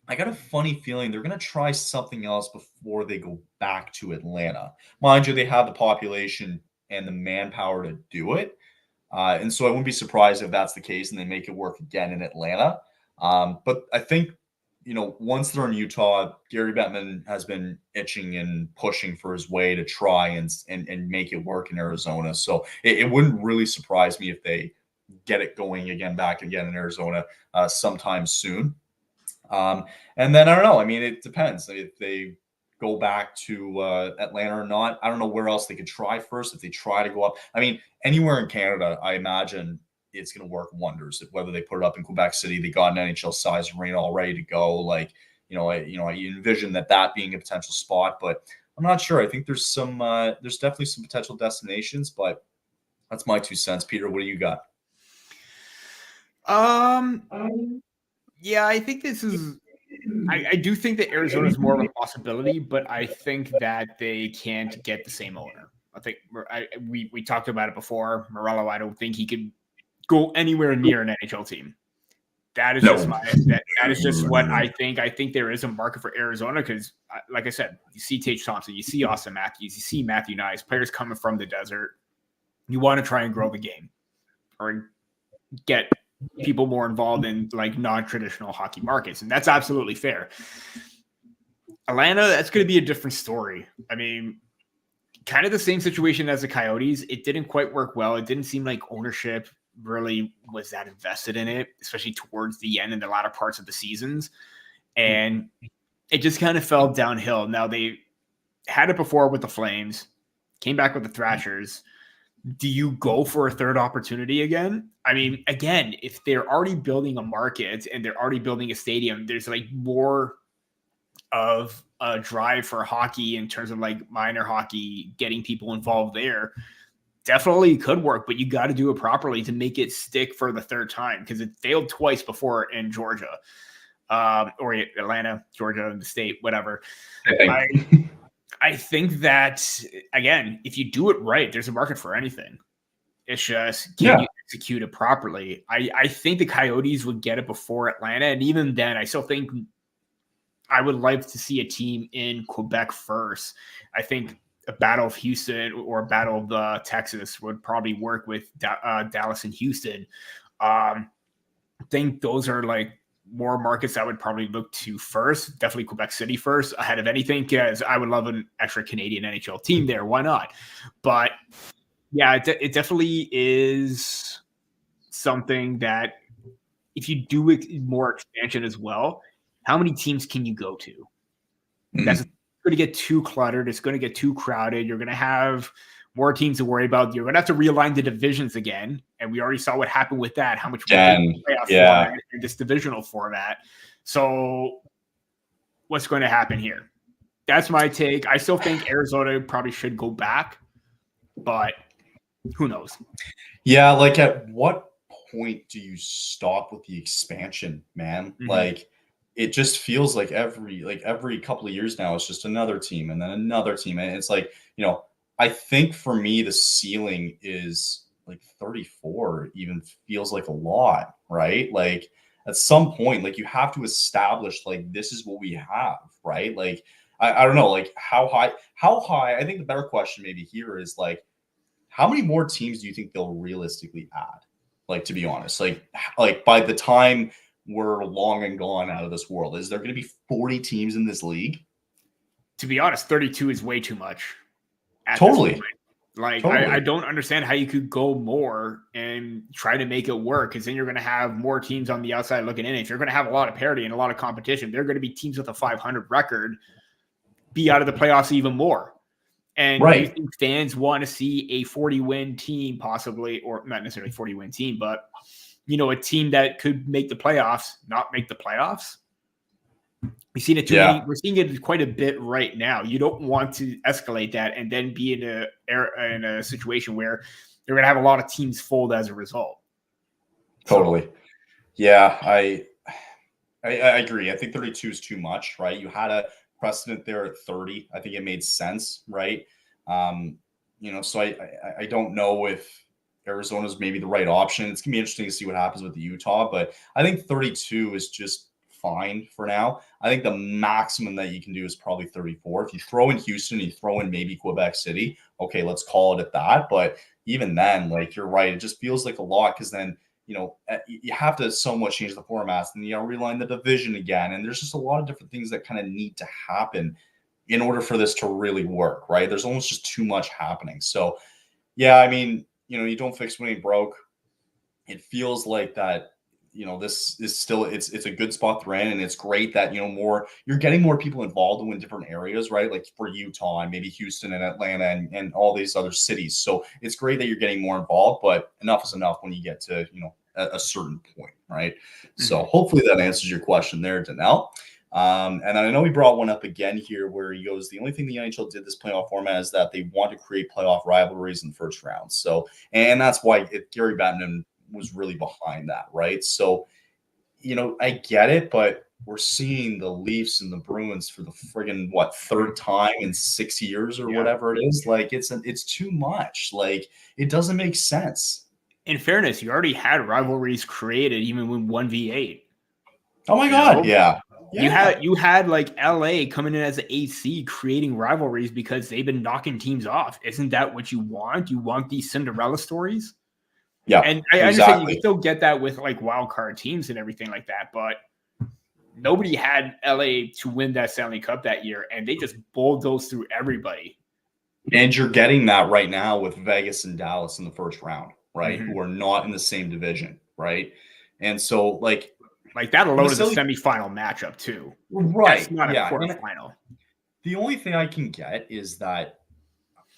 I got a funny feeling they're going to try something else before they go back to Atlanta. Mind you, they have the population and the manpower to do it. And so I wouldn't be surprised if that's the case and they make it work again in Atlanta. But I think, once they're in Utah, Gary Bettman has been itching and pushing for his way to try and make it work in Arizona. So it wouldn't really surprise me if they get it going back again in Arizona sometime soon. And then I don't know. I mean, it depends if they go back to Atlanta or not. I don't know where else they could try first if they try to go up. I mean, anywhere in Canada, I imagine it's going to work wonders. Whether they put it up in Quebec City, they got an NHL size arena all ready to go. Like, I envision that being a potential spot, but I'm not sure. I think there's definitely some potential destinations, but that's my 2 cents. Peter, what do you got? Yeah, I think this is. I do think that Arizona is more of a possibility, but I think that they can't get the same owner. I think we talked about it before. Morello, I don't think he could go anywhere near an NHL team. That is just that is just what I think. I think there is a market for Arizona because, like I said, you see Tage Thompson, you see Austin Matthews, you see Matthew Nice, players coming from the desert. You want to try and grow the game or get people more involved in like non-traditional hockey markets. And that's absolutely fair. Atlanta, that's going to be a different story. I mean, kind of the same situation as the Coyotes. It didn't quite work well. It didn't seem like ownership really was that invested in it, especially towards the end and the latter parts of the seasons. And it just kind of fell downhill. Now they had it before with the Flames, came back with the Thrashers. Do you go for a third opportunity again? I mean, again, if they're already building a market and they're already building a stadium, there's like more of a drive for hockey in terms of like minor hockey, getting people involved there. Definitely could work, but you got to do it properly to make it stick for the third time because it failed twice before in Georgia or Atlanta, Georgia, the state, whatever. I think that, again, if you do it right, there's a market for anything. It's just, can you execute it properly? I think the Coyotes would get it before Atlanta. And even then, I still think I would like to see a team in Quebec first. I think a Battle of Houston or a Battle of Texas would probably work with Dallas and Houston. I think those are like more markets I would probably look to first. Definitely Quebec City first ahead of anything because I would love an extra Canadian NHL team there. Why not? But Yeah, it definitely is something that if you do more expansion as well, how many teams can you go to? That's going to get too cluttered. It's going to get too crowded. You're going to have more teams to worry about. You're going to have to realign the divisions again. And we already saw what happened with that, how much playoff format and this divisional format. So what's going to happen here? That's my take. I still think Arizona probably should go back, but who knows? Yeah, like at what point do you stop with the expansion, man? Mhm. Like it just feels like every couple of years now it's just another team and then another team. And it's like, I think for me the ceiling is like 34 even feels like a lot, right? Like at some point, like you have to establish like this is what we have, right? Like I don't know, like how high, I think the better question maybe here is like, how many more teams do you think they'll realistically add? Like, to be honest, like by the time we're long and gone out of this world, is there going to be 40 teams in this league? To be honest, 32 is way too much. Totally. Like, I don't understand how you could go more and try to make it work, because then you're going to have more teams on the outside looking in. If you're going to have a lot of parity and a lot of competition, there are going to be teams with a 500 record be out of the playoffs even more. And do you think fans want to see a 40-win team possibly, or not necessarily 40-win team, but, a team that could make the playoffs, not make the playoffs? We've seen it too many. We're seeing it quite a bit right now. You don't want to escalate that and then be in a situation where you're going to have a lot of teams fold as a result. Totally. So, yeah, I agree. I think 32 is too much, right? You had a precedent there at 30. I think it made sense, right? So I don't know if Arizona's maybe the right option. It's gonna be interesting to see what happens with the Utah, but I think 32 is just fine for now. I think the maximum that you can do is probably 34. If you throw in Houston, you throw in maybe Quebec City, okay, let's call it at that. But even then, like you're right, it just feels like a lot, because then you have to somewhat change the formats, and realign the division again. And there's just a lot of different things that kind of need to happen in order for this to really work, right? There's almost just too much happening. So, yeah, I mean, you don't fix what ain't broke. It feels like that, this is still, it's a good spot they're in, and it's great that, you're getting more people involved in different areas, right? Like for Utah and maybe Houston and Atlanta and all these other cities. So it's great that you're getting more involved, but enough is enough when you get to, a certain point, right? Mm-hmm. So hopefully that answers your question there, Danelle. And I know we brought one up again here where he goes, the only thing the NHL did this playoff format is that they want to create playoff rivalries in the first round. So, and that's why Gary Bettman was really behind that, right? So, I get it, but we're seeing the Leafs and the Bruins for the friggin' third time in 6 years or whatever it is. Like it's too much. Like it doesn't make sense. In fairness, you already had rivalries created even with 1v8. Oh my God, yeah. You had like LA coming in as an AC creating rivalries because they've been knocking teams off. Isn't that what you want? You want these Cinderella stories? Yeah. And I understand you can still get that with like wild card teams and everything like that, but nobody had LA to win that Stanley Cup that year, and they just bulldozed through everybody. And you're getting that right now with Vegas and Dallas in the first round, right? Mm-hmm. Who are not in the same division, right? And so like that alone is a semifinal matchup too. Right. That's not a quarterfinal. The only thing I can get is that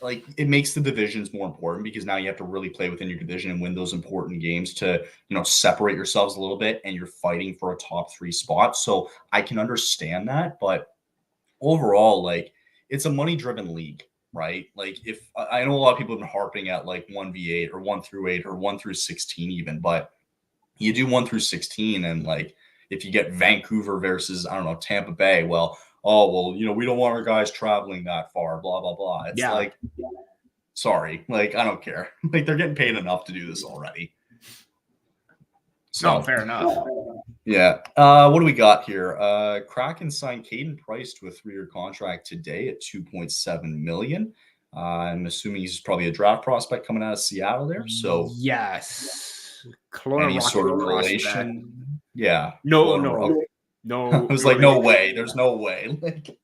like it makes the divisions more important, because now you have to really play within your division and win those important games to, separate yourselves a little bit, and you're fighting for a top 3 spot. So I can understand that, but overall, like it's a money-driven league, right? Like if I know a lot of people have been harping at like 1v8 or 1 through 8 or 1 through 16 even, but you do 1 through 16, and like if you get Vancouver versus Tampa Bay, we don't want our guys traveling that far, blah blah blah. It's like, sorry, like I don't care. Like they're getting paid enough to do this already. So fair enough. Yeah. What do we got here? Kraken signed Caden Price to a 3-year contract today at $2.7 million. I'm assuming he's probably a draft prospect coming out of Seattle there. So yes. Any sort of relation? Yeah. No. I was like, no way. There's no way. Like,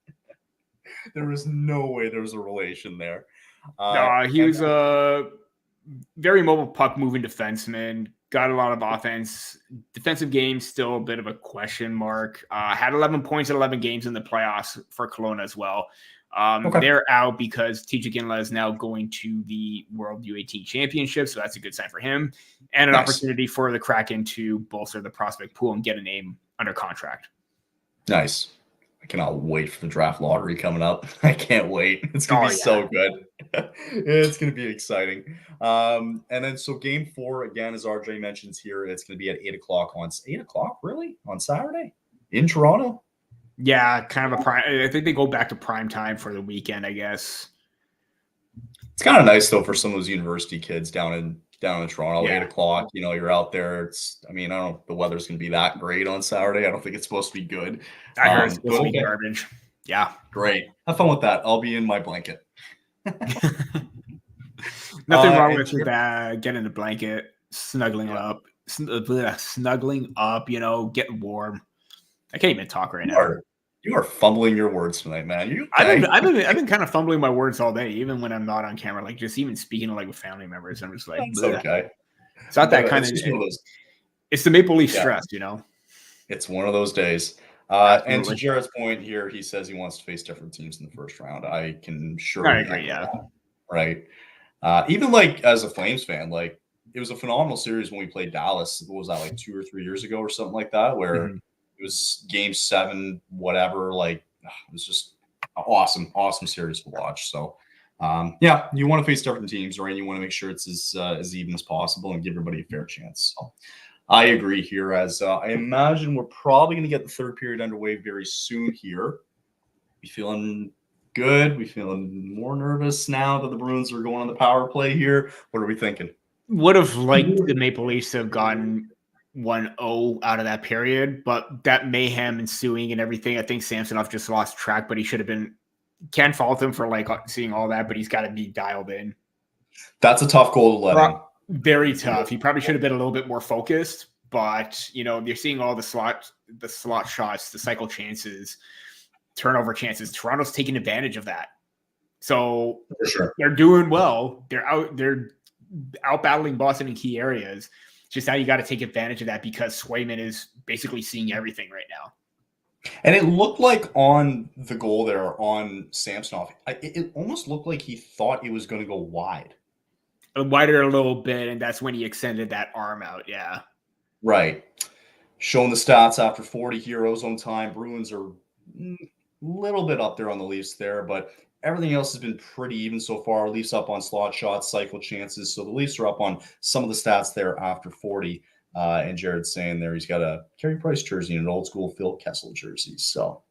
there was no way there was a relation there. He was very mobile puck moving defenseman. Got a lot of offense. Defensive game still a bit of a question mark. Had 11 points in 11 games in the playoffs for Kelowna as well. They're out because TJ Ginla is now going to the World U18 Championship, so that's a good sign for him. And an opportunity for the Kraken to bolster the prospect pool and get a name under contract. Nice. I cannot wait for the draft lottery coming up. I can't wait. It's going to be so good. It's going to be exciting. And then so game 4, again, as RJ mentions here, it's going to be at 8 o'clock on 8 o'clock, really? On Saturday? In Toronto? Yeah, kind of a prime. I think they go back to prime time for the weekend, I guess. It's kind of nice, though, for some of those university kids down in Toronto, 8 o'clock. You know, you're out there. I don't know if the weather's going to be that great on Saturday. I don't think it's supposed to be good. I heard it's supposed to be garbage. Yeah. Great. Have fun with that. I'll be in my blanket. Nothing wrong with getting a blanket, snuggling up, you know, getting warm. I can't even talk right now. You are fumbling your words tonight, man. I've been kind of fumbling my words all day, even when I'm not on camera. Like just even speaking with family members, I'm just like, it's okay. It's not that kind of. It's the Maple Leaf stress, you know. It's one of those days. And to Jared's point here, he says he wants to face different teams in the first round. I can agree. Yeah. Right. Even like as a Flames fan, like it was a phenomenal series when we played Dallas. What was that, like 2 or 3 years ago or something like that, where it was game 7, whatever. Like it was just an awesome series to watch. So you want to face different teams, right? You want to make sure it's as even as possible and give everybody a fair chance. So I agree here, as I imagine we're probably going to get the third period underway very soon here. We feeling good? We feeling more nervous now that the Bruins are going on the power play here? What are we thinking? Would have liked the Maple Leafs to have gotten 1-0 out of that period, but that mayhem ensuing and everything, I think Samsonov just lost track, but he should have been. Can't fault him for like seeing all that, but he's got to be dialed in. That's a tough goal to let in. Very tough. He probably should have been a little bit more focused, but you know, you're seeing all the slot shots, the cycle chances, turnover chances. Toronto's taking advantage of that. So for sure, they're doing well. They're out battling Boston in key areas. Just how you got to take advantage of that because Swayman is basically seeing everything right now. And it looked like on the goal there on Samsonov, it almost looked like he thought it was going to go wide. Wider a little bit, and that's when he extended that arm out. Yeah. Right. Showing the stats after 40 heroes on time. Bruins are a little bit up there on the Leafs there, but everything else has been pretty even so far. Leafs up on slot shots, cycle chances. So the Leafs are up on some of the stats there after 40. And Jared's saying there he's got a Carey Price jersey and an old school Phil Kessel jersey. So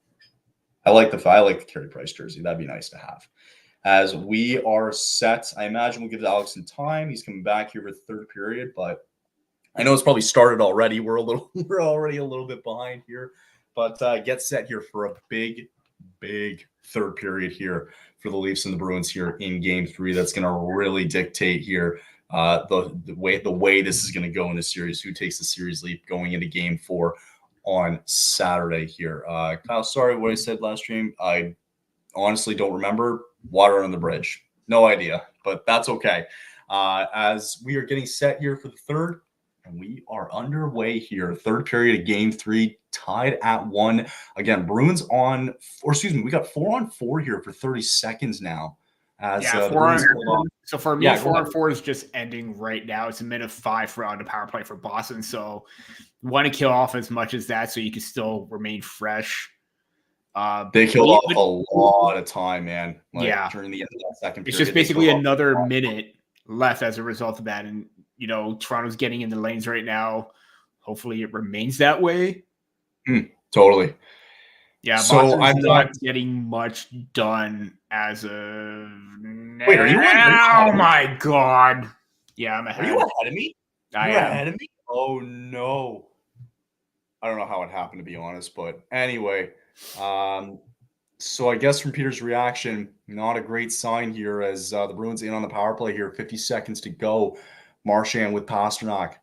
I like the Carey Price jersey. That'd be nice to have. As we are set, I imagine we'll give Alex some time. He's coming back here for the third period, but I know it's probably started already. We're already a little bit behind here, but get set here for a big third period here for the Leafs and the Bruins here in Game 3. That's going to really dictate here the way this is going to go in the series. Who takes the series lead going into Game 4 on Saturday here? Kyle, sorry what I said last stream. I honestly don't remember. Water on the bridge. No idea, but that's okay. As we are getting set here for the third, and we are underway here. Third period of Game 3, tied at 1. Again, Bruins we got 4-on-4 here for 30 seconds now. So for me, 4-on-4 is just ending right now. It's a minute 5 for on the power play for Boston. So you want to kill off as much as that so you can still remain fresh. They killed off a lot of time, man. During the end of that second period. It's just basically another minute left as a result of that. And, you know, Toronto's getting in the lanes right now. Hopefully it remains that way. Totally. Yeah, so I'm not getting much done as of now. Wait, are you Oh, my God. Yeah, I'm ahead. Are you ahead of me? I am. Ahead of me? Oh, no. I don't know how it happened, to be honest. But anyway, so I guess from Peter's reaction, not a great sign here as the Bruins in on the power play here. 50 seconds to go. Marchand with Pasternak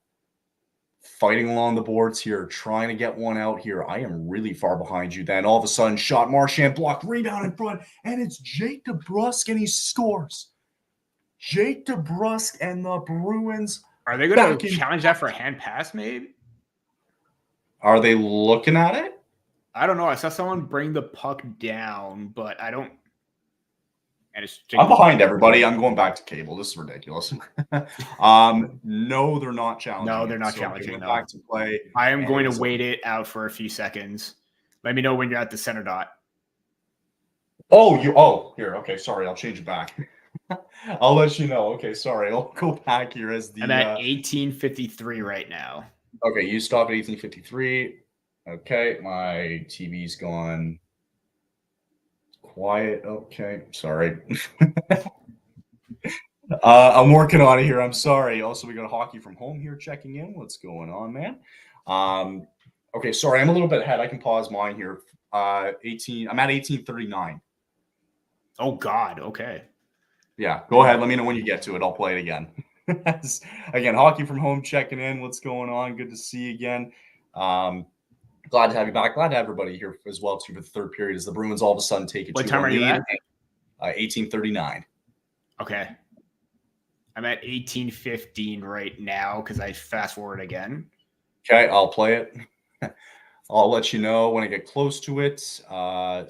fighting along the boards here, trying to get one out here. I am really far behind you. Then all of a sudden, shot, Marchand blocked, rebound in front, and it's Jake DeBrusk, and he scores. Jake DeBrusk and the Bruins. Are they going to challenge that for a hand pass, maybe? Are they looking at it? I don't know. I saw someone bring the puck down, but I don't. And I'm behind everybody. I'm going back to cable. This is ridiculous. No, they're not challenging. No, they're not challenging. No. Back to play. I am going to wait it out for a few seconds. Let me know when you're at the center dot. Oh, here. Okay, sorry. I'll change it back. I'll let you know. Okay, sorry. I'll go back here as the. I'm at 18:53 right now. Okay, you stop at 18:53. Okay, my TV's gone quiet. Okay, sorry. I'm working on it here. I'm sorry. Also, we got Hockey from Home here checking in. What's going on, man? Okay, sorry. I'm a little bit ahead. I can pause mine here. 18. I'm at 18:39. Oh God. Okay. Yeah, go ahead. Let me know when you get to it. I'll play it again. Again, Hockey from Home checking in. What's going on? Good to see you again. Glad to have you back. Glad to have everybody here as well too for the third period as the Bruins all of a sudden take it. What time are you at? 18:39. Okay. I'm at 18:15 right now because I fast forward again. Okay, I'll play it. I'll let you know when I get close to it.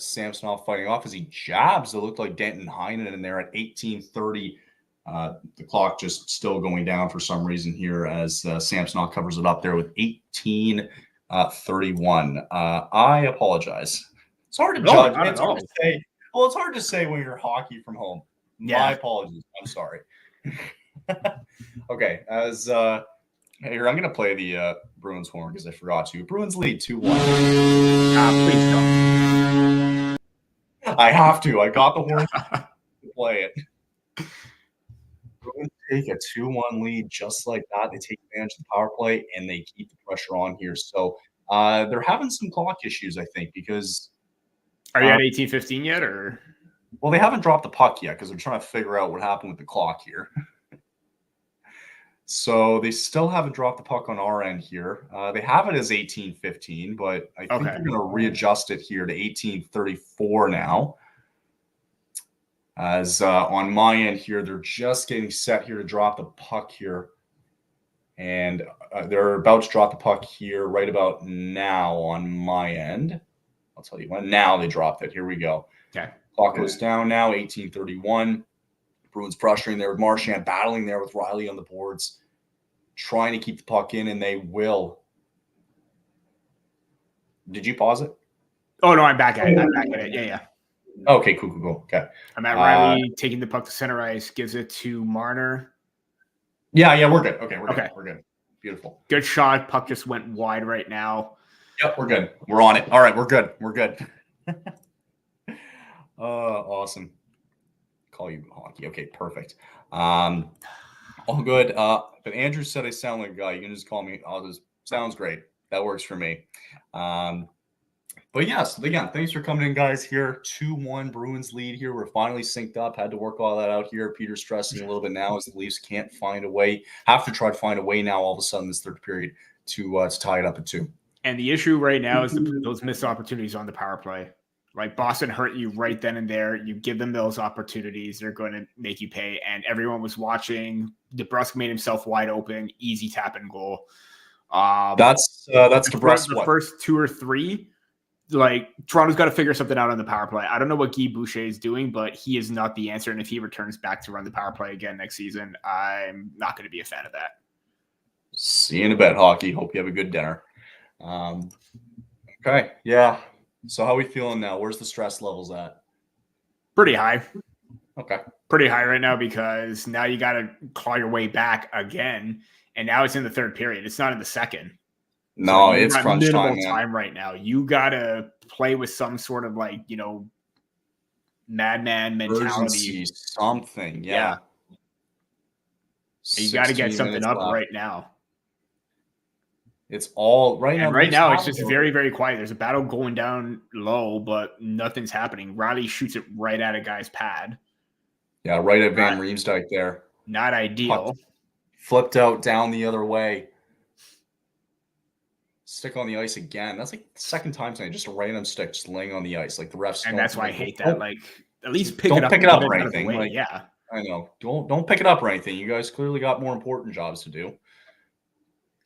Samsonov fighting off as he jabs. It looked like Denton Heinen in there at 18:30. The clock just still going down for some reason here as Samsonov covers it up there with 18:31. I apologize. It's hard to judge. It's hard to say. Well, it's hard to say when you're Hockey from Home. Yeah. My apologies. I'm sorry. Okay, as here, I'm going to play the Bruins horn because I forgot to. Bruins lead 2-1. Please don't. I have to. I got the horn to play it. Bruins take a 2-1 lead just like that. They take advantage of the power play, and they keep the pressure on here. So they're having some clock issues, I think, because... Are you at 18:15 yet, or...? Well, they haven't dropped the puck yet because they're trying to figure out what happened with the clock here. So they still haven't dropped the puck on our end here. They have it as 18:15, but I think they're going to readjust it here to 18:34 now. As on my end here, they're just getting set here to drop the puck here. And they're about to drop the puck here right about now on my end. I'll tell you when. Now they dropped it. Here we go. Okay. Clock goes down now, 18:31. Bruins pressuring there with Marchand battling there with Riley on the boards, trying to keep the puck in, and they will. Did you pause it? Oh, no, I'm back at it. I'm back at it. Yeah. Okay, cool. Okay. I'm at Riley taking the puck to center ice, gives it to Marner. Yeah, we're good. Okay, we're good. Beautiful. Good shot. Puck just went wide right now. Yep, we're good. We're on it. All right, we're good. Awesome. Call you Hockey. Okay, perfect. All good. But Andrew said I sound like a guy. You can just call me. Sounds great. That works for me. But yes, again, thanks for coming in, guys. Here, 2-1 Bruins lead here. We're finally synced up. Had to work all that out here. Peter's stressing a little bit now as the Leafs can't find a way. Have to try to find a way now. All of a sudden, this third period to tie it up at 2. And the issue right now is those missed opportunities on the power play. Like Boston hurt you right then and there. You give them those opportunities, they're going to make you pay. And everyone was watching. DeBrusk made himself wide open, easy tap and goal. That's DeBrusk. The first 2 or 3, like Toronto's got to figure something out on the power play. I don't know what Guy Boucher is doing, but he is not the answer. And if he returns back to run the power play again next season, I'm not going to be a fan of that. See you in a bit, Hockey. Hope you have a good dinner. Okay, yeah. So how are we feeling now? Where's the stress levels at? Pretty high. Okay. Pretty high right now because now you got to claw your way back again. And now it's in the third period. It's not in the second. No, So it's crunch time right now. You got to play with some sort of madman mentality. Urgency, something. Yeah. You got to get something up right now. It's all right now. And right now, it's just very, very quiet. There's a battle going down low, but nothing's happening. Riley shoots it right at a guy's pad. Yeah, right at Van Riemsdyk there. Not ideal. Puck flipped out down the other way. Stick on the ice again. That's like the second time tonight. Just a random stick just laying on the ice. Like the refs. And that's why I hate that. Like, at least pick it up. Don't pick it up or anything. Yeah. I know. Don't pick it up or anything. You guys clearly got more important jobs to do.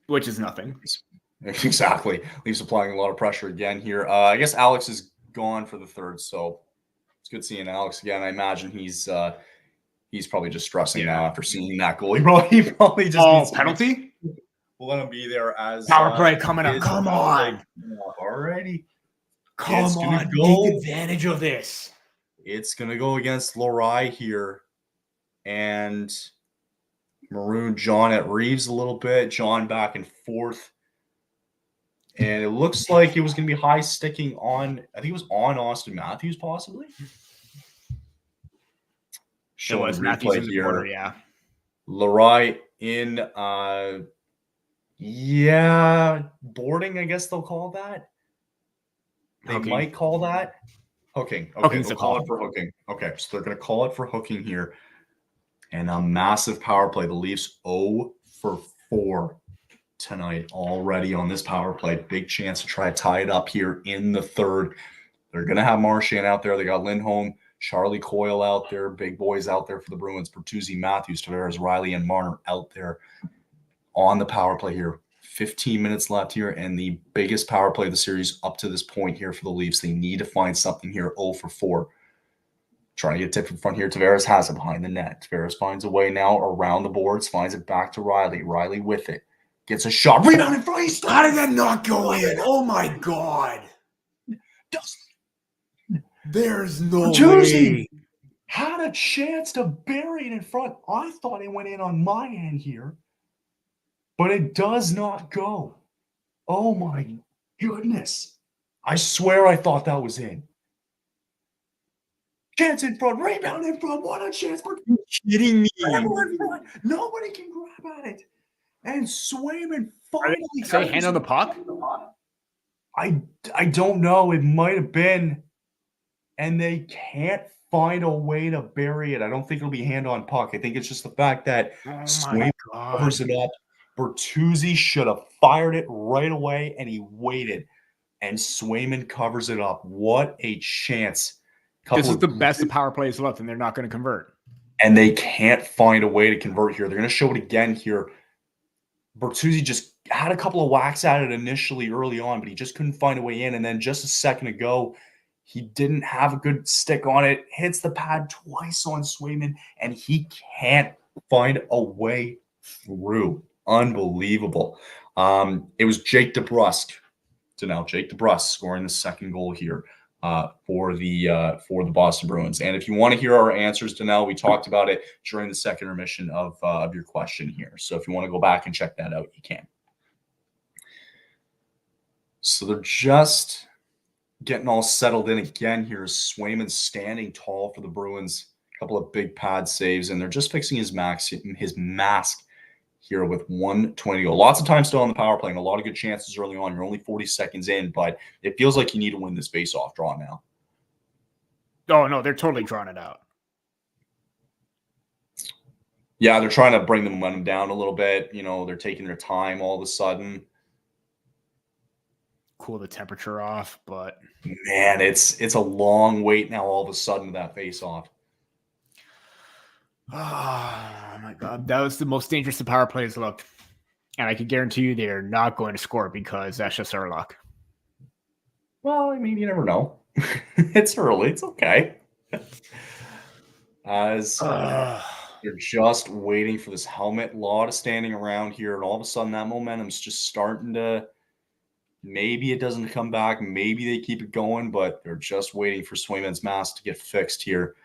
Which is nothing. Exactly. Leafs applying a lot of pressure again here. I guess Alex is gone for the third, so it's good seeing Alex again. I imagine he's probably just stressing now after seeing that goal. He probably just needs penalty. We'll let him be there as Power play coming up. Come on. Alrighty. Come on. Take advantage of this. It's going to go against Lorai here. And Maroon John at Reeves a little bit. John back and forth. And it looks like it was going to be high sticking on, I think it was on Austin Matthews possibly. Showing replay here. Corner, yeah. Lorai in, boarding, I guess they'll call that. They might call that hooking. Okay, they'll call it for hooking. Okay, so they're going to call it for hooking here. And a massive power play. The Leafs 0 for 4 tonight already on this power play. Big chance to try to tie it up here in the third. They're going to have Marchand out there. They got Lindholm, Charlie Coyle out there. Big boys out there for the Bruins. Bertuzzi, Matthews, Tavares, Riley, and Marner out there on the power play here. 15 minutes left here, and the biggest power play of the series up to this point here for the Leafs. They need to find something here. 0 for 4. Trying to get tipped in front here. Tavares has it behind the net. Tavares finds a way now around the boards, finds it back to Riley. Riley with it. Gets a shot. Rebound in front. How did that not go in? Oh, my God. There's no way. Had a chance to bury it in front. I thought it went in on my end here. But it does not go. Oh, my goodness. I swear I thought that was in. Chance in front, rebound in front, what a chance. Are you kidding me? Nobody can grab at it. And Swayman finally say hand on the puck? I don't know. It might have been. And they can't find a way to bury it. I don't think it'll be hand on puck. I think it's just the fact that Swayman covers it up. Bertuzzi should have fired it right away, and he waited. And Swayman covers it up. What a chance. This is the best of power plays left, and they're not going to convert. And they can't find a way to convert here. They're going to show it again here. Bertuzzi just had a couple of whacks at it initially early on, but he just couldn't find a way in. And then just a second ago, he didn't have a good stick on it. Hits the pad twice on Swayman, and he can't find a way through. Unbelievable. It was Jake DeBrusk. So now Jake DeBrusk scoring the second goal here. For the Boston Bruins. And if you want to hear our answers, Danelle, we talked about it during the second intermission of your question here. So if you want to go back and check that out, you can. So they're just getting all settled in again here. Swayman standing tall for the Bruins. A couple of big pad saves, and they're just fixing his mask here with 1:20 to go. Lots of time still on the power play and a lot of good chances early on. You're only 40 seconds in, but it feels like you need to win this face-off draw now. Oh, no, they're totally drawing it out. Yeah, they're trying to bring the momentum down a little bit. You know, they're taking their time all of a sudden. Cool the temperature off, but... Man, it's a long wait now all of a sudden to that face-off. Oh my God, that was the most dangerous the power plays looked, and I can guarantee you they're not going to score because that's just our luck. Well, I mean, you never know. It's early; it's okay. As they're just waiting for this helmet, a lot of standing around here, and all of a sudden that momentum's just starting to. Maybe it doesn't come back. Maybe they keep it going, but they're just waiting for Swayman's mask to get fixed here.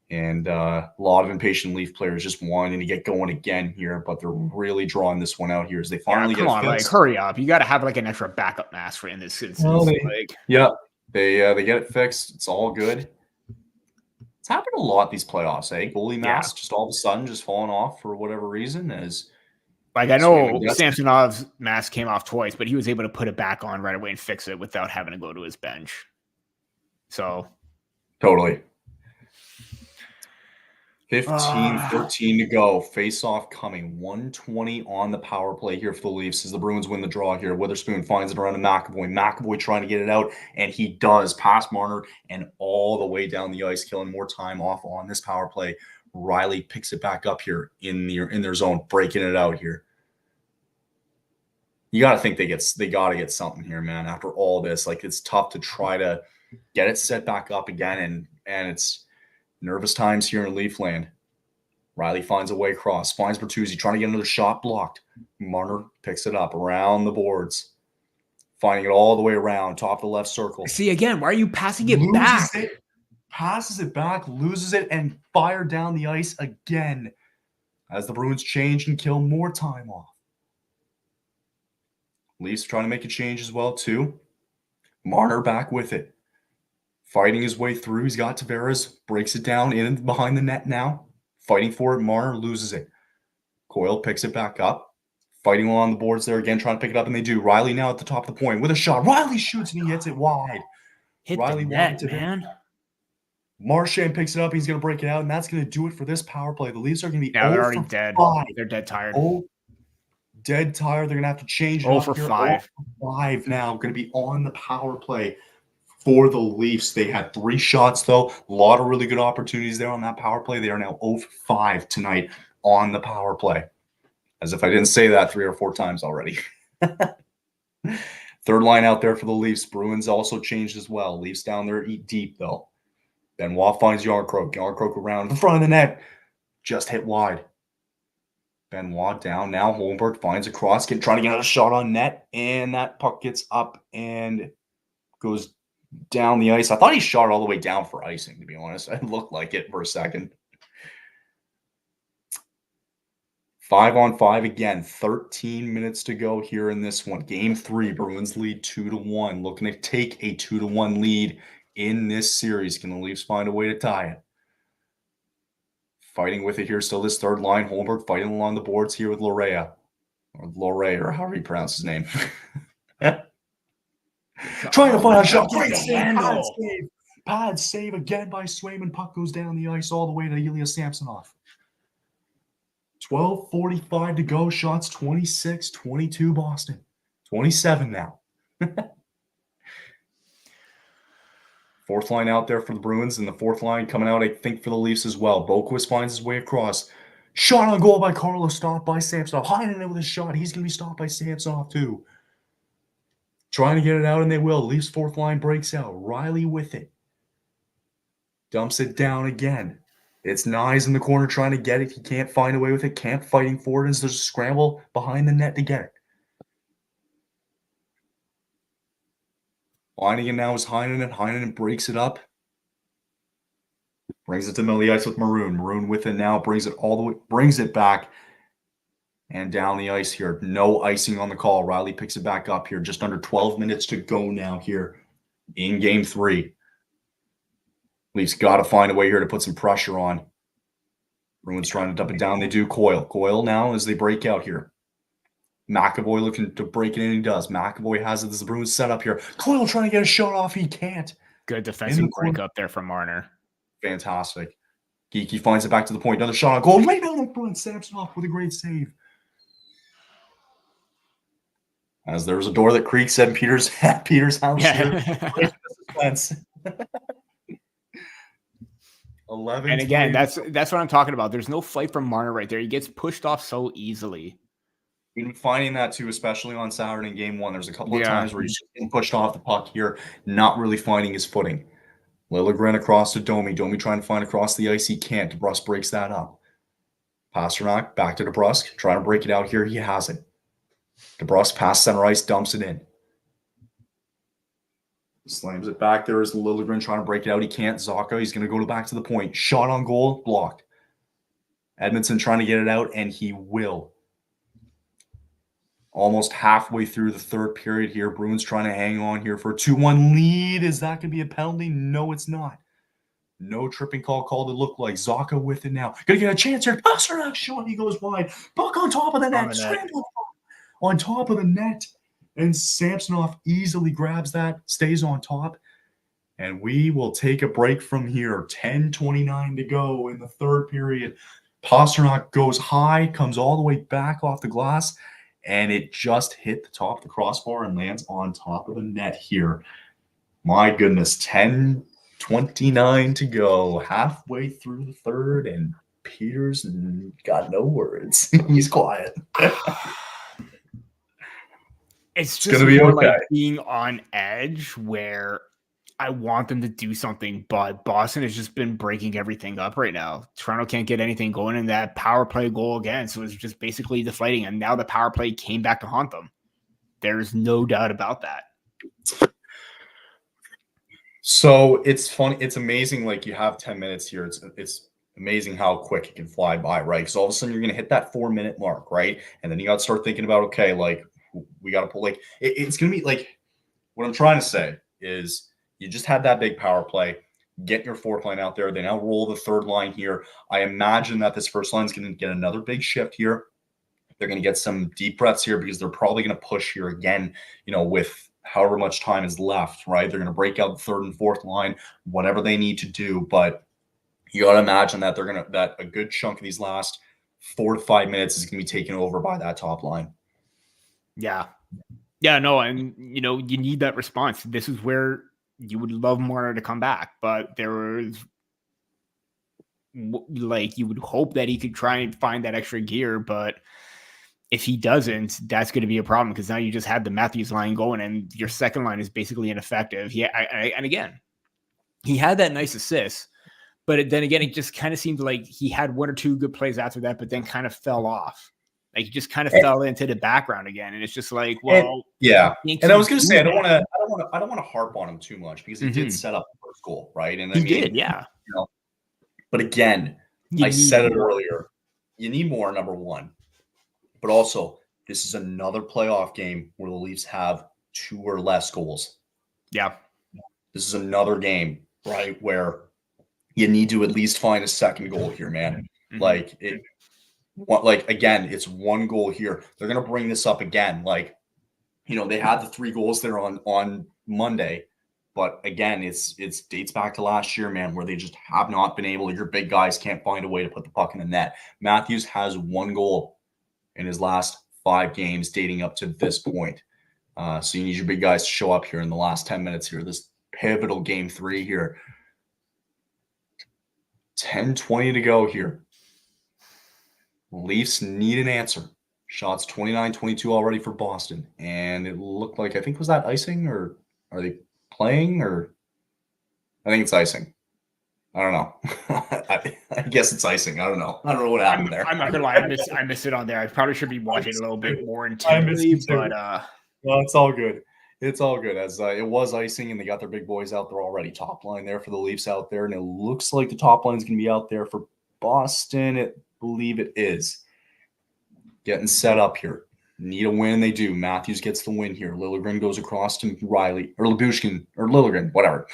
And a lot of impatient Leaf players just wanting to get going again here, but they're really drawing this one out here as they finally get it fixed. Hurry up. You got to have like an extra backup mask for in this instance. They get it fixed. It's all good. It's happened a lot these playoffs, eh? Goalie masks just all of a sudden just falling off for whatever reason. Like, I know Samsonov's mask came off twice, but he was able to put it back on right away and fix it without having to go to his bench. So. Totally. 15-13 to go. Face-off coming. 1:20 on the power play here for the Leafs as the Bruins win the draw here. Witherspoon finds it around to McAvoy. McAvoy trying to get it out, and he does. Past Marner and all the way down the ice, killing more time off on this power play Riley picks it back up here in their zone, breaking it out here. You got to think they got to get something here, man. After all this, like, it's tough to try to get it set back up again, and it's nervous times here in Leafland. Riley finds a way across, finds Bertuzzi, trying to get another shot blocked. Marner picks it up around the boards, finding it all the way around, top of the left circle. See, again, why are you passing it back? Passes it back, loses it, and fire down the ice again as the Bruins change and kill more time off. Leafs trying to make a change as well, too. Marner back with it. Fighting his way through. He's got Tavares, breaks it down in behind the net now. Fighting for it. Marner loses it. Coyle picks it back up. Fighting along the boards there again, trying to pick it up, and they do. Riley now at the top of the point with a shot. Riley shoots, and he hits it wide. Hit Riley the net, man. Marchand picks it up. He's going to break it out, and that's going to do it for this power play. The Leafs are going to be they're already dead. 5. They're dead tired. Dead tired. They're going to have to change it. 0 for 5. 0 for 5 now. Going to be on the power play for the Leafs. They had 3 shots, though. A lot of really good opportunities there on that power play. They are now 0 for 5 tonight on the power play. As if I didn't say that 3 or 4 times already. Third line out there for the Leafs. Bruins also changed as well. Leafs down there eat deep, though. Benoit finds Yarncroke. Yarncroke around the front of the net. Just hit wide. Benoit down now. Holmberg finds a cross, trying to get a shot on net. And that puck gets up and goes down the ice. I thought he shot all the way down for icing, to be honest. It looked like it for a second. 5-on-5 again. 13 minutes to go here in this one. Game 3. Bruins lead 2-1. Looking to take a 2-1 lead in this series. Can the Leafs find a way to tie it? Fighting with it here still this third line. Holmberg fighting along the boards here with Lorea. Or however you pronounce his name. Trying to find a shot. Great save. Pad save again by Swayman. Puck goes down the ice all the way to Ilya Samsonov. 12:45 to go. Shots 26-22 Boston. 27 now. Fourth line out there for the Bruins, and the fourth line coming out, I think, for the Leafs as well. Boquist finds his way across. Shot on goal by Carlos, stopped by Samsonov. Hiding it with a shot. He's going to be stopped by Samsonov, too. Trying to get it out, and they will. Leafs fourth line breaks out. Riley with it. Dumps it down again. It's Nyes in the corner trying to get it. He can't find a way with it. Camp fighting for it as there's a scramble behind the net to get it. Lining it now is Heinen. Heinen breaks it up. Brings it to the middle of the ice with Maroon. Maroon with it now. Brings it all the way. Brings it back. And down the ice here. No icing on the call. Riley picks it back up here. Just under 12 minutes to go now here in Game 3. Leafs got to find a way here to put some pressure on. Bruins trying to dump it down. They do. Coyle now as they break out here. McAvoy looking to break it in. He does. McAvoy has it as the Bruins set up here. Coyle trying to get a shot off. He can't. Good defensive break up there from Marner. Fantastic. Geeky finds it back to the point. Another shot on goal. Right down in front. Samsonov with a great save. As there was a door that creaks at Peter's house here. 11. And again, that's what I'm talking about. There's no fight from Marner right there. He gets pushed off so easily. We've been finding that too, especially on Saturday in Game 1. There's a couple of times where he's just getting pushed off the puck here, not really finding his footing. Liljegren across to Domi. Domi trying to find across the ice. He can't. DeBrusk breaks that up. Pasternak back to DeBrusk. Trying to break it out here. He has it. DeBrusk past center ice, dumps it in. Slams it back there as Liljegren trying to break it out. He can't. Zaka, he's going to go back to the point. Shot on goal, blocked. Edmondson trying to get it out, and he will. Almost halfway through the third period here. Bruins trying to hang on here for a 2-1 lead. Is that going to be a penalty? No, it's not. No tripping call called, it looked like. Zaka with it now. Going to get a chance here. Pasternak shot. He goes wide. Puck on top of the net. Scramble on top of the net. And Samsonov easily grabs that, stays on top. And we will take a break from here. 10:29 to go in the third period. Pasternak goes high, comes all the way back off the glass, and it just hit the top of the crossbar and lands on top of the net here. My goodness, 10:29 to go. Halfway through the third, and Peter's got no words. He's quiet. It's just gonna be more okay. like being on edge where I want them to do something, but Boston has just been breaking everything up right now. Toronto can't get anything going, and that power play goal again, so it's just basically deflating. And now the power play came back to haunt them. There's no doubt about that. So it's funny. It's amazing. Like you have 10 minutes here. It's amazing how quick it can fly by, right? Because all of a sudden you're going to hit that 4-minute mark, right? And then you got to start thinking about, okay, like we got to pull, like it's going to be like, what I'm trying to say is you just had that big power play, get your fourth line out there. They now roll the third line here. I imagine that this first line is going to get another big shift here. They're going to get some deep breaths here because they're probably going to push here again, with however much time is left, right? They're going to break out the third and fourth line, whatever they need to do. But you got to imagine that that a good chunk of these last 4 to 5 minutes is going to be taken over by that top line. Yeah. Yeah, no, and you need that response. This is where you would love Marner to come back, but there was you would hope that he could try and find that extra gear, but if he doesn't, that's going to be a problem because now you just had the Matthews line going and your second line is basically ineffective. And again, he had that nice assist, but then again, it just kind of seemed like he had 1 or 2 good plays after that, but then kind of fell off. Like he just kind of fell into the background again, and it's just like, well, yeah. And I was going to say, I don't want to harp on him too much because he did set up the first goal, right? And he did, yeah. But again, I said it earlier. You need more, number one. But also, this is another playoff game where the Leafs have 2 or less goals. Yeah. This is another game, right, where you need to at least find a second goal here, man. Mm-hmm. Again, it's 1 goal here. They're going to bring this up again. They had the 3 goals there on Monday. But again, it's dates back to last year, man, where they just have not been able. Your big guys can't find a way to put the puck in the net. Matthews has 1 goal in his last 5 games dating up to this point. So you need your big guys to show up here in the last 10 minutes here. This pivotal game 3 here. 10-20 to go here. Leafs need an answer. Shots 29-22 already for Boston. And it looked like, I think, was that icing or are they playing or I think it's icing. I don't know. I guess it's icing. I don't know. I don't know what happened there. I'm not gonna lie. I missed it on there. I probably should be watching a little bit more intently, but well, it's all good. It's all good as it was icing and they got their big boys out there already. Top line there for the Leafs out there, and it looks like the top line is going to be out there for Boston. I believe it is. Getting set up here. Need a win. They do. Matthews gets the win here. Liljegren goes across to Riley or Lyubushkin or Liljegren, whatever.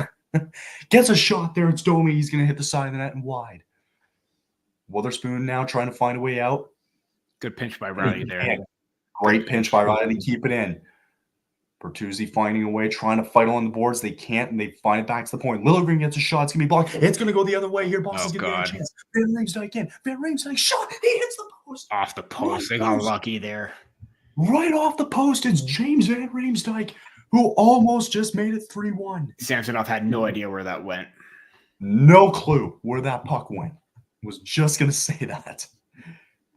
Gets a shot there. It's Domi. He's going to hit the side of the net and wide. Witherspoon now trying to find a way out. Good pinch by Riley there. Great pinch by Riley to keep it in. Bertuzzi finding a way, trying to fight on the boards. They can't, and they find it back to the point. Liljegren gets a shot. It's going to be blocked. It's going to go the other way here. Boston's going to get a chance. Van Riemsdyk in. Van Riemsdyk shot. He hits the post. Off the post. They got lucky there. Right off the post. It's James Van Riemsdyk, who almost just made it 3-1. Samsonov had no idea where that went. No clue where that puck went. Was just going to say that.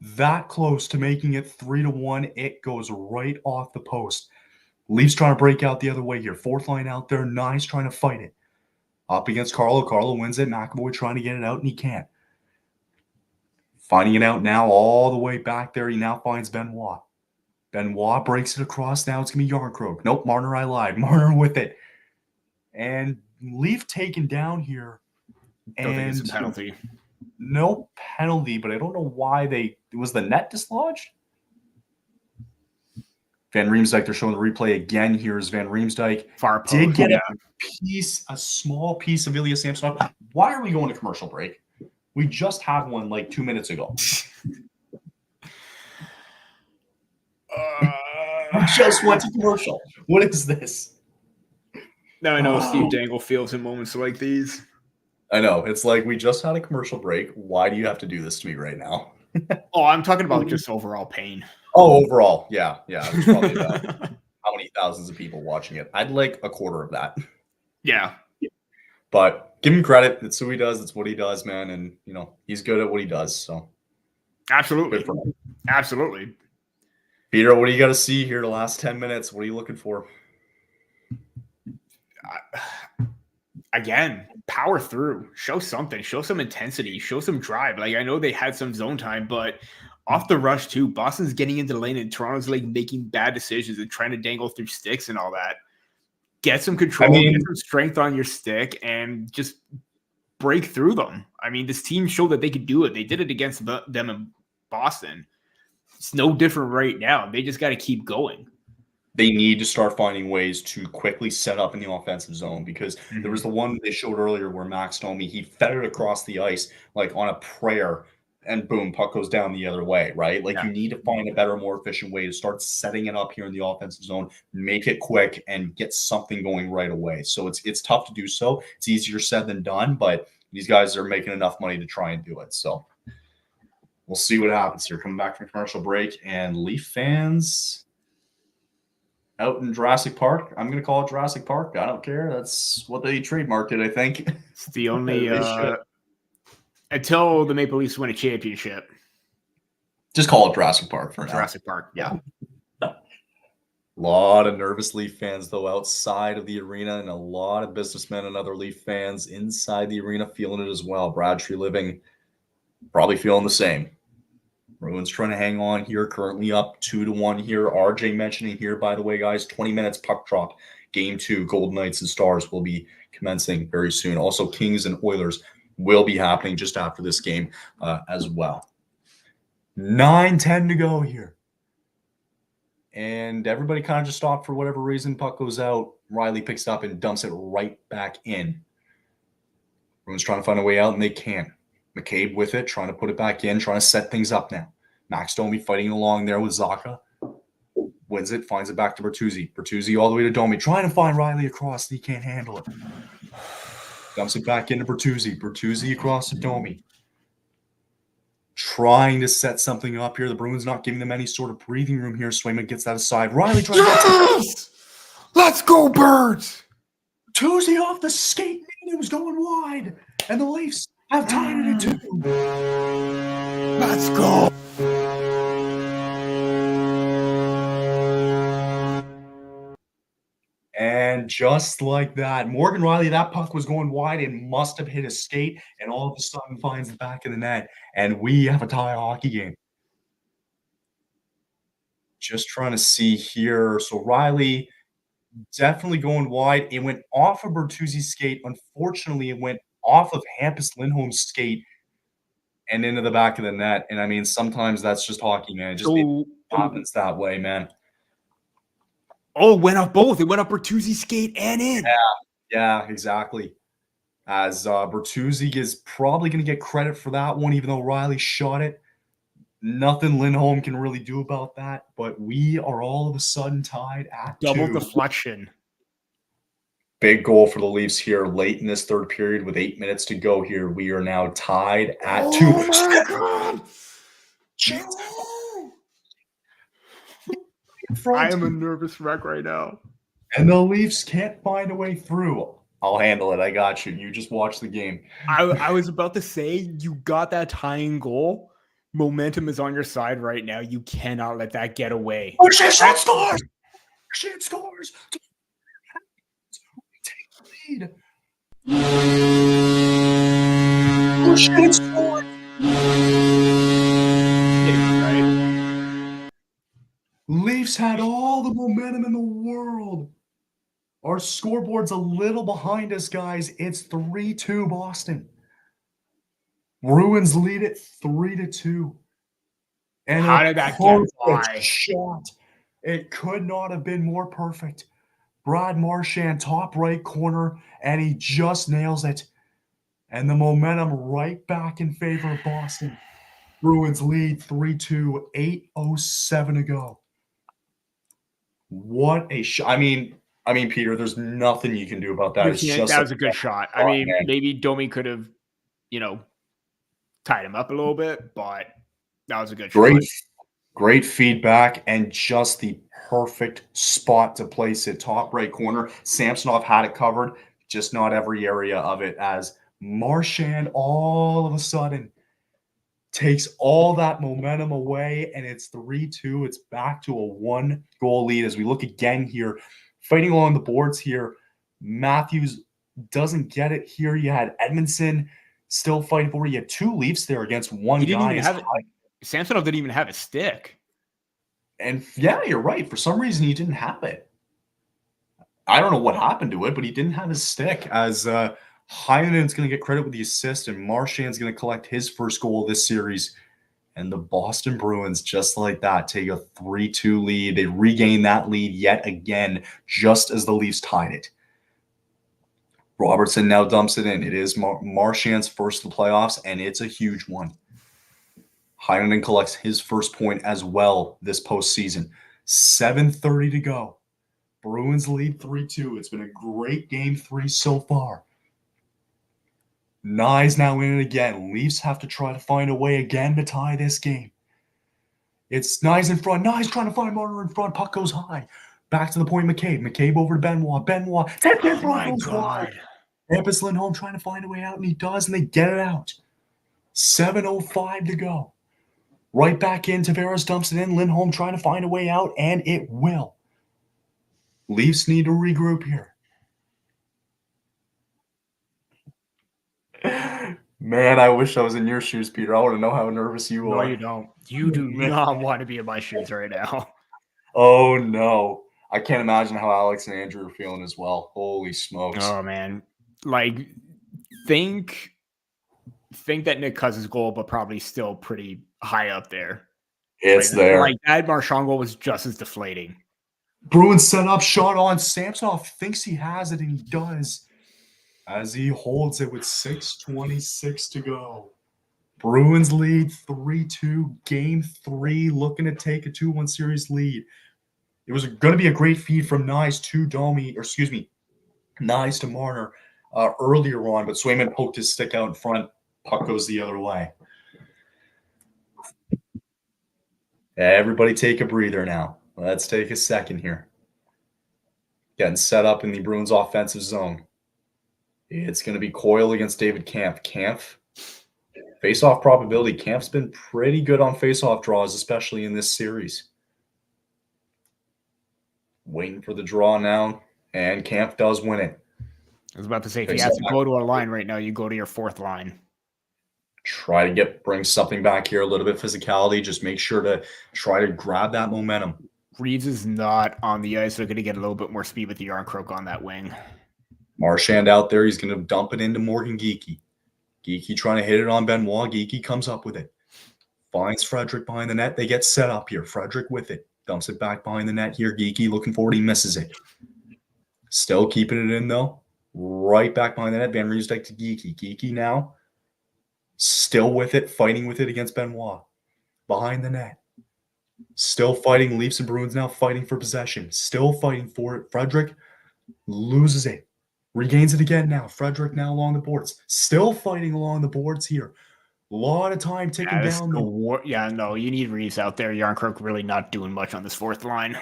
That close to making it 3-1. It goes right off the post. Leafs trying to break out the other way here. Fourth line out there. Nice trying to fight it. Up against Carlo. Carlo wins it. McAvoy trying to get it out, and he can't. Finding it out now all the way back there. He now finds Benoit. Benoit breaks it across. Now it's going to be Yarncroke. Nope, Marner, I lied. Marner with it. And Leaf taken down here. Don't think it's a penalty. No penalty, but I don't know why was the net dislodged? Van Riemsdyk, they're showing the replay again. Here's Van Riemsdyk. Far post. Did get a small piece of Ilya Samsonov. Why are we going to commercial break? We just had one like 2 minutes ago. We just went to commercial. What is this? Now I know Steve Dangle feels in moments like these. I know. It's like we just had a commercial break. Why do you have to do this to me right now? Oh, I'm talking about just overall pain. Oh, overall. Yeah. There's probably about how many thousands of people watching it. I'd like a quarter of that. Yeah. But give him credit. It's who he does. It's what he does, man. And, he's good at what he does. So Absolutely. Absolutely. Peter, what do you got to see here the last 10 minutes? What are you looking for? Again, power through. Show something. Show some intensity. Show some drive. Like, I know they had some zone time, but off the rush, too. Boston's getting into the lane, and Toronto's, making bad decisions and trying to dangle through sticks and all that. Get some control, get some strength on your stick, and just break through them. I mean, this team showed that they could do it. They did it against them in Boston. It's no different right now. They just got to keep going. They need to start finding ways to quickly set up in the offensive zone, because there was the one they showed earlier where Max Domi, he fed it across the ice on a prayer, and boom, puck goes down the other way, right? You need to find a better, more efficient way to start setting it up here in the offensive zone, make it quick, and get something going right away. So it's tough to do so. It's easier said than done, but these guys are making enough money to try and do it. So we'll see what happens here. Coming back from commercial break, and Leaf fans out in Jurassic Park. I'm going to call it Jurassic Park. I don't care. That's what they trademarked it, I think. It's the only until the Maple Leafs win a championship. Just call it Jurassic Park for now. Jurassic Park, yeah. A lot of nervous Leaf fans, though, outside of the arena, and a lot of businessmen and other Leaf fans inside the arena feeling it as well. Brad Treliving probably feeling the same. Bruins trying to hang on here, currently up 2-1 here. RJ mentioning here, by the way, guys, 20 minutes puck drop. Game 2, Golden Knights and Stars will be commencing very soon. Also, Kings and Oilers will be happening just after this game as well. 9:10 to go here. And everybody kind of just stopped for whatever reason. Puck goes out. Riley picks it up and dumps it right back in. Bruins trying to find a way out, and they can't. McCabe with it, trying to put it back in, trying to set things up now. Max Domi fighting along there with Zacha. Wins it, finds it back to Bertuzzi. Bertuzzi all the way to Domi, trying to find Riley across. He can't handle it. Dumps it back into Bertuzzi. Bertuzzi across to Domi. Trying to set something up here. The Bruins not giving them any sort of breathing room here. Swayman gets that aside. Riley trying to let's go, Birds! Bertuzzi off the skate. It was going wide. And the Leafs have tied it at 2. Let's go. And just like that, Morgan Riley, that puck was going wide and must have hit a skate, and all of a sudden finds the back of the net. And we have a tie hockey game. Just trying to see here. So Riley definitely going wide. It went off of Bertuzzi's skate. Unfortunately, it went off of Hampus Lindholm's skate and into the back of the net. And I mean, sometimes that's just hockey, man. It just happens that way, man. Oh, it went up both. It went up Bertuzzi's skate and in. Yeah, exactly. As Bertuzzi is probably going to get credit for that one, even though Riley shot it. Nothing Lindholm can really do about that. But we are all of a sudden tied at double 2. Deflection. Big goal for the Leafs here late in this third period with 8 minutes to go here. We are now tied at 2. Oh, my God. I am a nervous wreck right now. And the Leafs can't find a way through. I'll handle it. I got you. You just watch the game. I was about to say, you got that tying goal. Momentum is on your side right now. You cannot let that get away. Oh, shit scores! Shit scores! Take the lead. Oh, shit scores! Right. Leafs had all the momentum in the world. Our scoreboard's a little behind us, guys. It's 3-2 Boston. Bruins lead it 3-2. And how did that get by? Shot. It could not have been more perfect. Brad Marchand, top right corner, and he just nails it. And the momentum right back in favor of Boston. Bruins lead 3-2, 8:07 to go. What a shot. I mean, Peter, there's nothing you can do about that. That was a good shot. I mean, maybe Domi could have, tied him up a little bit, but that was a good shot. Great feedback and just the perfect spot to place it. Top right corner. Samsonov had it covered. just not every area of it, as Marchand all of a sudden takes all that momentum away, and it's 3-2. It's back to a 1-goal lead as we look again here, fighting along the boards here. Matthews doesn't get it here. You had Edmondson still fighting for it. You had 2 Leafs there against one guy. Samsonov didn't even have a stick. And yeah, you're right. For some reason, he didn't have it. I don't know what happened to it, but he didn't have his stick, as Heinen's going to get credit with the assist, and Marchand's going to collect his first goal of this series. And the Boston Bruins, just like that, take a 3-2 lead. They regain that lead yet again, just as the Leafs tied it. Robertson now dumps it in. It is Marchand's first of the playoffs, and it's a huge one. Heinen collects his first point as well this postseason. 7:30 to go. Bruins lead 3-2. It's been a great game 3 so far. Nye's now in it again. Leafs have to try to find a way again to tie this game. It's Nye's in front. Nye's trying to find Marner in front. Puck goes high. Back to the point, McCabe. McCabe over to Benoit. Benoit. Oh my God. Hampus Lindholm trying to find a way out, and he does, and they get it out. 7:05 to go. Right back in. Tavares dumps it in. Lindholm trying to find a way out, and it will. Leafs need to regroup here. Man, I wish I was in your shoes, Peter. I want to know how nervous you are. No, you don't. You do not want to be in my shoes right now. Oh, no. I can't imagine how Alex and Andrew are feeling as well. Holy smokes. Oh, man. Like, think that Nick Cousins' goal, but probably still pretty high up there. It's like, there. Like, that Marchand goal was just as deflating. Bruins set up, shot on. Samsonov thinks he has it, and he does, as he holds it with 6:26 to go. Bruins lead 3-2. Game 3, looking to take a 2-1 series lead. It was going to be a great feed from Nyes to Nyes to Marner earlier on, but Swayman poked his stick out in front. Puck goes the other way. Everybody take a breather now. Let's take a second here. Getting set up in the Bruins offensive zone. It's going to be Coyle against David Kampf. Kampf, face-off probability. Kampf's been pretty good on face-off draws, especially in this series. Waiting for the draw now, and Kampf does win it. I was about to say, if you have to go to a line right now, you go to your 4th line. Try to bring something back here, a little bit of physicality. Just make sure to try to grab that momentum. Reeves is not on the ice. They're going to get a little bit more speed with the Yarncroke on that wing. Marchand out there. He's going to dump it into Morgan Geekie. Geekie trying to hit it on Benoit. Geekie comes up with it. Finds Frederick behind the net. They get set up here. Frederick with it. Dumps it back behind the net here. Geekie looking for it. He misses it. Still keeping it in, though. Right back behind the net. Van Riemsdyk to Geekie. Geekie now still with it. Fighting with it against Benoit. Behind the net. Still fighting. Leafs and Bruins now fighting for possession. Still fighting for it. Frederick loses it. Regains it again now. Frederick now along the boards. Still fighting along the boards here. A lot of time ticking down. You need Reeves out there. Yarncroke really not doing much on this 4th line.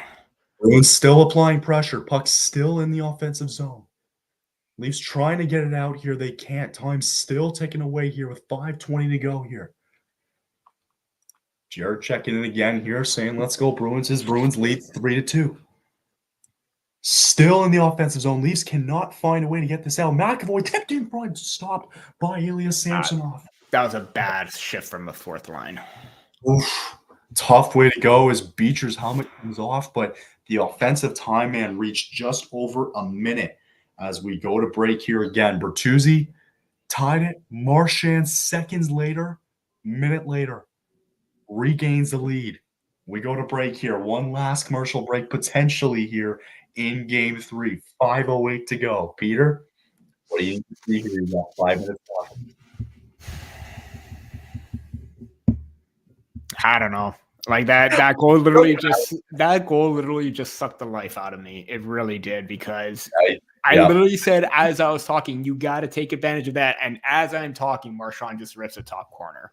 Bruins still applying pressure. Puck's still in the offensive zone. Leafs trying to get it out here. They can't. Time's still ticking away here with 5:20 to go here. Jared checking in again here, saying, let's go Bruins. His Bruins lead 3-2. Still in the offensive zone. Leafs cannot find a way to get this out. McAvoy tipped in front, stopped by Elias Samsonov. That was a bad shift from the 4th line. Oof. Tough way to go as Beecher's helmet comes off, but the offensive time man reached just over a minute as we go to break here again. Bertuzzi tied it. Marchand seconds later, minute later, regains the lead. We go to break here. One last commercial break potentially here in game 3. 5:08 to go. Peter, what do you see here? You got 5 minutes left. I don't know. Like that goal literally just sucked the life out of me. It really did, because I literally said, as I was talking, you got to take advantage of that. And as I'm talking, Marchand just rips the top corner.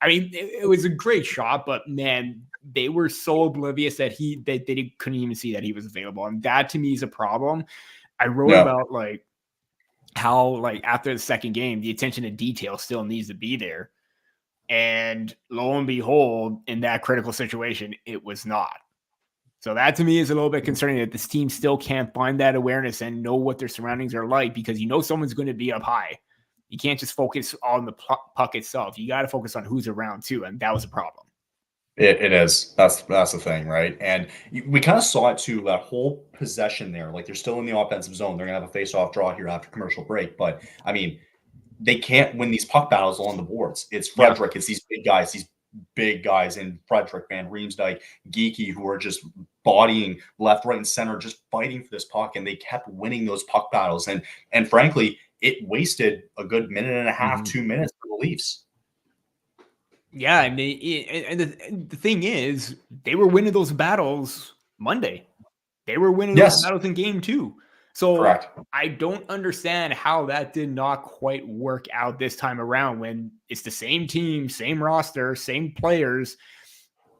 I mean, it was a great shot, but man, they were so oblivious that they couldn't even see that he was available. And that to me is a problem. I wrote about, like, how, like, after the second game, the attention to detail still needs to be there. And lo and behold, in that critical situation, it was not. So that to me is a little bit concerning that this team still can't find that awareness and know what their surroundings are like, because someone's going to be up high. You can't just focus on the puck itself. You got to focus on who's around too, and that was a problem. It is. That's the thing, right? And we kind of saw it too, that whole possession there. Like, they're still in the offensive zone. They're going to have a face-off draw here after commercial break. But, I mean, they can't win these puck battles along the boards. It's Frederick. Yeah. It's these big guys in Frederick, Van Riemsdyk, Geeky, who are just bodying left, right, and center, just fighting for this puck, and they kept winning those puck battles. And frankly, it wasted a good minute and a half, 2 minutes for the Leafs. Yeah, and the thing is, they were winning those battles Monday. They were winning those battles in game 2. So correct. I don't understand how that did not quite work out this time around when it's the same team, same roster, same players,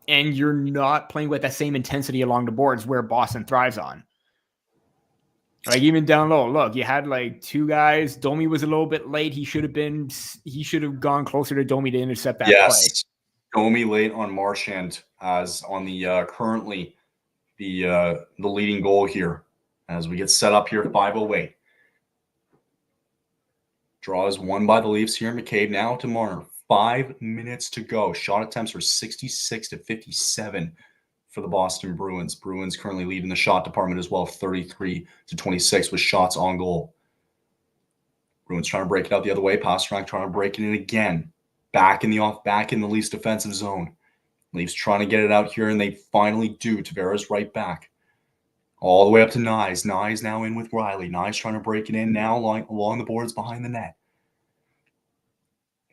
and you're not playing with that same intensity along the boards where Boston thrives on. Like, even down low, look, you had like 2 guys. Domi was a little bit late. He should have gone closer to Domi to intercept that play. Domi late on Marchand as on the currently the leading goal here. As we get set up here at 5:08. Draw is won by the Leafs here. McCabe now to Marner. 5 minutes to go. Shot attempts are 66-57 for the Boston Bruins. Bruins currently leading the shot department as well, 33-26 with shots on goal. Bruins trying to break it out the other way. Pastrnak trying to break it in again. Back in the Leafs defensive zone. Leafs trying to get it out here, and they finally do. Tavares right back. All the way up to Nyes. Nyes now in with Riley. Nyes trying to break it in now along the boards behind the net.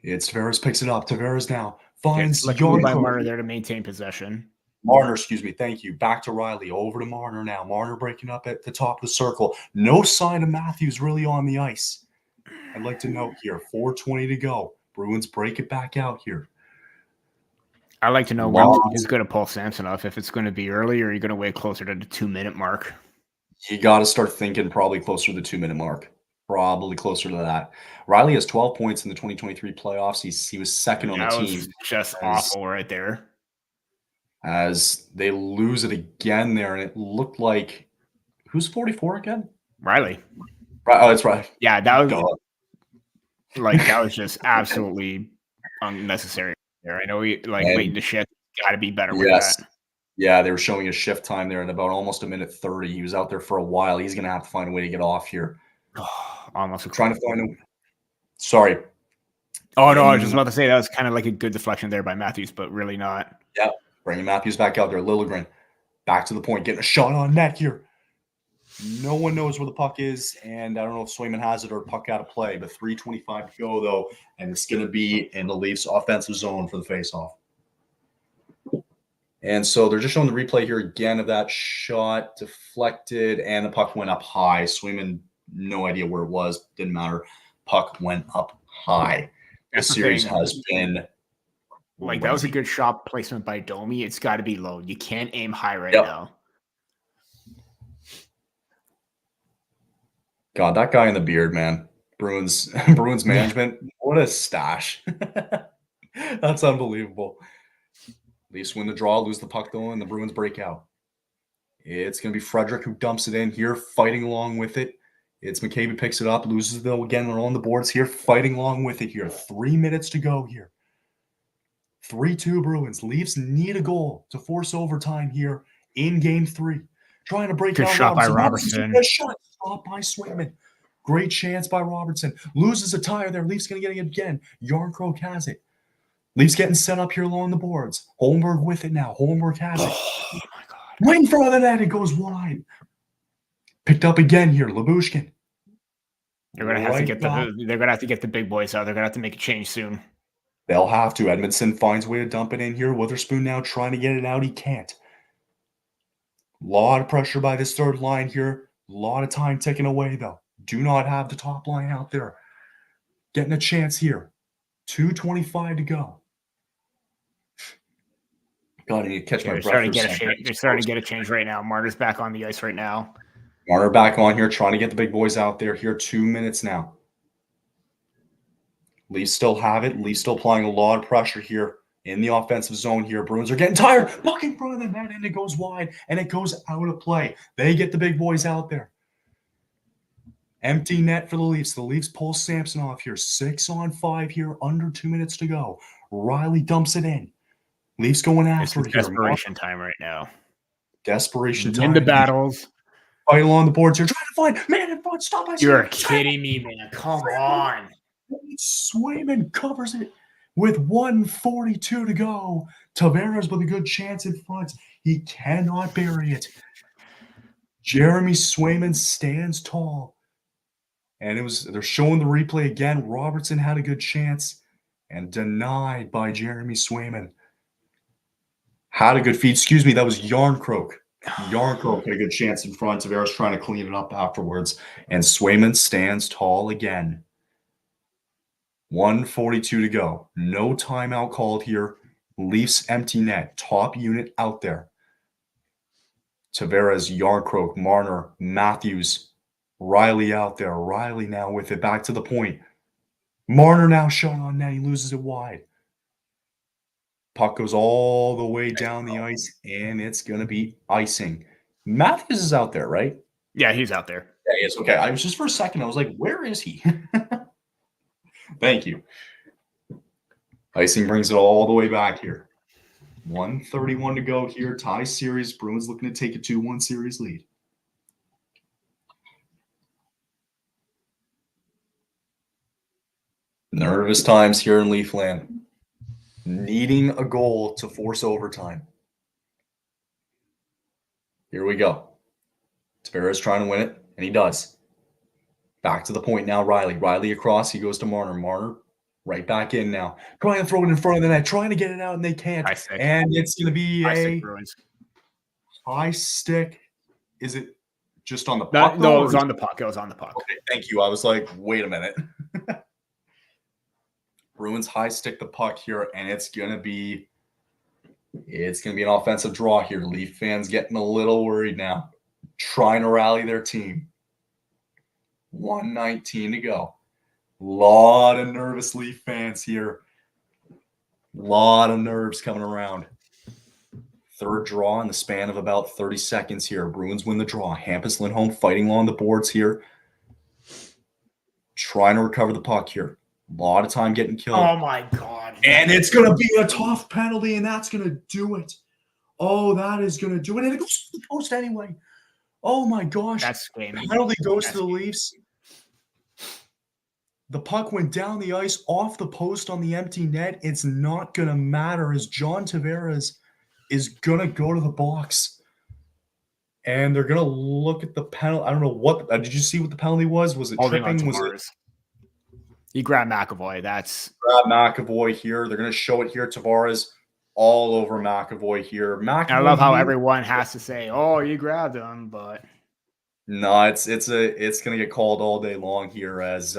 It's Tavares picks it up. Tavares now finds Yarncroke by Marner there to maintain possession. Marner, thank you. Back to Riley. Over to Marner now. Marner breaking up at the top of the circle. No sign of Matthews really on the ice. I'd like to note here, 4:20 to go. Bruins break it back out here. I'd like to know when he's going to pull Samsonov, if it's going to be early or you're going to wait closer to the 2-minute mark. You got to start thinking probably closer to the 2-minute mark. Probably closer to that. Riley has 12 points in the 2023 playoffs. He was second on the team. Just awful right there. As they lose it again there, and it looked like who's 44 again? Riley. Oh, that's right. Yeah, that was just absolutely unnecessary. I know waiting to shift. Got to be better with that. Yeah, they were showing a shift time there at about almost a minute 30. He was out there for a while. He's going to have to find a way to get off here. Almost trying to find a. Sorry. Oh no, I was just about to say that was kind of like a good deflection there by Matthews, but really not. Yeah, bringing Matthews back out there. Liljegren back to the point, getting a shot on net here. No one knows where the puck is, and I don't know if Swayman has it or puck out of play, but 3:25 to go, though, and it's going to be in the Leafs' offensive zone for the faceoff. And so they're just showing the replay here again of that shot, deflected, and the puck went up high. Swayman, no idea where it was, didn't matter. Puck went up high. This series has been like that was a good shot placement by Domi. It's got to be low. You can't aim high right now. God, that guy in the beard, man. Bruins management. What a stash. That's unbelievable. Leafs win the draw, lose the puck though, and the Bruins break out. It's going to be Frederick who dumps it in here, fighting along with it. It's McCabe who picks it up, loses though again. They're on the boards here, fighting along with it here. 3 minutes to go here. 3-2 Bruins. Leafs need a goal to force overtime here in game 3. Trying to break out. Good shot by Robertson. Good shot. Stop by Swayman. Great chance by Robertson. Loses a tire there. Leafs going to get it again. Yarncroke has it. Leafs getting set up here along the boards. Holmberg with it now. Holmberg has it. Oh, my God. Right in front of the net. It goes wide. Picked up again here. Labushkin. They're going to have to get the big boys out. They're going to have to make a change soon. They'll have to. Edmondson finds a way to dump it in here. Witherspoon now trying to get it out. He can't. Lot of pressure by this third line here. A lot of time taken away, though. Do not have the top line out there. Getting a chance here. 2:25 to go. God, I need to catch my breath. They're starting to get a change right now. Marner's back on the ice right now. Marner back on here, trying to get the big boys out there here. 2 minutes now. Leafs still have it. Leafs still applying a lot of pressure here in the offensive zone here. Bruins are getting tired. Puck in front of the net, and it goes wide, and it goes out of play. They get the big boys out there. Empty net for the Leafs. The Leafs pull Samsonov here. 6-on-5 here, under 2 minutes to go. Riley dumps it in. Leafs going after it here. Desperation time right now. Desperation time. In the battles. Fight along the boards here. Trying to find man in front. Stop. You're kidding me, man. Come on. Swayman covers it with 1:42 to go. Tavares with a good chance in front. He cannot bury it. Jeremy Swayman stands tall. And they're showing the replay again. Robertson had a good chance and denied by Jeremy Swayman. Had a good feed. Excuse me, that was Yarncroke. Yarncroke had a good chance in front. Tavares trying to clean it up afterwards. And Swayman stands tall again. 1:42 to go. No timeout called here. Leafs empty net. Top unit out there. Tavares, Yarncroke, Marner, Matthews, Riley out there. Riley now with it. Back to the point. Marner now shot on net. He loses it wide. Puck goes all the way down the ice, and it's going to be icing. Matthews is out there, right? Yeah, he's out there. Yeah, he is. Okay. I was just for a second, I was like, where is he? Thank you. Icing brings it all the way back here. 1:31 to go here. Tie series. Bruins looking to take a 2-1 series lead. Nervous times here in Leafland. Needing a goal to force overtime. Here we go. Tavares trying to win it, and he does. Back to the point now, Riley. Riley across. He goes to Marner. Marner right back in now. Trying to throw it in front of the net. Trying to get it out, and they can't. And it's going to be a high stick. Is it just on the puck? No, it was on the puck. It was on the puck. Okay, thank you. I was like, wait a minute. Bruins high stick the puck here, and it's gonna be an offensive draw here. Leaf fans getting a little worried now, trying to rally their team. 1:19 to go. Lot of nervous Leaf fans here. Lot of nerves coming around. Third draw in the span of about 30 seconds here. Bruins win the draw. Hampus Lindholm fighting along the boards here, trying to recover the puck here. A lot of time getting killed. Oh, my God. And it's going to be a tough penalty, and that's going to do it. Oh, that is going to do it. And it goes to the post anyway. Oh, my gosh. That's game. Penalty goes to the Leafs. The puck went down the ice off the post on the empty net. It's not going to matter as John Tavares is going to go to the box. And they're going to look at the penalty. I don't know what. Did you see what the penalty was? Was it tripping? Was it? He grabbed McAvoy. Grab McAvoy here. They're going to show it here. Tavares all over McAvoy here. I love how everyone has to say, "Oh, you grabbed him," but no, it's going to get called all day long here as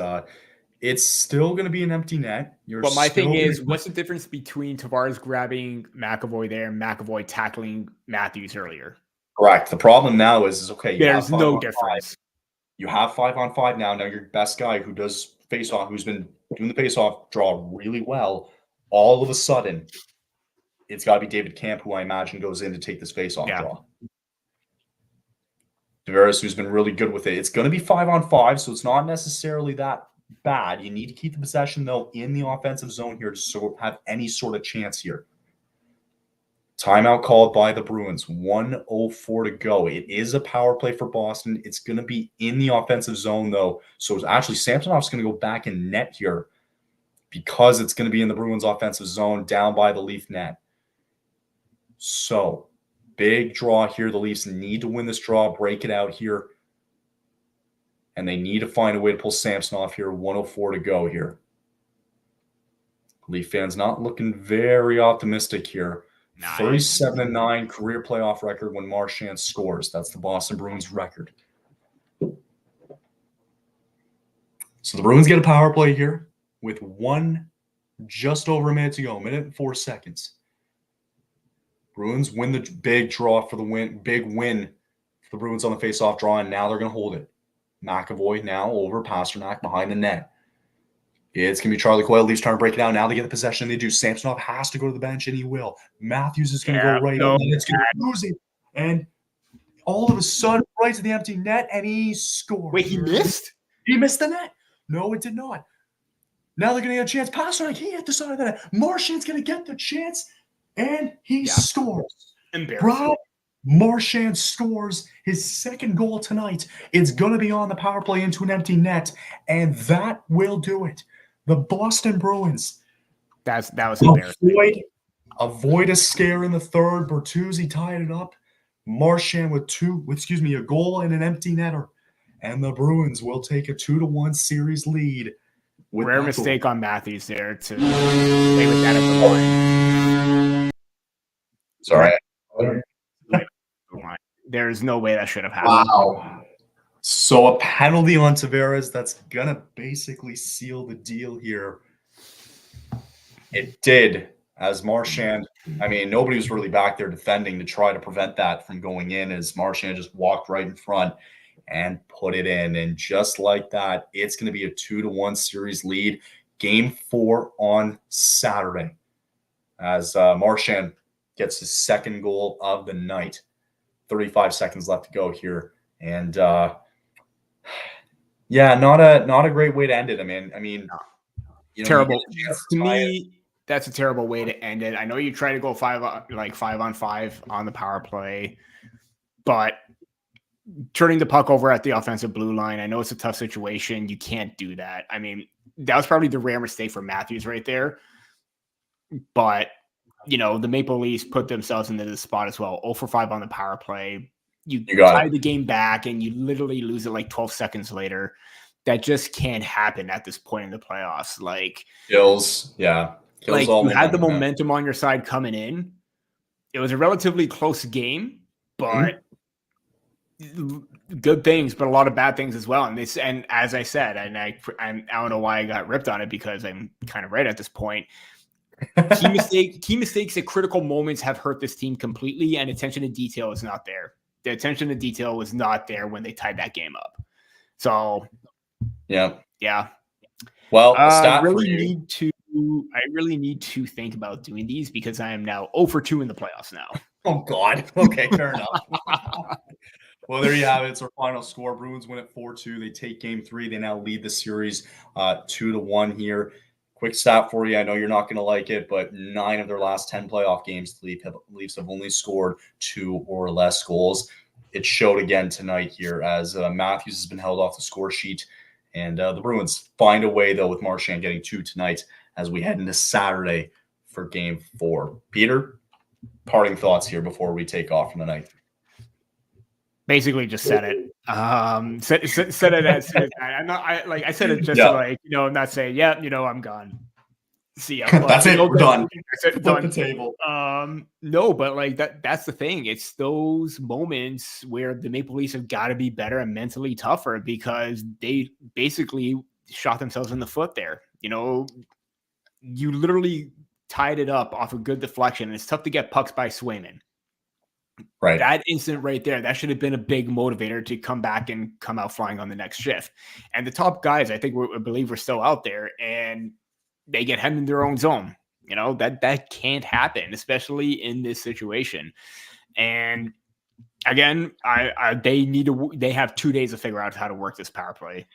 it's still going to be an empty net. But my thing is, what's the difference between Tavares grabbing McAvoy there and McAvoy tackling Matthews earlier? Correct. The problem now is okay. There's no difference. You have 5-on-5 now. Now your best guy who does face-off, who's been doing the face-off draw really well, all of a sudden, it's got to be David Camp, who I imagine goes in to take this face-off draw. Tavares, who's been really good with it. It's going to be 5-on-5, so it's not necessarily that bad. You need to keep the possession, though, in the offensive zone here to have any sort of chance here. Timeout called by the Bruins. 1:04 to go. It is a power play for Boston. It's going to be in the offensive zone, though. So it's actually Samsonov's going to go back in net here because it's going to be in the Bruins offensive zone down by the Leaf net. So big draw here. The Leafs need to win this draw, break it out here. And they need to find a way to pull Samsonov here. 1:04 to go here. Leaf fans not looking very optimistic here. 37-9 career playoff record when Marchand scores. That's the Boston Bruins record. So the Bruins get a power play here with just over a minute to go, 1 minute and 4 seconds. Bruins win the big draw for the win, big win The Bruins on the face-off draw, and now they're going to hold it. McAvoy now over Pasternak behind the net. It's going to be Charlie Coyle. Leafs trying to break it down. Now they get the possession. They do. Samsonov has to go to the bench, and he will. Matthews is going to go right on. It's going to lose it. And all of a sudden, right to the empty net, and he scored. Wait, he missed? He missed the net. No, it did not. Now they're going to get a chance. Pasternak, he hit the side of the net. Marchand's going to get the chance, and he scores. Embarrassing. Brad Marchand scores his second goal tonight. It's going to be on the power play into an empty net, and that will do it. The Boston Bruins. That was embarrassing. Avoid a scare in the third. Bertuzzi tied it up. Marchand with a goal and an empty netter. And the Bruins will take a 2-1 series lead. Rare mistake on Matthews there to play with that at the point. Sorry. There's no way that should have happened. Wow. So a penalty on Tavares that's going to basically seal the deal here. It did, as Marchand, nobody was really back there defending to try to prevent that from going in, as Marchand just walked right in front and put it in. And just like that, it's going to be a 2-1 series lead. Game 4 on Saturday, as Marchand gets his second goal of the night. 35 seconds left to go here. And not a great way to end it. Terrible. To me, that's a terrible way to end it. I know you try to go 5 on 5 on the power play, but turning the puck over at the offensive blue line, I know it's a tough situation. You can't do that. That was probably the rare mistake for Matthews right there. But the Maple Leafs put themselves into this spot as well. 0 for 5 on the power play. You tie the game back, and you literally lose it like 12 seconds later. That just can't happen at this point in the playoffs. Kills you had the momentum on your side coming in. It was a relatively close game, but good things, but a lot of bad things as well. And as I said, and I don't know why I got ripped on it, because I'm kind of right at this point. Key mistakes at critical moments have hurt this team completely, and attention to detail is not there. The attention to detail was not there when they tied that game up. So, yeah. Well, I really need to think about doing these, because I am now 0 for 2 in the playoffs now. Oh God. Okay, fair enough. Well, there you have it. It's our final score. Bruins win at 4-2. They take game 3. They now lead the series 2-1 here. Quick stat for you. I know you're not going to like it, but 9 of their last 10 playoff games, the Leafs have only scored 2 or less goals. It showed again tonight here, as Matthews has been held off the score sheet. And the Bruins find a way, though, with Marchand getting 2 tonight as we head into Saturday for game 4. Peter, parting thoughts here before we take off from the night. Basically, just said it. Said it as I'm not. I said it just I'm not saying I'm gone. See ya. That's it. We're done. Flip the table. No, but that's the thing. It's those moments where the Maple Leafs have got to be better and mentally tougher, because they basically shot themselves in the foot there. You literally tied it up off a good deflection, and it's tough to get pucks by Swayman. Right. That instant right there, that should have been a big motivator to come back and come out flying on the next shift. And the top guys, I believe we're still out there, and they get hemmed in their own zone. That can't happen, especially in this situation. And again, they have 2 days to figure out how to work this power play,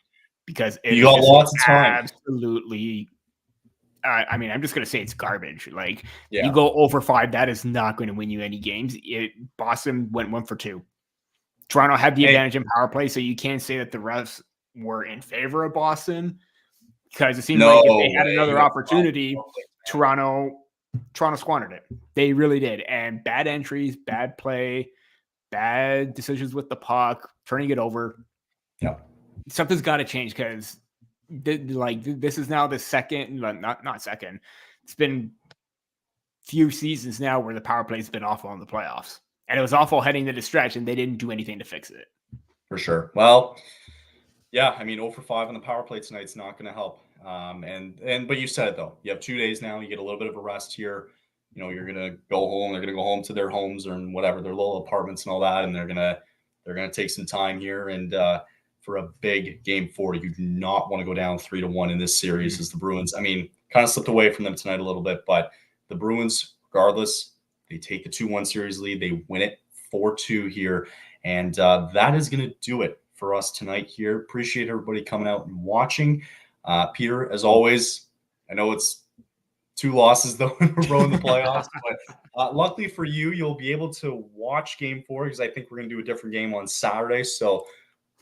because you got lots of time. Absolutely. I'm just going to say it's garbage. You go over 5, that is not going to win you any games. Boston went 1 for 2. Toronto had the advantage in power play, so you can't say that the refs were in favor of Boston, because it seemed like if they had another opportunity, Toronto squandered it. They really did. And bad entries, bad play, bad decisions with the puck, turning it over. Yeah. Something's got to change, because this is now the second, not second. It's been few seasons now where the power play has been awful in the playoffs, and it was awful heading to the stretch, and they didn't do anything to fix it. For sure. Well, yeah, 0 for 5 on the power play tonight's not going to help. But you said it though. You have 2 days now. You get a little bit of a rest here. You're going to go home. They're going to go home to their homes or whatever, their little apartments and all that, and they're going to they're going to take some time here and for a big game 4. You do not want to go down 3-1 in this series as the Bruins. I mean, kind of slipped away from them tonight a little bit, but the Bruins, regardless, they take the 2-1 series lead. They win it 4-2 here. And that is going to do it for us tonight here. Appreciate everybody coming out and watching. Peter, as always, I know it's 2 losses though in a row in the playoffs, but luckily for you, you'll be able to watch game 4 because I think we're going to do a different game on Saturday. So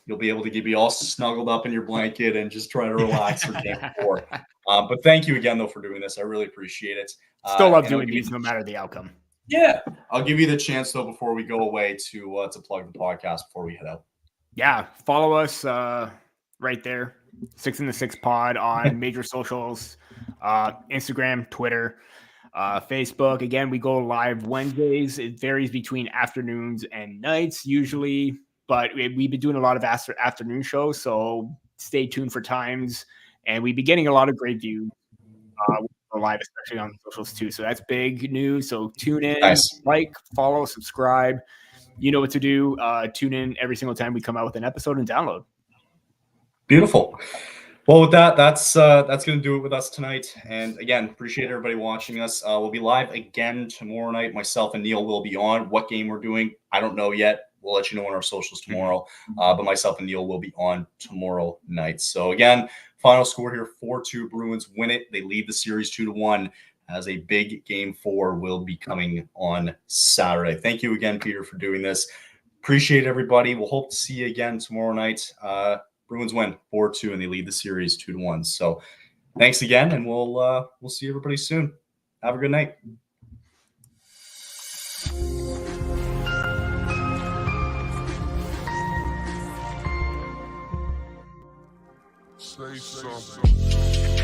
you'll be able to be all snuggled up in your blanket and just try to relax for game 4. But thank you again, though, for doing this. I really appreciate it. Still love doing these no matter the outcome. Yeah. I'll give you the chance, though, before we go away to plug the podcast before we head out. Yeah. Follow us right there. 6 in the 6 pod on major socials, Instagram, Twitter, Facebook. Again, we go live Wednesdays. It varies between afternoons and nights usually, but we've been doing a lot of afternoon shows, so stay tuned for times. And we've been getting a lot of great views live, especially on socials too. So that's big news. So tune in, like, follow, subscribe. You know what to do. Tune in every single time we come out with an episode and download. Beautiful. Well, with that, that's going to do it with us tonight. And again, appreciate everybody watching us. We'll be live again tomorrow night. Myself and Neil will be on. What game we're doing, I don't know yet. We'll let you know on our socials tomorrow. But myself and Neil will be on tomorrow night. So again, final score here, 4-2. Bruins win it. They lead the series 2-1 as a big game 4 will be coming on Saturday. Thank you again, Peter, for doing this. Appreciate everybody. We'll hope to see you again tomorrow night. Bruins win 4-2 and they lead the series 2-1. So thanks again, and we'll see everybody soon. Have a good night. Say something.